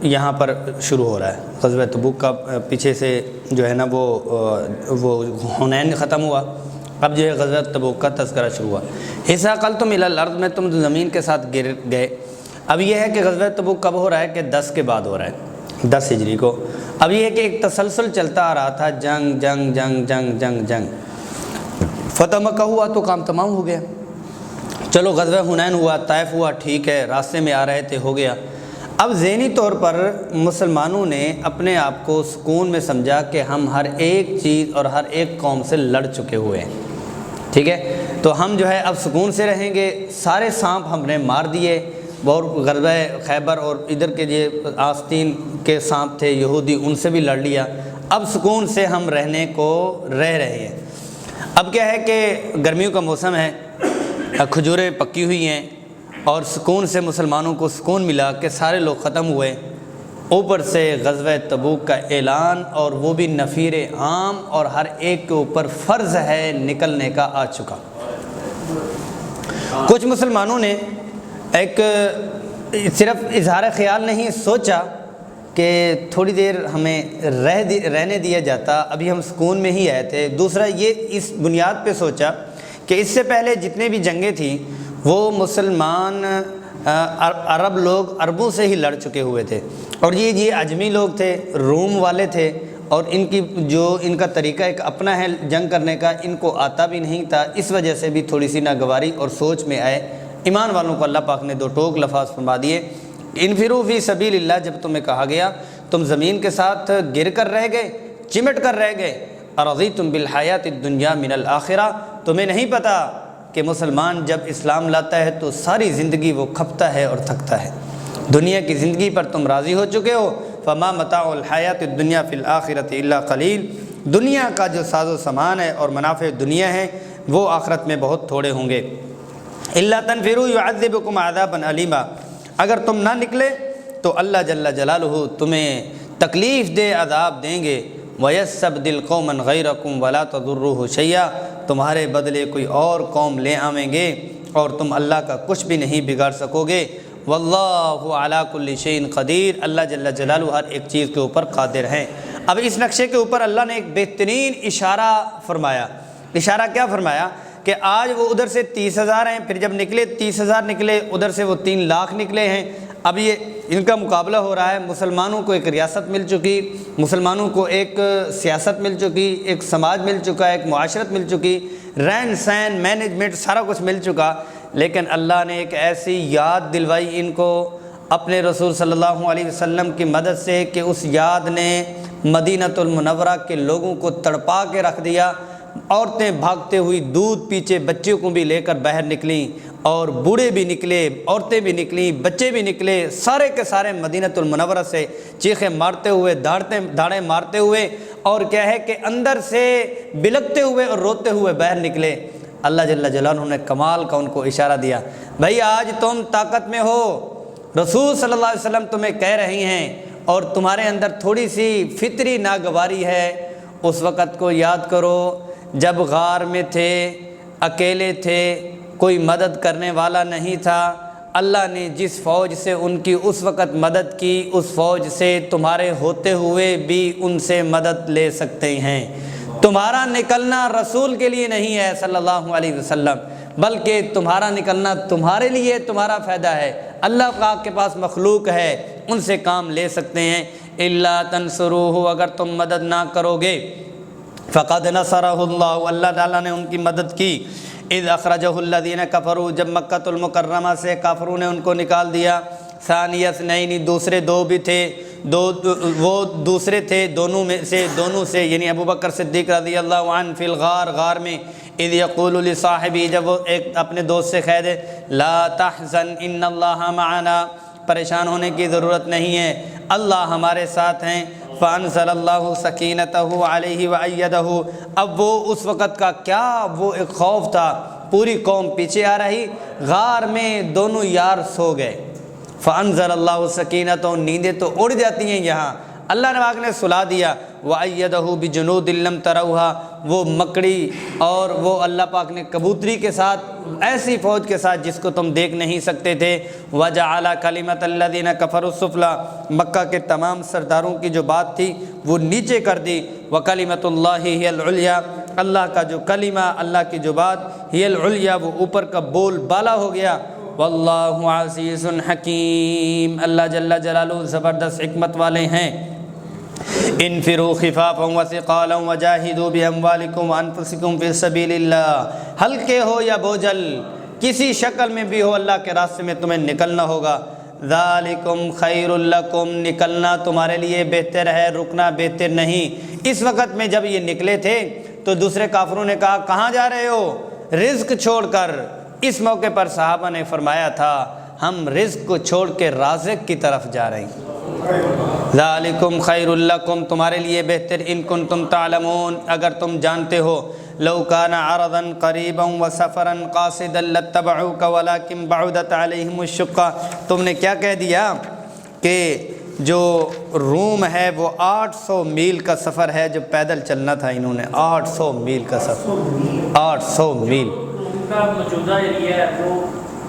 یہاں پر شروع ہو رہا ہے۔ غزوہ تبوک کا پیچھے سے جو ہے نا وہ حنین ختم ہوا، اب جو ہے غزوہ تبوک کا تذکرہ شروع ہوا۔ ثاقلتم الی الارض میں تم زمین کے ساتھ گر گئے۔ اب یہ ہے کہ غزوہ تبوک کب ہو رہا ہے کہ 10 کے بعد ہو رہا ہے، 10 ہجری کو۔ اب یہ ہے کہ ایک تسلسل چلتا آ رہا تھا، جنگ جنگ جنگ جنگ جنگ جنگ، فتح مکہ ہوا تو کام تمام ہو گیا۔ چلو غزوہ حنین ہوا، طائف ہوا، ٹھیک ہے، راستے میں آ رہے تھے، ہو گیا۔ اب ذہنی طور پر مسلمانوں نے اپنے آپ کو سکون میں سمجھا کہ ہم ہر ایک چیز اور ہر ایک قوم سے لڑ چکے ہوئے ہیں، ٹھیک ہے، تو ہم جو ہے اب سکون سے رہیں گے، سارے سانپ ہم نے مار دیے، اور غزوہ خیبر اور ادھر کے یہ آستین کے سانپ تھے یہودی ان سے بھی لڑ لیا، اب سکون سے ہم رہنے کو رہ رہے ہیں۔ اب کیا ہے کہ گرمیوں کا موسم ہے، کھجوریں پکی ہوئی ہیں اور سکون سے مسلمانوں کو سکون ملا کہ سارے لوگ ختم ہوئے، اوپر سے غزوہ تبوک کا اعلان، اور وہ بھی نفیر عام، اور ہر ایک کے اوپر فرض ہے نکلنے کا آ چکا۔ کچھ مسلمانوں نے ایک صرف اظہار خیال نہیں سوچا کہ تھوڑی دیر ہمیں رہنے دیا جاتا، ابھی ہم سکون میں ہی آئے تھے۔ دوسرا یہ اس بنیاد پہ سوچا کہ اس سے پہلے جتنے بھی جنگیں تھیں وہ مسلمان عرب لوگ عربوں سے ہی لڑ چکے ہوئے تھے، اور یہ عجمی لوگ تھے، روم والے تھے، اور ان کا طریقہ ایک اپنا ہے جنگ کرنے کا، ان کو آتا بھی نہیں تھا، اس وجہ سے بھی تھوڑی سی ناگواری اور سوچ میں آئے۔ ایمان والوں کو اللہ پاک نے 2 ٹوک لفظ فرما دیے، انفروا فی سبیل اللہ، جب تمہیں کہا گیا تم زمین کے ساتھ گر کر رہ گئے، چمٹ کر رہ گئے۔ ارضیتم بالحیات الدنیا من الآخرہ، تمہیں نہیں پتہ کہ مسلمان جب اسلام لاتا ہے تو ساری زندگی وہ کھپتا ہے اور تھکتا ہے، دنیا کی زندگی پر تم راضی ہو چکے ہو۔ فما متاع الحیات الدنیا فی الآخرۃ الا قلیل، دنیا کا جو ساز و سامان ہے اور منافع دنیا ہے وہ آخرت میں بہت تھوڑے ہوں گے۔ الا تنفروا يعذبكم عذابا الیما، اگر تم نہ نکلے تو اللہ جل جلالہ تمہیں تکلیف دہ عذاب دیں گے۔ وَيَسْتَبْدِلْ قَوْمًا غَيْرَكُمْ وَلَا تَضُرُّوهُ شَيْئًا، تمہارے بدلے کوئی اور قوم لے آویں گے اور تم اللہ کا کچھ بھی نہیں بگاڑ سکو گے۔ واللہ علی کل شیء قدیر، اللہ جل جلالہ ہر ایک چیز کے اوپر قادر ہیں۔ اب اس نقشے کے اوپر اللہ نے ایک بہترین اشارہ فرمایا۔ اشارہ کیا فرمایا کہ آج وہ ادھر سے 30,000 ہیں، پھر جب نکلے 30,000 نکلے، ادھر سے وہ 3 لاکھ نکلے ہیں۔ اب یہ ان کا مقابلہ ہو رہا ہے، مسلمانوں کو ایک ریاست مل چکی، مسلمانوں کو ایک سیاست مل چکی، ایک سماج مل چکا، ایک معاشرت مل چکی، رہن سہن، مینجمنٹ، سارا کچھ مل چکا، لیکن اللہ نے ایک ایسی یاد دلوائی ان کو اپنے رسول صلی اللہ علیہ وسلم کی مدد سے کہ اس یاد نے مدینۃ المنورہ کے لوگوں کو تڑپا کے رکھ دیا۔ عورتیں بھاگتے ہوئی دودھ پیچھے بچوں کو بھی لے کر باہر نکلیں، اور بوڑھے بھی نکلے، عورتیں بھی نکلیں، بچے بھی نکلے، سارے کے سارے مدینۃ المنورہ سے چیخیں مارتے ہوئے، داڑیں مارتے ہوئے، اور کیا ہے کہ اندر سے بلکتے ہوئے اور روتے ہوئے باہر نکلے۔ اللہ جل جلالہ نے کمال کا ان کو اشارہ دیا، بھائی آج تم طاقت میں ہو، رسول صلی اللہ علیہ وسلم تمہیں کہہ رہی ہیں، اور تمہارے اندر تھوڑی سی فطری ناگواری ہے۔ اس وقت کو یاد کرو جب غار میں تھے، اکیلے تھے، کوئی مدد کرنے والا نہیں تھا، اللہ نے جس فوج سے ان کی اس وقت مدد کی، اس فوج سے تمہارے ہوتے ہوئے بھی ان سے مدد لے سکتے ہیں۔ تمہارا نکلنا رسول کے لیے نہیں ہے صلی اللہ علیہ وسلم، بلکہ تمہارا نکلنا تمہارے لیے تمہارا فائدہ ہے۔ اللہ پاک کے پاس مخلوق ہے، ان سے کام لے سکتے ہیں۔ الا تنصروہ، اگر تم مدد نہ کرو گے، فقد نصرہ اللہ، اللہ تعالیٰ نے ان کی مدد کی۔ اذ اخرجہ الذین کفروا، جب مکۃ المکرمہ سے کافروں نے ان کو نکال دیا۔ ثانی اثنین، دوسرے دو بھی تھے، وہ دوسرے تھے دونوں سے یعنی ابوبکر صدیق رضی اللہ عنہ فی الغار، غار میں۔ اذ یقول لصاحبہ، جب وہ ایک اپنے دوست سے کہہ دے، لا تحزن ان اللہ معنا، پریشان ہونے کی ضرورت نہیں ہے، اللہ ہمارے ساتھ ہیں۔ فانزل اللہ سکینتہ علیہ وایدہ، اب وہ اس وقت کا کیا وہ ایک خوف تھا، پوری قوم پیچھے آ رہی، غار میں دونوں یار سو گئے۔ فانزل اللہ سکینتہ، نیندیں تو اڑ جاتی ہیں یہاں، اللہ پاک نے سلا دیا۔ وایدہ بجنود لم تروہا، وہ مکڑی اور وہ اللہ پاک نے کبوتری کے ساتھ، ایسی فوج کے ساتھ جس کو تم دیکھ نہیں سکتے تھے۔ وجعل کلمۃ الذین کفروا السفلی، مکہ کے تمام سرداروں کی جو بات تھی وہ نیچے کر دی۔ وکلمۃ اللہ ہی العلیٰ، اللہ کا جو کلمہ، اللہ کی جو بات، ہی العلیٰ، وہ اوپر کا بول بالا ہو گیا۔ واللہ عزیز حکیم، اللہ جل جلالہ زبردست حکمت والے ہیں۔ انفروا خفافا وثقالا وجاہدوا باموالکم وانفسکم فی سبیل اللہ، ہلکے ہو یا بوجھل، کسی شکل میں بھی ہو، اللہ کے راستے میں تمہیں نکلنا ہوگا۔ ذالکم خیر لکم، نکلنا تمہارے لیے بہتر ہے، رکنا بہتر نہیں۔ اس وقت میں جب یہ نکلے تھے تو دوسرے کافروں نے کہا کہاں جا رہے ہو، رزق چھوڑ کر۔ اس موقع پر صحابہ نے فرمایا تھا ہم رزق کو چھوڑ کے رازق کی طرف جا رہے ہیں۔ ذالکم خیر لکم، تمہارے لیے بہتر، ان کنتم تعلمون، اگر تم جانتے ہو۔ لو کان عرضا قریبا وسفرا قاصدا لاتبعوک ولکن بعدت علیہم الشقہ، تم نے کیا کہہ دیا کہ جو روم ہے وہ 800 میل کا سفر ہے، جو پیدل چلنا تھا انہوں نے 800 میل کا سفر، 800 میل۔ ان کا موجودہ ایریا ہے وہ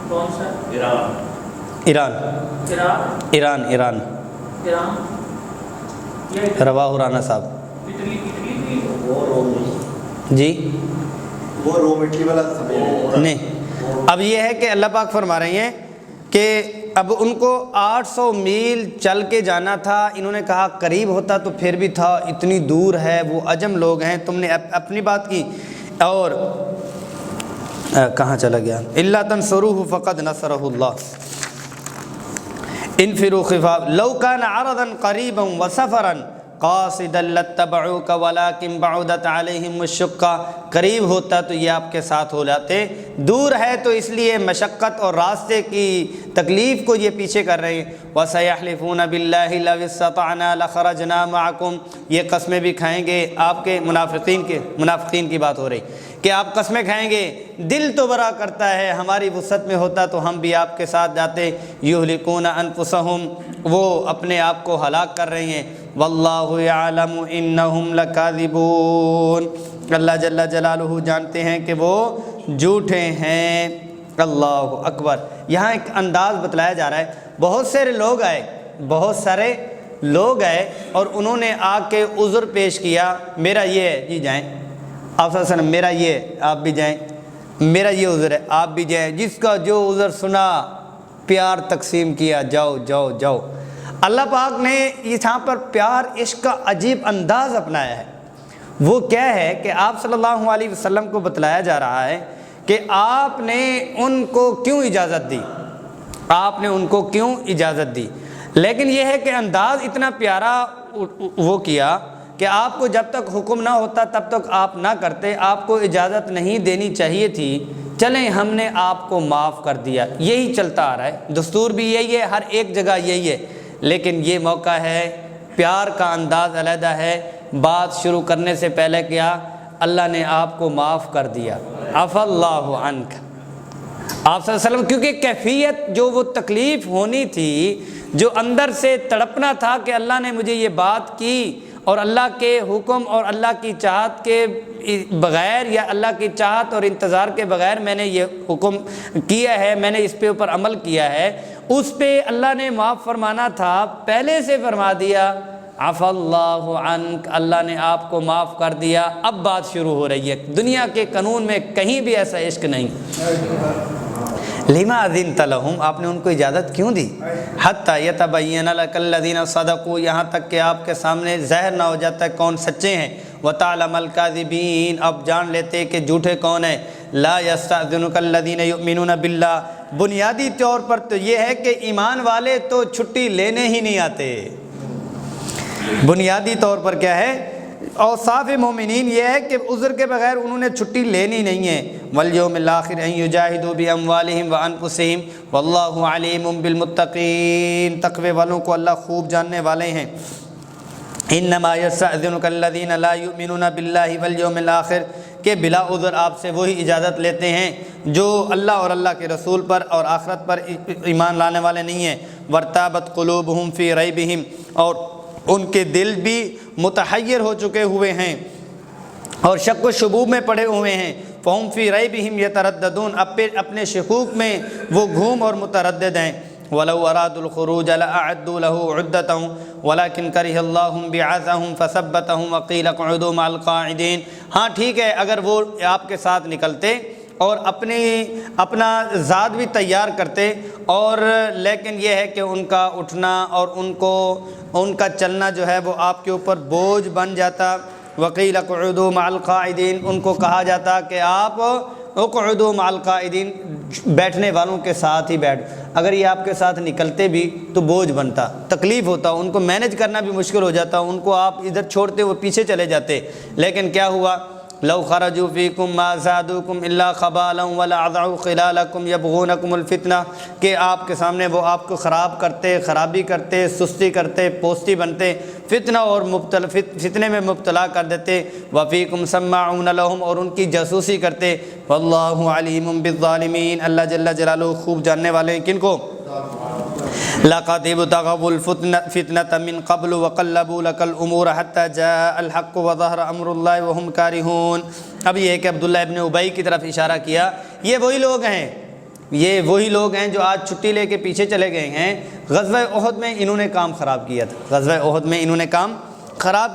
کون سا؟ ایران رواہ رانا صاحب جی، وہ رو مٹی والا نہیں۔ اب یہ ہے کہ اللہ پاک فرما رہے ہیں کہ اب ان کو 800 میل چل کے جانا تھا، انہوں نے کہا قریب ہوتا تو پھر بھی تھا، اتنی دور ہے، وہ عجم لوگ ہیں، تم نے اپنی بات کی۔ اور کہاں چلا گیا، الا تنصروہ فقد نصرہ اللہ۔ انفروا خفافا لو کان عرضا قریبا وسفرا قاصدا لاتبعوک ولکن بعدت علیہم الشقہ، قریب ہوتا تو یہ آپ کے ساتھ ہو جاتے، دور ہے تو اس لیے مشقت اور راستے کی تکلیف کو یہ پیچھے کر رہے ہیں۔ وَسَيَحْلِفُونَ بِاللَّهِ لَوِ اسْتَطَعْنَا لَخَرَجْنَا مَعَكُمْ، یہ قسمیں بھی کھائیں گے، آپ کے منافقین کی بات ہو رہی کہ آپ قسمیں کھائیں گے، دل تو برا کرتا ہے، ہماری وسعت میں ہوتا تو ہم بھی آپ کے ساتھ جاتے۔ یہلکون انفسہم، وہ اپنے آپ کو ہلاک کر رہے ہیں۔ واللہ یعلم انہم لکاذبون، اللہ جل جلالہ جانتے ہیں کہ وہ جھوٹے ہیں۔ اللہ اکبر۔ یہاں ایک انداز بتلایا جا رہا ہے، بہت سارے لوگ آئے اور انہوں نے آ کے عذر پیش کیا، میرا یہ ہے جی جائیں، آپ صلی اللہ علیہ وسلم میرا یہ، آپ بھی جائیں۔ میرا یہ عذر ہے، آپ بھی جائیں، جس کا جو عذر سنا پیار تقسیم کیا، جاؤ جاؤ جاؤ۔ اللہ پاک نے یہاں پر پیار عشق کا عجیب انداز اپنایا ہے۔ وہ کیا ہے کہ آپ صلی اللہ علیہ وسلم کو بتلایا جا رہا ہے کہ آپ نے ان کو کیوں اجازت دی، آپ نے ان کو کیوں اجازت دی، لیکن یہ ہے کہ انداز اتنا پیارا وہ کیا کہ آپ کو جب تک حکم نہ ہوتا تب تک آپ نہ کرتے، آپ کو اجازت نہیں دینی چاہیے تھی، چلیں ہم نے آپ کو معاف کر دیا۔ یہی چلتا آ رہا ہے، دستور بھی یہی ہے، ہر ایک جگہ یہی ہے، لیکن یہ موقع ہے، پیار کا انداز علیحدہ ہے۔ بات شروع کرنے سے پہلے کیا، اللہ نے آپ کو معاف کر دیا، عفا اللہ عنک۔ آپ صلی اللہ علیہ وسلم کیونکہ کیفیت جو وہ تکلیف ہونی تھی، جو اندر سے تڑپنا تھا کہ اللہ نے مجھے یہ بات کی اور اللہ کے حکم اور اللہ کی چاہت کے بغیر یا اللہ کی چاہت اور انتظار کے بغیر میں نے یہ حکم کیا ہے، میں نے اس پہ اوپر عمل کیا ہے، اس پہ اللہ نے معاف فرمانا تھا، پہلے سے فرما دیا عفا اللہ عنک، اللہ نے آپ کو معاف کر دیا۔ اب بات شروع ہو رہی ہے، دنیا کے قانون میں کہیں بھی ایسا عشق نہیں۔ لما اذنت لہم، آپ نے ان کو اجازت کیوں دی؟ حتی یتبین لک الذین صدقوا، یہاں تک کہ آپ کے سامنے ظاہر نہ ہو جاتا ہے کون سچے ہیں، وتعلم الکاذبین، اب جان لیتے کہ جھوٹے کون ہیں۔ لا یستأذنک الذین یؤمنون باللہ، بنیادی طور پر تو یہ ہے کہ ایمان والے تو چھٹی لینے ہی نہیں آتے۔ بنیادی طور پر کیا ہے، اوصاف مومنین یہ ہے کہ عذر کے بغیر انہوں نے چھٹی لینی نہیں ہے۔ والیوم الآخر ان یجاہدوا باموالہم وانفسہم واللہ علیم بالمتقین، تقوی والوں کو اللہ خوب جاننے والے ہیں۔ انما یستأذنک الذین لا یؤمنون باللہ والیوم الآخر، کہ بلا عذر آپ سے وہی اجازت لیتے ہیں جو اللہ اور اللہ کے رسول پر اور آخرت پر ایمان لانے والے نہیں ہیں۔ وارتابت قلوبہم فی ریبہم، اور ان کے دل بھی متحیر ہو چکے ہوئے ہیں اور شک و شبوب میں پڑے ہوئے ہیں۔ فہم فی ریبہم یترددون، اپنے شکوک میں وہ گھوم اور متردد ہیں۔ وَلَوْ أَرَادُوا الْخُرُوجَ لَأَعَدُّوا لَهُ عُدَّةً وَلَكِنْ كَرِهَ اللَّهُ بِعَاثَهُمْ فَثَبَّتَهُم وَقِيلَ اقْعُدُوا مَعَ الْقَاعِدِينَ۔ ہاں ٹھیک ہے، اگر وہ آپ کے ساتھ نکلتے اور اپنا ذات بھی تیار کرتے، اور لیکن یہ ہے کہ ان کا اٹھنا اور ان کا چلنا جو ہے وہ آپ کے اوپر بوجھ بن جاتا۔ وقیل اقعدوا مع القاعدین، ان کو کہا جاتا کہ آپ اقعدوا مع القاعدین، بیٹھنے والوں کے ساتھ ہی بیٹھ۔ اگر یہ آپ کے ساتھ نکلتے بھی تو بوجھ بنتا، تکلیف ہوتا، ان کو مینج کرنا بھی مشکل ہو جاتا، ان کو آپ ادھر چھوڑتے وہ پیچھے چلے جاتے۔ لیکن کیا ہوا، لو خرجوا فیکم ما زادوکم الا خبالا ولعظوا خلالکم یبغونکم الفتنہ، کہ آپ کے سامنے وہ آپ کو خرابی کرتے، سستی کرتے، پوستی بنتے، فتنہ اور فتنے میں مبتلا کر دیتے۔ وفیکم سماعون لہم، اور ان کی جاسوسی کرتے۔ واللہ علیم بالظالمین، اللہ جل جلالہ خوب جاننے والے ہیں کن کو۔ لقد ابتغوا الفتنة من قبل وقلبوا لك الامور حتى جاء الحق وظهر امر الله وهم كارهون۔ اب یہ ہے کہ عبداللہ ابن ابی کی طرف اشارہ کیا، یہ وہی لوگ ہیں جو آج چھٹی لے کے پیچھے چلے گئے ہیں۔ غزوہ احد میں انہوں نے کام خراب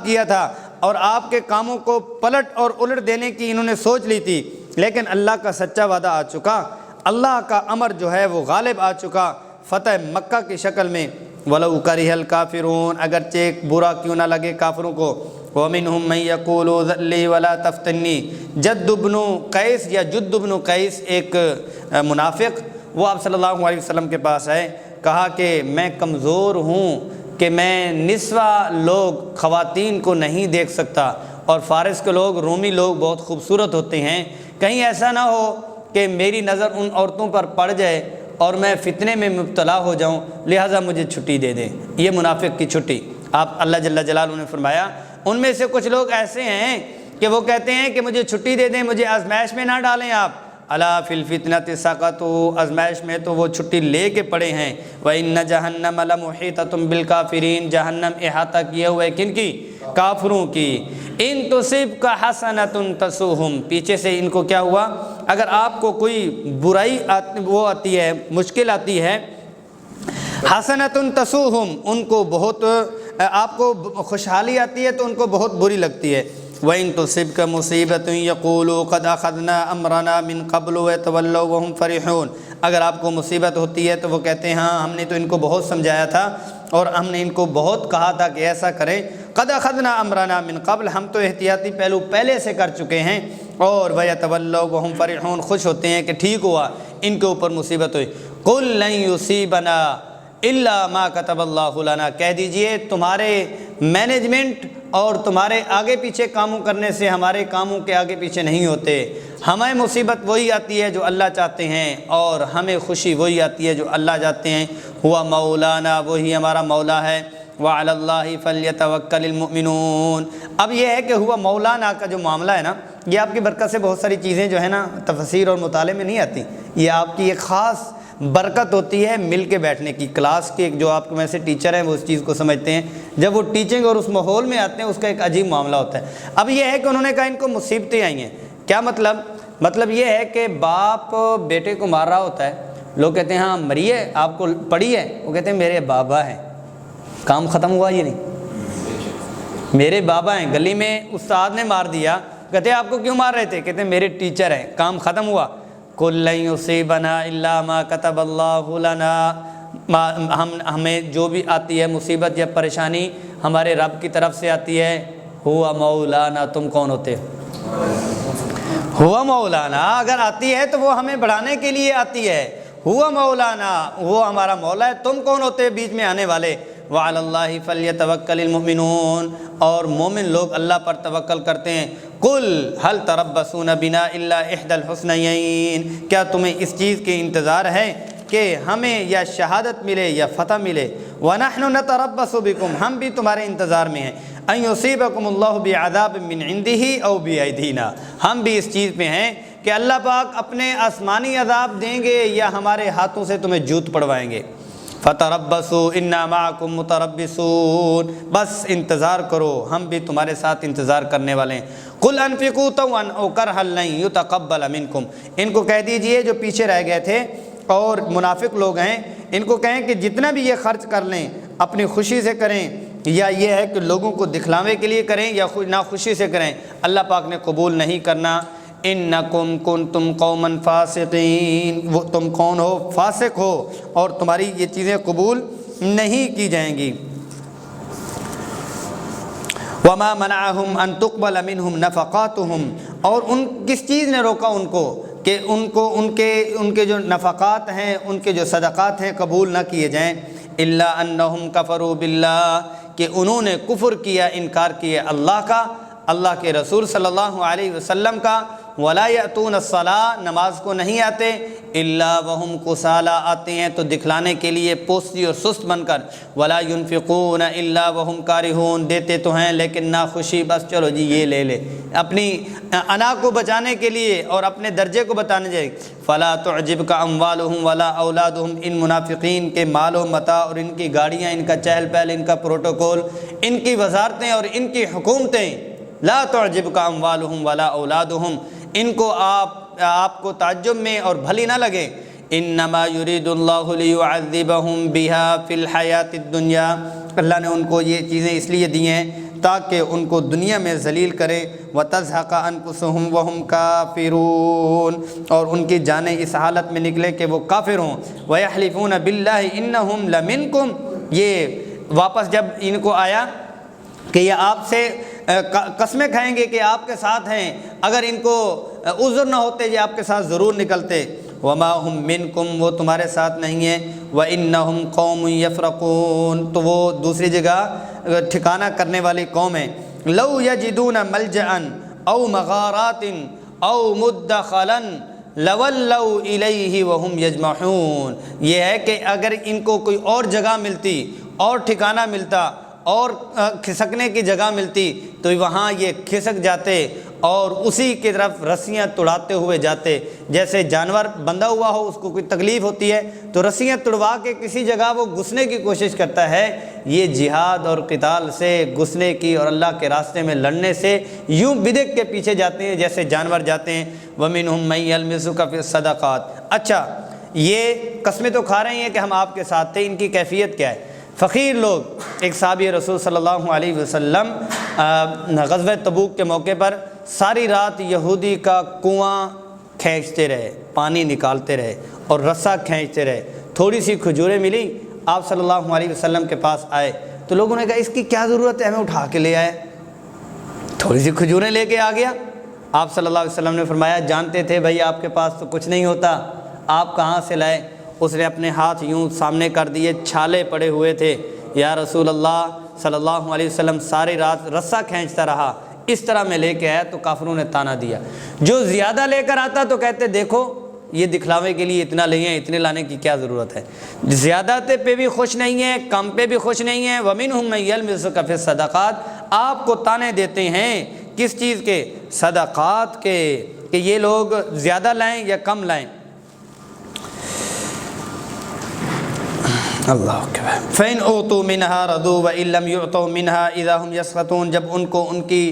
کیا تھا، اور آپ کے کاموں کو پلٹ اور الٹ دینے کی انہوں نے سوچ لی تھی، لیکن اللہ کا سچا وعدہ آ چکا، اللہ کا امر جو ہے وہ غالب آ چکا فتح مکہ کی شکل میں۔ وَلَوْ كَرِهَ الْكَافِرُونَ، اگرچہ برا کیوں نہ لگے کافروں کو۔ وَمِنْهُمْ مَنْ يَقُولُ ذَلِّي وَلَا تَفْتِنِّي، جد بن قیس یا جد بن قیس ایک منافق، وہ آپ صلی اللہ علیہ وسلم کے پاس آئے، کہا کہ میں کمزور ہوں کہ میں نسوہ لوگ خواتین کو نہیں دیکھ سکتا، اور فارس کے لوگ، رومی لوگ بہت خوبصورت ہوتے ہیں، کہیں ایسا نہ ہو کہ میری نظر ان عورتوں پر پڑ جائے اور میں فتنے میں مبتلا ہو جاؤں، لہٰذا مجھے چھٹی دے دیں۔ یہ منافق کی چھٹی۔ آپ اللہ جل جلالہ نے فرمایا ان میں سے کچھ لوگ ایسے ہیں کہ وہ کہتے ہیں کہ مجھے چھٹی دے دیں، مجھے آزمائش میں نہ ڈالیں آپ۔ الا فی الفتنۃ سقطوا، آزمائش میں تو وہ چھٹی لے کے پڑے ہیں۔ وَإِنَّ جَهَنَّمَ لَمُحِيطَةٌ بِالْكَافِرِينَ، جہنم احاطہ کیے ہوئے کن کی؟ کافروں کی۔ ان تصبک حسنۃ تسؤہم، پیچھے سے ان کو کیا ہوا، اگر آپ کو کوئی برائی وہ آتی ہے، مشکل آتی ہے، حسنۃ تسؤہم، ان کو بہت، آپ کو خوشحالی آتی ہے تو ان کو بہت بری لگتی ہے۔ وَإِن تُصِبْكَ مُصِيبَةٌ يَقُولُوا قَدْ أَخَذْنَا أَمْرَنَا مِن قَبْلُ وَيَتَوَلَّوْا وَهُمْ فَرِحُونَ۔ اگر آپ کو مصیبت ہوتی ہے تو وہ کہتے ہیں ہاں ہم نے تو ان کو بہت سمجھایا تھا اور ہم نے ان کو بہت کہا تھا کہ ایسا کریں، قَدْ أَخَذْنَا أَمْرَنَا مِن قَبْلُ، ہم تو احتیاطی پہلو پہلے سے کر چکے ہیں، اور وَيَتَوَلَّوْا وَهُمْ فَرِحُونَ، خوش ہوتے ہیں کہ ٹھیک ہوا ان کے اوپر مصیبت ہوئی۔ قُل لَن يُصِيبَنَا إِلَّا مَا كَتَبَ اللَّهُ لَنَا، کہہ دیجئے تمہارے مینجمنٹ اور تمہارے آگے پیچھے کاموں کرنے سے ہمارے کاموں کے آگے پیچھے نہیں ہوتے، ہمیں مصیبت وہی آتی ہے جو اللہ چاہتے ہیں اور ہمیں خوشی وہی آتی ہے جو اللہ چاہتے ہیں۔ ہوا مولانا، وہی ہمارا مولا ہے، وعلی اللہ فلیتوکل المؤمنون۔ اب یہ ہے کہ ہوا مولانا کا جو معاملہ ہے نا، یہ آپ کی برکت سے بہت ساری چیزیں جو ہے نا تفسیر اور مطالعے میں نہیں آتی، یہ آپ کی ایک خاص برکت ہوتی ہے مل کے بیٹھنے کی، کلاس کے جو آپ کو میں سے ٹیچر ہیں وہ اس چیز کو سمجھتے ہیں، جب وہ ٹیچنگ اور اس ماحول میں آتے ہیں اس کا ایک عجیب معاملہ ہوتا ہے۔ اب یہ ہے کہ انہوں نے کہا ان کو مصیبتیں آئی ہیں، کیا مطلب یہ ہے کہ باپ بیٹے کو مار رہا ہوتا ہے، لوگ کہتے ہیں ہاں مری ہے، آپ کو پڑھی ہے، وہ کہتے ہیں میرے بابا ہیں، کام ختم ہوا یہ نہیں، میرے بابا ہیں، گلی میں استاد نے مار دیا، کہتے ہیں آپ کو کیوں مار رہے تھے، کہتے ہیں میرے ٹیچر ہیں، کام ختم ہوا۔ قُل لَن يُصِيبَنَا إِلَّا مَا كَتَبَ اللَّهُ لَنَا، ہمیں جو بھی آتی ہے مصیبت یا پریشانی ہمارے رب کی طرف سے آتی ہے، ہوا مولانا، تم کون ہوتے ہو؟ ہوا مولانا، اگر آتی ہے تو وہ ہمیں بڑھانے کے لیے آتی ہے، ہوا مولانا، وہ ہمارا مولا ہے، تم کون ہوتے بیچ میں آنے والے۔ وعلی اللہ فلیتوکل المؤمنون، اور مومن لوگ اللہ پر توکل کرتے ہیں۔ قل هل تربصون بنا الا احدى الحسنيين، کیا تمہیں اس چیز کے انتظار ہے کہ ہمیں یا شہادت ملے یا فتح ملے، ونحن نتربص بكم، ہم بھی تمہارے انتظار میں ہیں، ان يصيبكم الله بعذاب من عنده او بأيدينا، ہم بھی اس چیز پہ ہیں کہ اللہ پاک اپنے آسمانی عذاب دیں گے یا ہمارے ہاتھوں سے تمہیں جوت پڑوائیں گے۔ فتربصوا انا معکم متربصون، بس انتظار کرو ہم بھی تمہارے ساتھ انتظار کرنے والے ہیں۔ قل انفقوا طوعا او کرها لن يتقبل منکم، ان کو کہہ دیجئے جو پیچھے رہ گئے تھے اور منافق لوگ ہیں، ان کو کہیں کہ جتنا بھی یہ خرچ کر لیں اپنی خوشی سے کریں یا یہ ہے کہ لوگوں کو دکھلاوے کے لیے کریں یا ناخوشی سے کریں، اللہ پاک نے قبول نہیں کرنا۔ انکم کنتم قوما فاسقین، وہ تم کون ہو؟ فاسق ہو، اور تمہاری یہ چیزیں قبول نہیں کی جائیں گی۔ وما منعهم ان تقبل منهم نفقاتهم، اور ان کس چیز نے روکا ان کو کہ ان کے جو نفقات ہیں، ان کے جو صدقات ہیں قبول نہ کیے جائیں، الا انہم کفروا باللہ، کہ انہوں نے کفر کیا، انکار کیا اللہ کا، اللہ کے رسول صلی اللہ علیہ وسلم کا، ولا یأتون الصلاۃ، نماز کو نہیں آتے، الا وہم کسالى، آتے ہیں تو دکھلانے کے لیے پوستی اور سست بن کر، ولا ينفقون الا وہم کارہون، دیتے تو ہیں لیکن ناخوشی، بس چلو جی یہ لے لے، اپنی انا کو بچانے کے لیے اور اپنے درجے کو بتانے جائے۔ فلا تعجبک اموالہم ولا اولادہم، ان منافقین کے مال و متاع اور ان کی گاڑیاں، ان کا چہل پہل، ان کا پروٹوکول، ان کی وزارتیں اور ان کی حکومتیں، لا تعجبک اموالہم ولا اولادہم، ان کو آپ کو تعجب میں اور بھلی نہ لگے۔ انما یرید اللہ لیعذبہم بہا فی الحیات الدنیا، اللہ نے ان کو یہ چیزیں اس لیے دی ہیں تاکہ ان کو دنیا میں ذلیل کرے، وتزہق انفسہم وہم کافرون، اور ان کی جانیں اس حالت میں نکلے کہ وہ کافر ہوں۔ ویحلفون باللہ انہم لمنکم، یہ واپس جب ان کو آیا کہ یہ آپ سے قسمیں کھائیں گے کہ آپ کے ساتھ ہیں، اگر ان کو عذر نہ ہوتے یہ آپ کے ساتھ ضرور نکلتے۔ وما ہم منکم، وہ تمہارے ساتھ نہیں ہیں، وانہم قوم یفرقون، تو وہ دوسری جگہ ٹھکانہ کرنے والی قوم ہے۔ لو یجدون ملجأ او مغارات او مدخلا لولوا الیہ وہم یجمعون، یہ ہے کہ اگر ان کو کوئی اور جگہ ملتی اور ٹھکانہ ملتا اور کھسکنے کی جگہ ملتی تو وہاں یہ کھسک جاتے اور اسی کی طرف رسیاں توڑاتے ہوئے جاتے، جیسے جانور بندھا ہوا ہو اس کو کوئی تکلیف ہوتی ہے تو رسیاں توڑوا کے کسی جگہ وہ گھسنے کی کوشش کرتا ہے، یہ جہاد اور قتال سے گھسنے کی اور اللہ کے راستے میں لڑنے سے یوں بدک کے پیچھے جاتے ہیں جیسے جانور جاتے ہیں۔ وَمِنْهُمْ مَن يَلْمِزُكَ فِي الصَّدَقَاتِ، اچھا یہ قسمیں تو کھا رہے ہیں کہ ہم آپ کے ساتھ تھے، ان کی کیفیت کیا ہے؟ فقیر لوگ، ایک صحابی رسول صلی اللہ علیہ وسلم غزوہ تبوک کے موقع پر ساری رات یہودی کا کنواں کھینچتے رہے، پانی نکالتے رہے اور رسا کھینچتے رہے۔ تھوڑی سی کھجوریں ملی، آپ صلی اللہ علیہ وسلم کے پاس آئے تو لوگوں نے کہا اس کی کیا ضرورت ہے، ہمیں اٹھا کے لے آئے۔ تھوڑی سی کھجوریں لے کے آ گیا۔ آپ صلی اللہ علیہ وسلم نے فرمایا جانتے تھے بھائی آپ کے پاس تو کچھ نہیں ہوتا، آپ کہاں سے لائے؟ اس نے اپنے ہاتھ یوں سامنے کر دیے، چھالے پڑے ہوئے تھے۔ یا رسول اللہ صلی اللہ علیہ وسلم ساری رات رسا کھینچتا رہا، اس طرح میں لے کے آیا تو کافروں نے تانا دیا۔ جو زیادہ لے کر آتا تو کہتے دیکھو یہ دکھلاوے کے لیے اتنا لے ہیں، اتنے لانے کی کیا ضرورت ہے۔ زیادہ پہ بھی خوش نہیں ہیں، کم پہ بھی خوش نہیں ہیں۔ وَمِنْهُمْ مَن يَلْمِزُكَ فِي الصَّدَقَاتِ، آپ کو تانے دیتے ہیں کس چیز کے؟ صدقات کے، کہ یہ لوگ زیادہ لائیں یا کم لائیں۔ اللہ اکبر۔ فَإِنْ أُوتُوا مِنْهَا رَضُوا وَإِن لَّمْ يُعْطَوْا مِنْهَا إِذَا هُمْ يَسْخَطُونَ، جب ان کو ان کی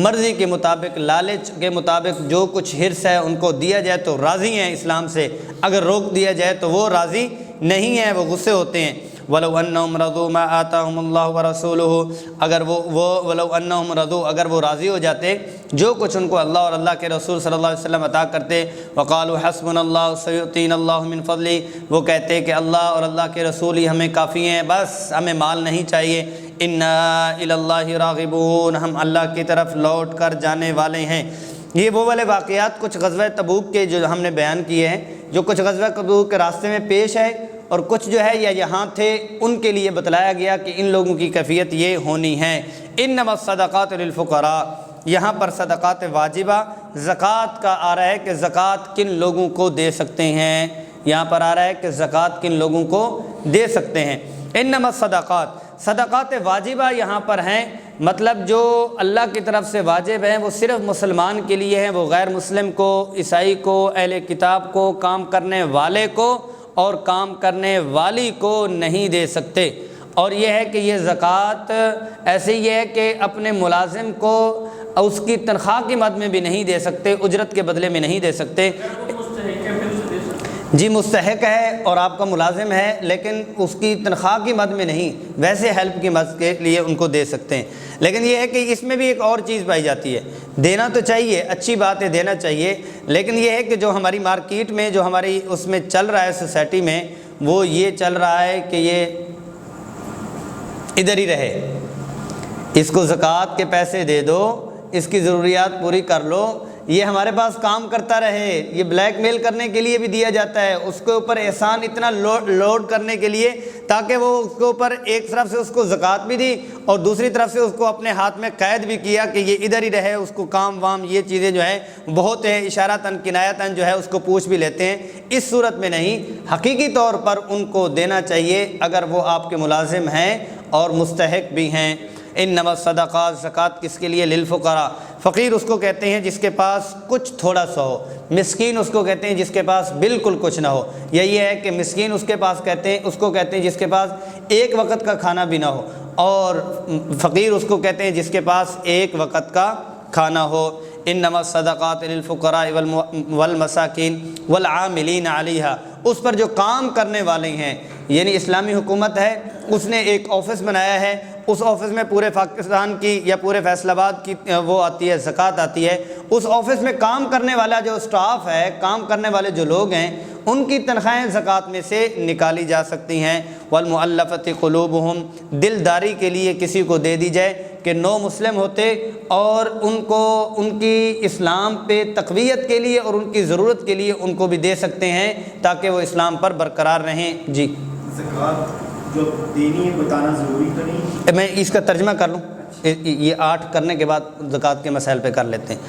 مرضی کے مطابق، لالچ کے مطابق جو کچھ حرص ہے ان کو دیا جائے تو راضی ہیں اسلام سے، اگر روک دیا جائے تو وہ راضی نہیں ہیں، وہ غصے ہوتے ہیں۔ وَلَوْ أَنَّهُمْ رَضُوا مَا آتَاهُمُ اللَّهُ وَرَسُولُهُ، اگر وَلَوْ أَنَّهُمْ رَضُوا، اگر وہ راضی ہو جاتے جو کچھ ان کو اللہ اور اللہ کے رسول صلی اللہ علیہ وسلم عطا کرتے، وَقَالُوا حَسْبُنَا اللَّهُ سَيُؤْتِينَا اللَّهُ مِنْ فَضْلِهِ، وہ کہتے کہ اللہ اور اللہ کے رسول ہی ہمیں کافی ہیں، بس ہمیں مال نہیں چاہیے۔ إِنَّا إِلَى اللَّهِ رَاغِبُونَ، ہم اللہ کی طرف لوٹ کر جانے والے ہیں۔ یہ وہ والے واقعات کچھ غزوہ تبوک کے جو ہم نے بیان کیے ہیں، جو کچھ غزوہ تبوک کے راستے میں پیش ہے اور کچھ جو ہے یا یہاں تھے، ان کے لیے بتلایا گیا کہ ان لوگوں کی کیفیت یہ ہونی ہے۔ انما الصدقات للفقراء، یہاں پر صدقات واجبہ، زکوٰۃ کا آ رہا ہے کہ زکوٰۃ کن لوگوں کو دے سکتے ہیں، یہاں پر آ رہا ہے کہ زکوٰۃ کن لوگوں کو دے سکتے ہیں۔ انما الصدقات، صدقات واجبہ یہاں پر ہیں، مطلب جو اللہ کی طرف سے واجب ہیں وہ صرف مسلمان کے لیے ہیں، وہ غیر مسلم کو، عیسائی کو، اہل کتاب کو، کام کرنے والے کو اور کام کرنے والی کو نہیں دے سکتے۔ اور یہ ہے کہ یہ زکوٰۃ ایسے ہی ہے کہ اپنے ملازم کو اس کی تنخواہ کی مد میں بھی نہیں دے سکتے، اجرت کے بدلے میں نہیں دے سکتے۔ جی مستحق ہے اور آپ کا ملازم ہے، لیکن اس کی تنخواہ کی مد میں نہیں، ویسے ہیلپ کی مد کے لیے ان کو دے سکتے ہیں۔ لیکن یہ ہے کہ اس میں بھی ایک اور چیز پائی جاتی ہے، دینا تو چاہیے، اچھی بات ہے دینا چاہیے، لیکن یہ ہے کہ جو ہماری مارکیٹ میں، جو ہماری اس میں چل رہا ہے سوسائٹی میں، وہ یہ چل رہا ہے کہ یہ ادھر ہی رہے، اس کو زکوٰۃ کے پیسے دے دو، اس کی ضروریات پوری کر لو، یہ ہمارے پاس کام کرتا رہے، یہ بلیک میل کرنے کے لیے بھی دیا جاتا ہے، اس کے اوپر احسان اتنا لوڈ کرنے کے لیے تاکہ وہ اس کے اوپر ایک طرف سے اس کو زکوٰۃ بھی دی اور دوسری طرف سے اس کو اپنے ہاتھ میں قید بھی کیا کہ یہ ادھر ہی رہے، اس کو کام وام یہ چیزیں جو ہے بہت ہے، اشارتاً کنایتاً جو ہے اس کو پوچھ بھی لیتے ہیں۔ اس صورت میں نہیں، حقیقی طور پر ان کو دینا چاہیے اگر وہ آپ کے ملازم ہیں اور مستحق بھی ہیں۔ انما الصدقات، زکوٰۃ کس کے لیے؟ للفقراء، فقیر اس کو کہتے ہیں جس کے پاس کچھ تھوڑا سا ہو، مسکین اس کو کہتے ہیں جس کے پاس بالکل کچھ نہ ہو، یا یہ ہے کہ مسکین اس کو کہتے ہیں جس کے پاس ایک وقت کا کھانا بھی نہ ہو، اور فقیر اس کو کہتے ہیں جس کے پاس ایک وقت کا کھانا ہو۔ انما الصدقات للفقراء والمساکین والعاملین علیہا، اس پر جو کام کرنے والے ہیں، یعنی اسلامی حکومت ہے، اس نے ایک آفس بنایا ہے، اس آفس میں پورے پاکستان کی یا پورے فیصل آباد کی وہ آتی ہے، زکوٰۃ آتی ہے، اس آفس میں کام کرنے والا جو سٹاف ہے، کام کرنے والے جو لوگ ہیں، ان کی تنخواہیں زکوٰۃ میں سے نکالی جا سکتی ہیں۔ والمؤلفۃ قلوبہم، دلداری کے لیے کسی کو دے دی جائے کہ نو مسلم ہوتے اور ان کو ان کی اسلام پہ تقویت کے لیے اور ان کی ضرورت کے لیے ان کو بھی دے سکتے ہیں تاکہ وہ اسلام پر برقرار رہیں۔ جی زکوٰۃ جو دینی ہے بتانا ضروری تو نہیں؟ میں اس کا ترجمہ کر لوں، یہ 8 کرنے کے بعد زکوٰۃ کے مسائل پہ کر لیتے ہیں۔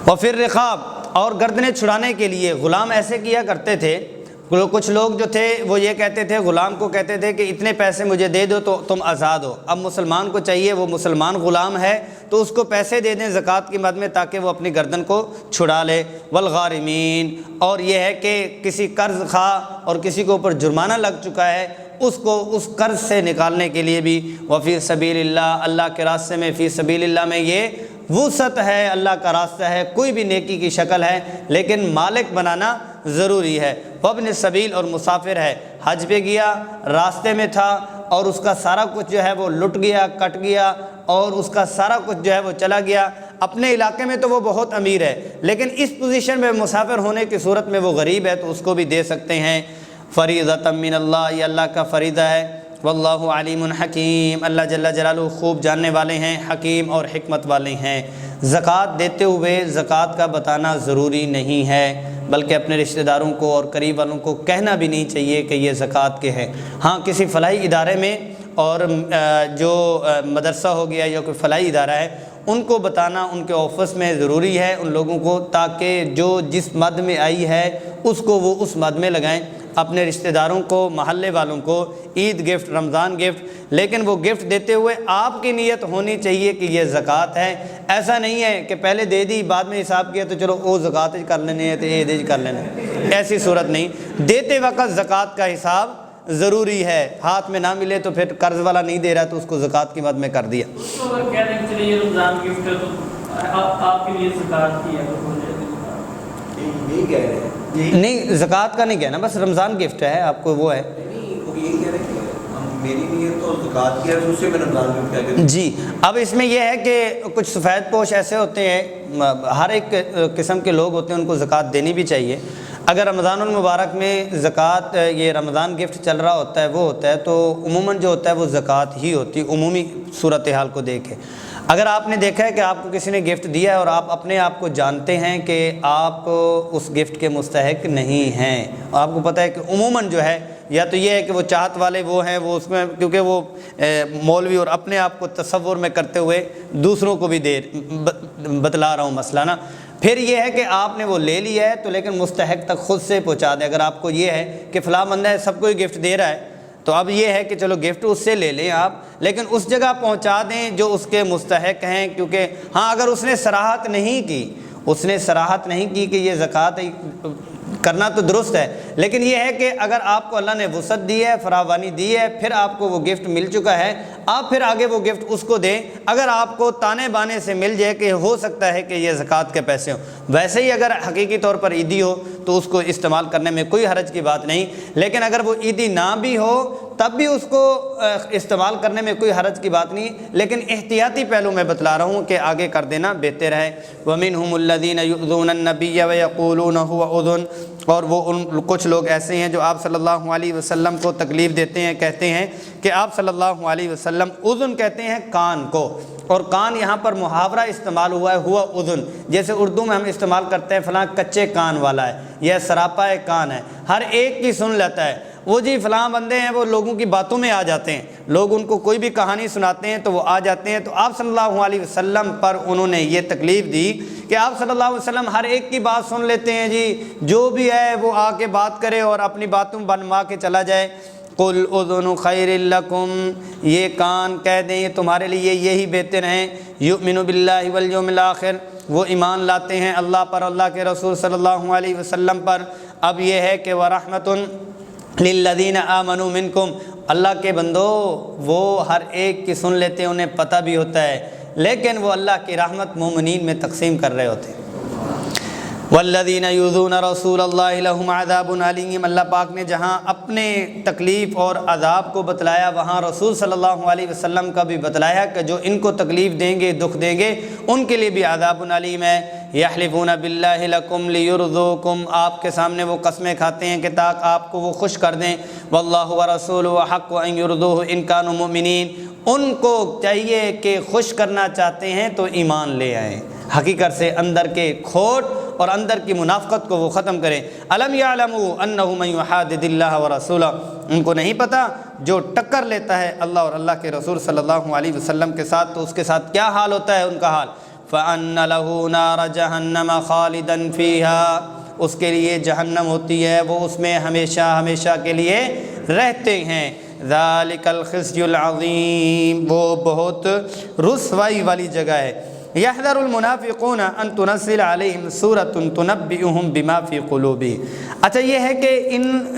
وفی الرقاب، اور گردنیں چھڑانے کے لیے، غلام ایسے کیا کرتے تھے، کچھ لوگ جو تھے وہ یہ کہتے تھے، غلام کو کہتے تھے کہ اتنے پیسے مجھے دے دو تو تم آزاد ہو۔ اب مسلمان کو چاہیے، وہ مسلمان غلام ہے تو اس کو پیسے دے دیں زکوٰۃ کی مد میں تاکہ وہ اپنی گردن کو چھڑا لے۔ والغارمین، اور یہ ہے کہ کسی قرض خواہ اور کسی کے اوپر جرمانہ لگ چکا ہے، اس کو اس قرض سے نکالنے کے لیے بھی۔ وفی سبیل اللہ، اللہ کے راستے میں، فی سبیل اللہ میں یہ وسعت ہے، اللہ کا راستہ ہے، کوئی بھی نیکی کی شکل ہے لیکن مالک بنانا ضروری ہے۔ وابن سبیل، اور مسافر ہے، حج پہ گیا، راستے میں تھا اور اس کا سارا کچھ جو ہے وہ لٹ گیا، کٹ گیا، اور اس کا سارا کچھ جو ہے وہ چلا گیا، اپنے علاقے میں تو وہ بہت امیر ہے لیکن اس پوزیشن میں مسافر ہونے کی صورت میں وہ غریب ہے، تو اس کو بھی دے سکتے ہیں۔ فریضۃ من اللہ، یہ اللہ کا فریضہ ہے۔ واللہ علیم حکیم، اللہ جل جلالہ خوب جاننے والے ہیں، حکیم اور حکمت والے ہیں۔ زکوٰۃ دیتے ہوئے زکوٰۃ کا بتانا ضروری نہیں ہے، بلکہ اپنے رشتہ داروں کو اور قریب والوں کو کہنا بھی نہیں چاہیے کہ یہ زکوٰۃ کے ہے۔ ہاں کسی فلاحی ادارے میں اور جو مدرسہ ہو گیا یا کوئی فلاحی ادارہ ہے ان کو بتانا ان کے آفس میں ضروری ہے ان لوگوں کو، تاکہ جو جس مد میں آئی ہے اس کو وہ اس مد میں لگائیں، اپنے رشتہ داروں کو، محلے والوں کو عید گفٹ، رمضان گفٹ، لیکن وہ گفٹ دیتے ہوئے آپ کی نیت ہونی چاہیے کہ یہ زکوٰۃ ہے۔ ایسا نہیں ہے کہ پہلے دے دی بعد میں حساب کیا تو چلو وہ زکوٰۃ کر لینے تو یہ کر لینا، ایسی صورت نہیں۔ دیتے وقت زکوٰۃ کا حساب ضروری ہے، ہاتھ میں نہ ملے تو پھر قرض والا نہیں دے رہا تو اس کو زکوٰۃ کی مد میں کر دیا۔ اس کو اگر کہہ دیں کہ چلیے یہ رمضان گفٹ ہے تو آپ کے لیے زکوٰۃ کی ہے، اگر ہو جائے تو یہی کہہ رہے ہیں، نہیں زکوٰۃ کا نہیں کہنا، بس رمضان گفٹ ہے آپ کو، وہ ہے وہ یہی کہہ رہے ہیں کہ میری نیت تو زکوٰۃ کی ہے، اس سے میں رمضان گفٹ کہہ کے جی۔ اب اس میں یہ ہے کہ کچھ سفید پوش ایسے ہوتے ہیں، ہر ایک قسم کے لوگ ہوتے ہیں، ان کو زکوٰۃ دینی بھی چاہیے۔ اگر رمضان المبارک میں زکوٰۃ، یہ رمضان گفٹ چل رہا ہوتا ہے وہ ہوتا ہے تو عموماً جو ہوتا ہے وہ زکوٰۃ ہی ہوتی ہے، عمومی صورتحال کو دیکھے۔ اگر آپ نے دیکھا ہے کہ آپ کو کسی نے گفٹ دیا ہے اور آپ اپنے آپ کو جانتے ہیں کہ آپ اس گفٹ کے مستحق نہیں ہیں، اور آپ کو پتہ ہے کہ عموماً جو ہے یا تو یہ ہے کہ وہ چاہت والے وہ ہیں، وہ اس میں کیونکہ وہ مولوی اور اپنے آپ کو تصور میں کرتے ہوئے دوسروں کو بھی بتلا رہا ہوں مسئلہ نا، پھر یہ ہے کہ آپ نے وہ لے لیا ہے تو لیکن مستحق تک خود سے پہنچا دیں۔ اگر آپ کو یہ ہے کہ فلاں بندہ ہے سب کو ہی گفٹ دے رہا ہے تو اب یہ ہے کہ چلو گفٹ اس سے لے لیں آپ، لیکن اس جگہ پہنچا دیں جو اس کے مستحق ہیں، کیونکہ ہاں اگر اس نے صراحت نہیں کی کہ یہ زکوٰۃ کرنا تو درست ہے، لیکن یہ ہے کہ اگر آپ کو اللہ نے وسعت دی ہے، فراوانی دی ہے، پھر آپ کو وہ گفٹ مل چکا ہے، آپ پھر آگے وہ گفٹ اس کو دیں۔ اگر آپ کو تانے بانے سے مل جائے کہ ہو سکتا ہے کہ یہ زکوٰۃ کے پیسے ہوں، ویسے ہی اگر حقیقی طور پر عیدی ہو تو اس کو استعمال کرنے میں کوئی حرج کی بات نہیں، لیکن اگر وہ عیدی نہ بھی ہو تب بھی اس کو استعمال کرنے میں کوئی حرج کی بات نہیں، لیکن احتیاطی پہلو میں بتلا رہا ہوں کہ آگے کر دینا بہتر ہے۔ وَمِنْهُمُ الَّذِينَ يُؤْذُونَ النَّبِيَّ وَيَقُولُونَ هُوَ أُذُنٌ، اور وہ کچھ لوگ ایسے ہیں جو آپ صلی اللہ علیہ وسلم کو تکلیف دیتے ہیں، کہتے ہیں کہ آپ صلی اللہ علیہ وسلم، اذن کہتے ہیں کان کو، اور کان یہاں پر محاورہ استعمال ہوا ہے، ہوا اذن، جیسے اردو میں ہم استعمال کرتے ہیں فلاں کچے کان والا ہے یا سراپا کان ہے، ہر ایک کی سن لیتا ہے، وہ جی فلاں بندے ہیں وہ لوگوں کی باتوں میں آ جاتے ہیں، لوگ ان کو کوئی بھی کہانی سناتے ہیں تو وہ آ جاتے ہیں، تو آپ صلی اللہ علیہ وسلم پر انہوں نے یہ تکلیف دی کہ آپ صلی اللہ علیہ وسلم ہر ایک کی بات سن لیتے ہیں، جی جو بھی ہے وہ آ کے بات کرے اور اپنی باتوں بنوا کے چلا جائے۔ قُلْ اُذُنُ خَيْرٍ لَكُمْ، یہ کان کہہ دیں یہ تمہارے لیے یہی بہتر ہیں، یُؤْمِنُ بِاللَّهِ وَالْيَوْمِ الْآخِرِ، وہ ایمان لاتے ہیں اللہ پر، اللہ کے رسول صلی اللہ علیہ وسلم پر۔ اب یہ ہے کہ وَرَحْمَةٌ لِلَّذِينَ آمَنُوا مِنْكُمْ، اللہ کے بندو وہ ہر ایک کی سن لیتے ہیں، انہیں پتہ بھی ہوتا ہے، لیکن وہ اللہ کی رحمت مومنین میں تقسیم کر رہے ہوتے ہیں۔ والذین یؤذون رسول اللہ لہم عذاب علیم، اللہ پاک نے جہاں اپنے تکلیف اور عذاب کو بتلایا وہاں رسول صلی اللہ علیہ وسلم کا بھی بتلایا کہ جو ان کو تکلیف دیں گے، دکھ دیں گے، ان کے لیے بھی عذاب علیم ہے۔ یحلفون باللہ لکم لیرضوکم، آپ کے سامنے وہ قسمیں کھاتے ہیں کہ تاکہ آپ کو وہ خوش کر دیں۔ واللہ ورسولہ حق ان یرضوہ ان کانوا مؤمنین، ان کو چاہیے کہ خوش کرنا چاہتے ہیں تو ایمان لے آئیں، حقیقت سے اندر کے کھوٹ اور اندر کی منافقت کو وہ ختم کریں۔ الم یعلموا انہ من یحادد اللہ ورسولہ، ان کو نہیں پتہ جو ٹکر لیتا ہے اللہ اور اللہ کے رسول صلی اللہ علیہ وسلم کے ساتھ تو اس کے ساتھ کیا حال ہوتا ہے ان کا حال۔ فَأَنَّ لَهُ نَارَ جَهَنَّمَ خَالِدًا فِيهَا، اس کے لیے جہنم ہوتی ہے، وہ اس میں ہمیشہ ہمیشہ کے لیے رہتے ہیں۔ ذَلِكَ الْخِزْيُ الْعَظِيمُ، وہ بہت رسوائی والی جگہ ہے۔ یحذر المنافقون ان تنزل علیہم سورۃ تنبئہم بما فی قلوبہم، اچھا یہ ہے کہ ان